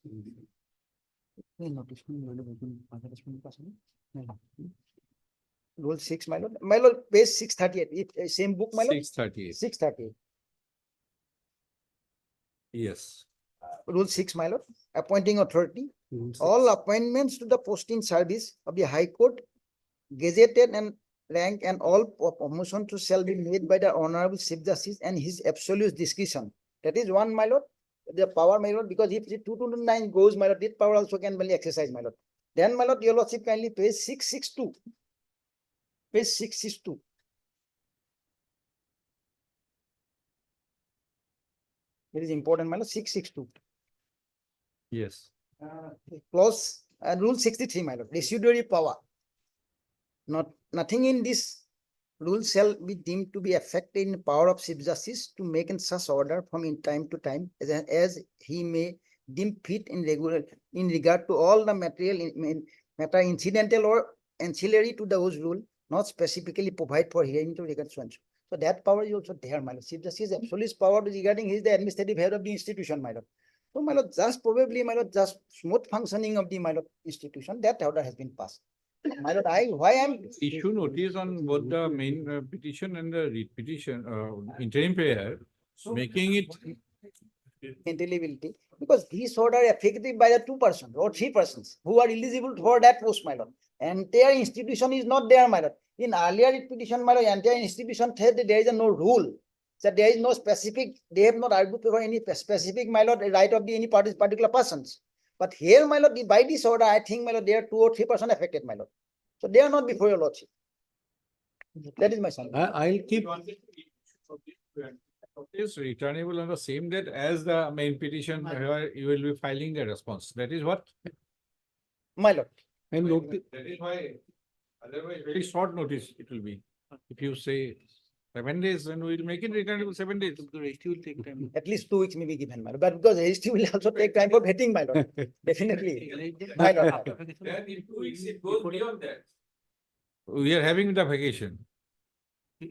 Rule 6, my lord. My lord, page 638. Same book, my lord. 638. 638. Yes. Rule 6, my lord. Appointing authority. All appointments to the posting service of the High Court, gazetted and rank, and all promotion to shall be made by the Honorable Chief Justice and his absolute discretion. That is one, my lord. The power, my lord, because if the 229 goes, my lord, that power also can be exercised, my lord. Then, my lord, your lordship kindly page 662. Page 662. It is important, my lord, 662. Yes. Clause, rule 63, my lord, residuary power. Nothing in this rule shall be deemed to be affected in the power of Chief Justice to make in such order from in time to time as he may deem fit in regard to all the matter incidental or ancillary to those rule, not specifically provide for hearing to regard so and so. So that power is also there, my lord. Chief Justice absolute power regarding his the administrative head of the institution, my lord. So, my lord, just probably, my lord, just smooth functioning of the, my lord, institution, that order has been passed. My lord, why I'm Issue notice on both the main petition and the read petition, interim prayer, making it intelligibility, because this order effective by the 2% or 3% who are eligible for that post, my lord. Entire institution is not there, my lord. In earlier petition, my lord, entire institution said that there is no rule, that there is no specific, they have not argued for any specific, my lord, right of the any particular persons. But here, my lord, by this order, I think, my lord, they are 2 or 3% affected, my lord. So they are not before your lordship. That is my son. I'll keep. is returnable on the same date as the main petition, where you will be filing the response. That is what? My lord. And That is why, otherwise very short notice it will be. If you say 7 days, then we will make it returnable 7 days. The registry will take time. At least 2 weeks may be given, my lord. But because registry will also take time for vetting, my lord. Definitely. My lord. Then in 2 weeks, it goes beyond that. We are having the vacation.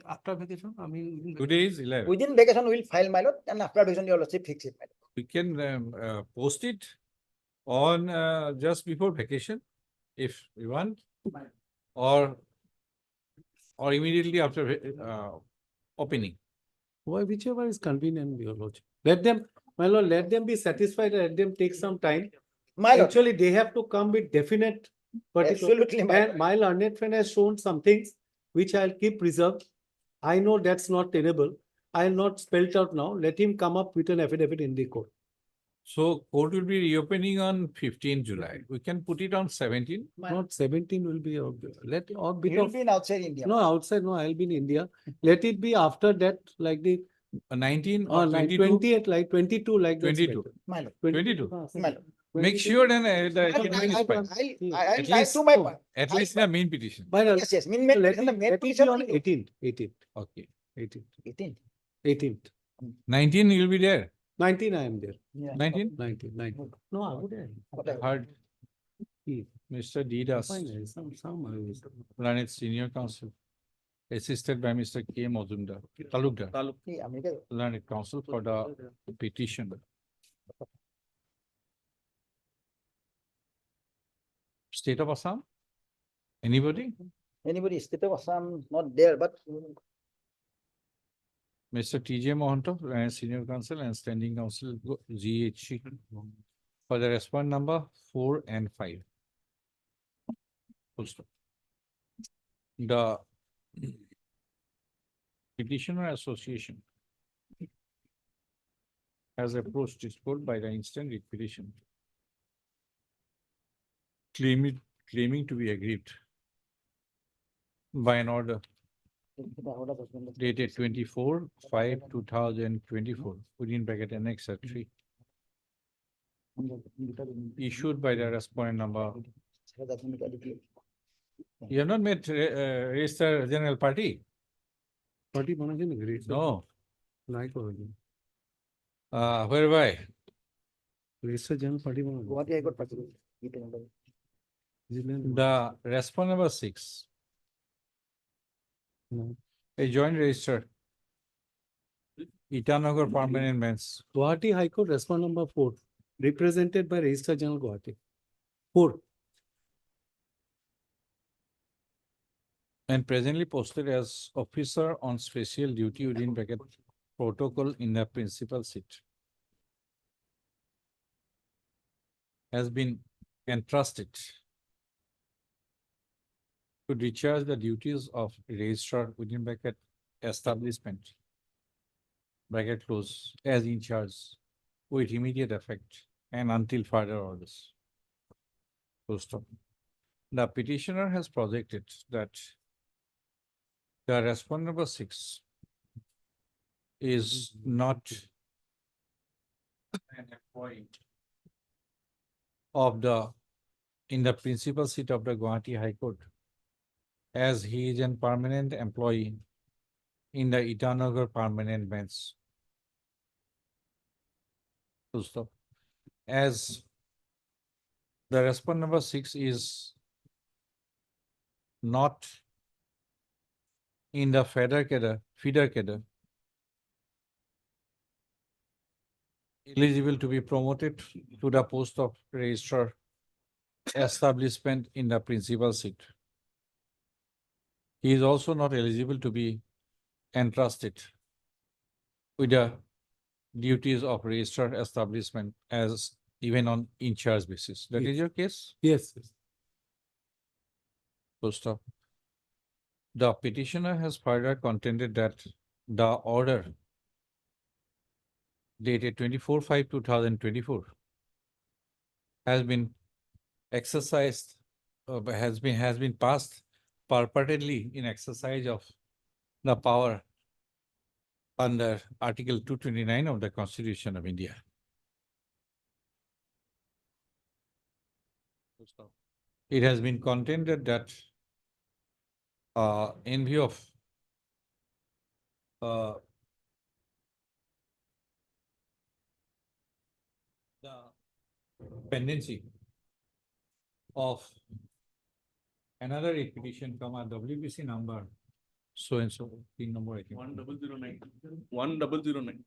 After vacation, I mean. Today is 11. Within vacation, we will file, my lord, and after vacation, your lordship fix it, my lord. We can post it on just before vacation, if we want, or immediately after opening. Why, whichever is convenient, your lordship. Let them, my lord, let them be satisfied, and let them take some time. My lord. Actually, they have to come with definite particular. Absolutely, my And my learned friend has shown some things which I'll keep reserved. I know that's not tenable. I'll not spell it out now. Let him come up with an affidavit in the court. So court will be reopening on 15 July. We can put it on 17. Not 17 will be, let, or bit You will of, be in outside India. no, outside, no, I'll be in India. Let it be after that, like the 19 or like 22? 28, like 22, like that's 22. better. My lord. 22. My lord. Make sure then the academic is filed. I'll do my part. At least the main petition. Yes, yes. Mean, Let let it the let main it be petition on will do. 18th, 18th, Okay. 18th, 18. 18th. 19 you will be there. 19 I am there. Yeah. 19? 19, 19. No, I would have. Heard He- Mr. D. Das, Fine, some. Learned Senior Counsel, assisted by Mr. K. Mazumdar, Talukdar, Yeah, America. Learned Counsel for the petition. State of Assam? Anybody? Anybody, state of Assam, not there, but Mr. T.J. Mohanto, Senior Counsel and Standing Counsel, GHC, for the respond number 4 and 5. Full stop. The Petitioner Association has approached this court by the instant writ petition, claiming to be aggrieved by an order dated 24/5/2024 within bracket Annex 3, issued by the respondent number. You have not met Register General Party? Party manager great. No. Like already. Whereby? Register General Party manager. Guwahati High Court Party. The respondent number 6. No. A joint register. Itanagar Permanent Bench. Guwahati High Court, respond number 4, represented by Registrar General Guwahati. 4. And presently posted as officer on special duty within bracket protocol in the principal seat. Has been entrusted to discharge the duties of registrar within bracket establishment, bracket close, as in charge with immediate effect and until further orders. Full stop. The petitioner has projected that the respondent number 6 is not an employee of in the principal seat of the Guwahati High Court, as he is a permanent employee in the Itanagar Permanent Bench. Full stop. As the respondent number 6 is not in the feeder cadre eligible to be promoted to the post of registrar establishment in the principal seat. He is also not eligible to be entrusted with the duties of registrar establishment as even on in charge basis. That is your case? Yes. Full stop. The petitioner has further contended that the order dated 24/5/2024 has been exercised, has been passed purportedly in exercise of the power under Article 229 of the Constitution of India. It has been contended that in view of the pendency of another petition from a WBC number so and so, pin number I think. 1009. 1009.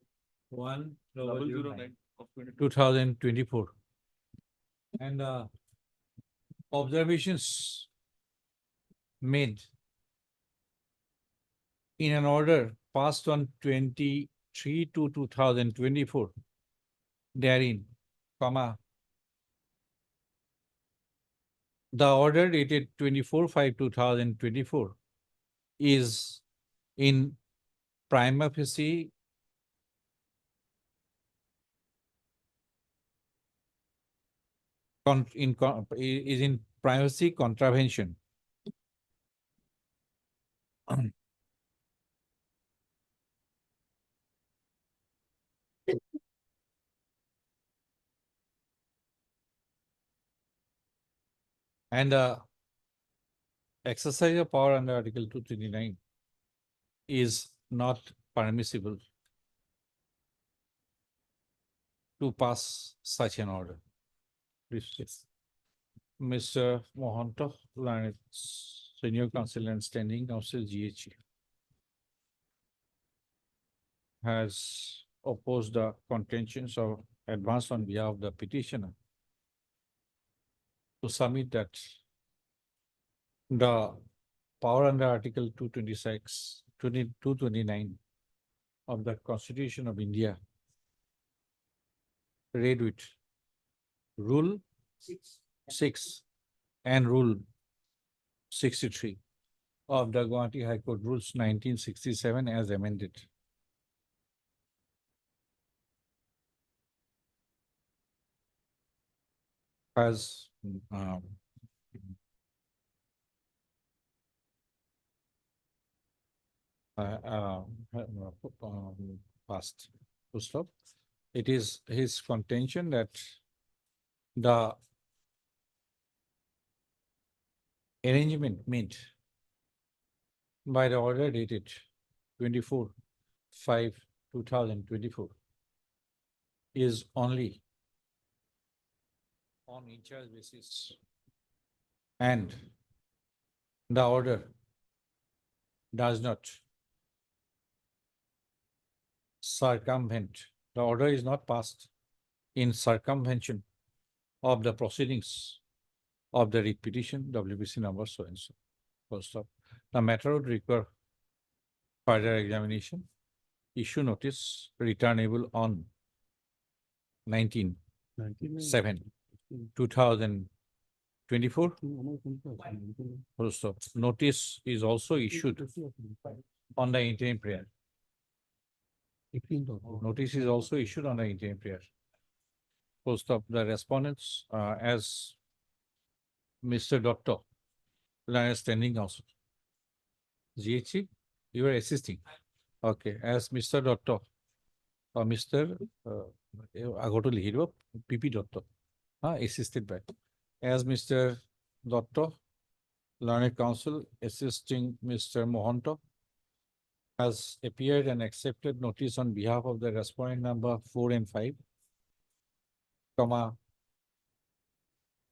1009 of 2024. And observations made in an order passed on 23/2/2024, therein, the order dated 24/5/2024 is in prima facie is in privacy contravention and exercise of power under Article 229 is not permissible to pass such an order. Please. Mr. Mohanto, learned Senior Counsel and Standing Counsel GHE, has opposed the contentions of advanced on behalf of the petitioner to submit that the power under Article 229 of the Constitution of India, read with Rule 6 and Rule 63 of the Guwahati High Court Rules 1967 as amended, has passed. Full stop. It is his contention that the arrangement made by the order dated 24/5/2024 is only on in charge basis, and the order does not circumvent, the order is not passed in circumvention of the proceedings of the writ petition WBC number so and so. Full stop. The matter would require further examination. Issue notice returnable on 19/7/2024. Full stop. Notice is also issued on the interim prayer. Notice is also issued on the interim prayer. Full stop. The respondents, as Mr. Doctor, Standing Counsel. GHC, you are assisting. Okay, as Mr. Doctor, or Mr. Agoto Lihiro, PP Doctor, assisted by. As Mr. Doctor, Learned Counsel, assisting Mr. Mohanto, has appeared and accepted notice on behalf of the respondent number 4 and 5,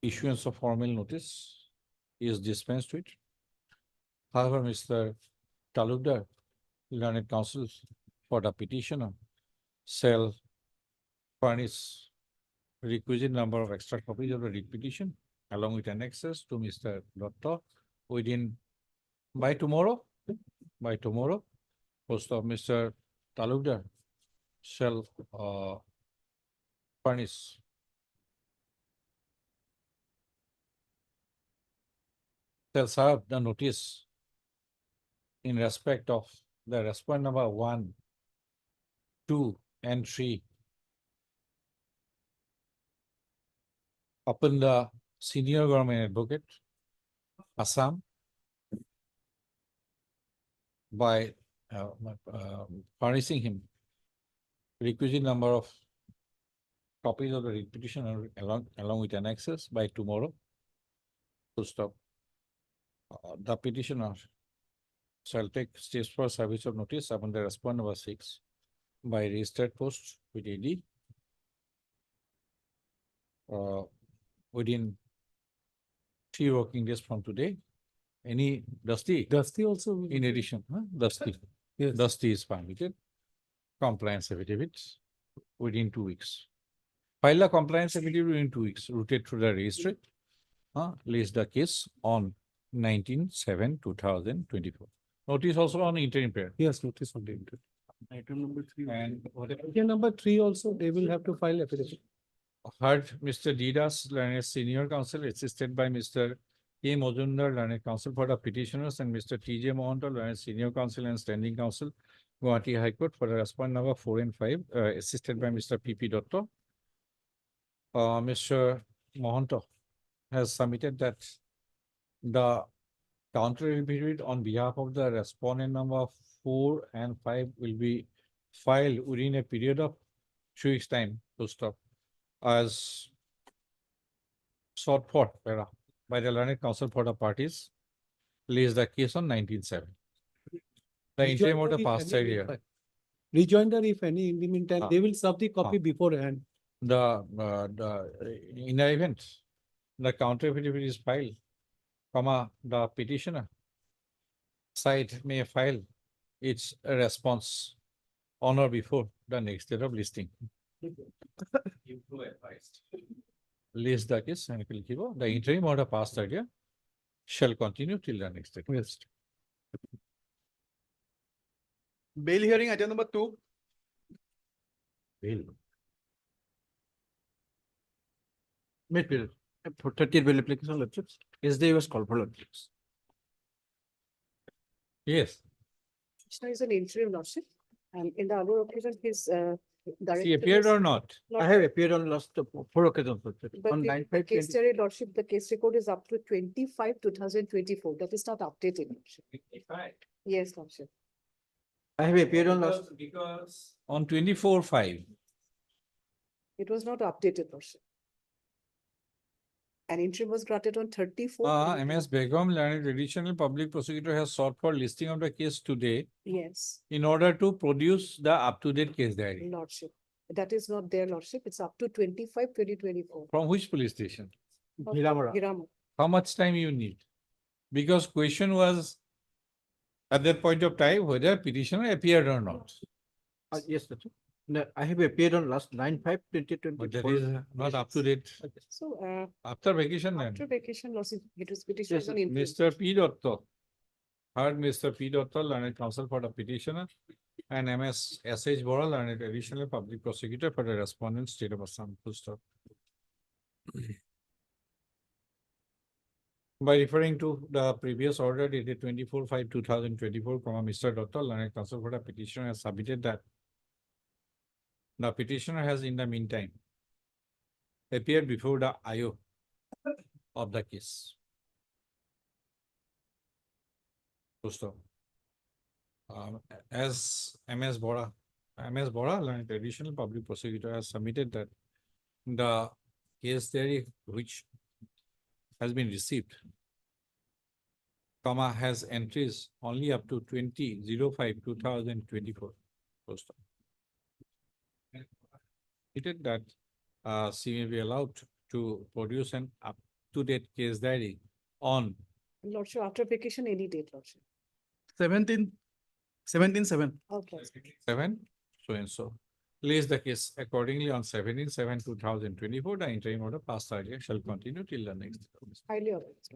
issuance of formal notice is dispensed with. However, Mr. Talukdar, learned counsel for the petitioner, shall furnish requisite number of extra copies of the writ petition along with annexes to Mr. Datta by tomorrow, post of Mr. Talukdar shall furnish shall serve the notice in respect of the respondent number 1, 2, and 3 upon the senior government advocate, Assam, by furnishing him requisite number of copies of the writ petition along with annexes by tomorrow. To stop. The petitioner shall take steps for service of notice upon the respondent number 6 by registered post with AD within 3 working days from today. Any Dusty also. in addition, Dusty. Yes. Dusty is permitted. Compliance affidavits within 2 weeks. File a compliance affidavit within 2 weeks, routed through the registry. List the case on 19/7/2024. Notice also on interim period. Yes, notice on the interim. Item number 3. And whatever. Item number 3 also, they will have to file affidavit. Heard Mr. Didas, learned senior counsel, assisted by Mr. A. Mojumdar, learned counsel for the petitioners, and Mr. T.J. Mohanty, learned senior counsel and standing counsel, Guwahati High Court for the respondent number 4 and 5, assisted by Mr. P.P. Datta. Mr. Mohanty has submitted that the counter affidavit on behalf of the respondent number 4 and 5 will be filed within a period of 3 weeks' time to stop as sought for by the learned counsel for the parties, lays the case on 19/7. The interim order passed here. Rejoinder, if any, in the meantime, they will serve the copy beforehand. In the event, the counter affidavit is filed, the petitioner side may file its response on or before the next date of listing. List the case and the interim order passed earlier shall continue till the next date. Yes. Bail hearing item number 2. Bail. Mid-period. For 30 bail application lordships. SDA was called for lordships. Yes. Krishna is an interim lordship, and in the other occasion, his He appeared or not? I have appeared on last 4 occasions. But On the 9/5/20. case diary lordship, the case record is up to 25/2024. That is not updated. Lordship. Yes, lordship. I have appeared on last. Because on 24/5. It was not updated, lordship. An interim was granted on 34. MS Begum, learned additional public prosecutor, has sought for listing of the case today Yes, in order to produce the up-to-date case diary. lordship. That is not their lordship. It's up to 25/2024. From which police station? Hiramura. Hiramura. How much time you need? Because question was at that point of time whether petitioner appeared or not. Yes, that's it. No, I have appeared on last 9/5/2024. But that is not up to date. So, After vacation then. after vacation, lordship, it was petition Yes, on interim. Mr. P. Datta. Heard Mr. P. Datta, learned counsel for the petitioner, and MS S.H. Bora, learned additional public prosecutor for the respondent state of Assam. Full stop. By referring to the previous order dated 24/5/2024, Mr. Datta, learned counsel for the petitioner, has submitted that the petitioner has in the meantime appeared before the IO of the case. Full stop. As MS Bora, learned additional public prosecutor, has submitted that the case diary which has been received, has entries only up to 20/05/2024. Full stop. Stated that she may be allowed to produce an up-to-date case diary on Lordship, after vacation, any date, lordship. 17th 17-7. Okay. 7, so and so. Lays the case accordingly on 17/7/2024. The interim order passed earlier shall continue till the next. Highly authorized.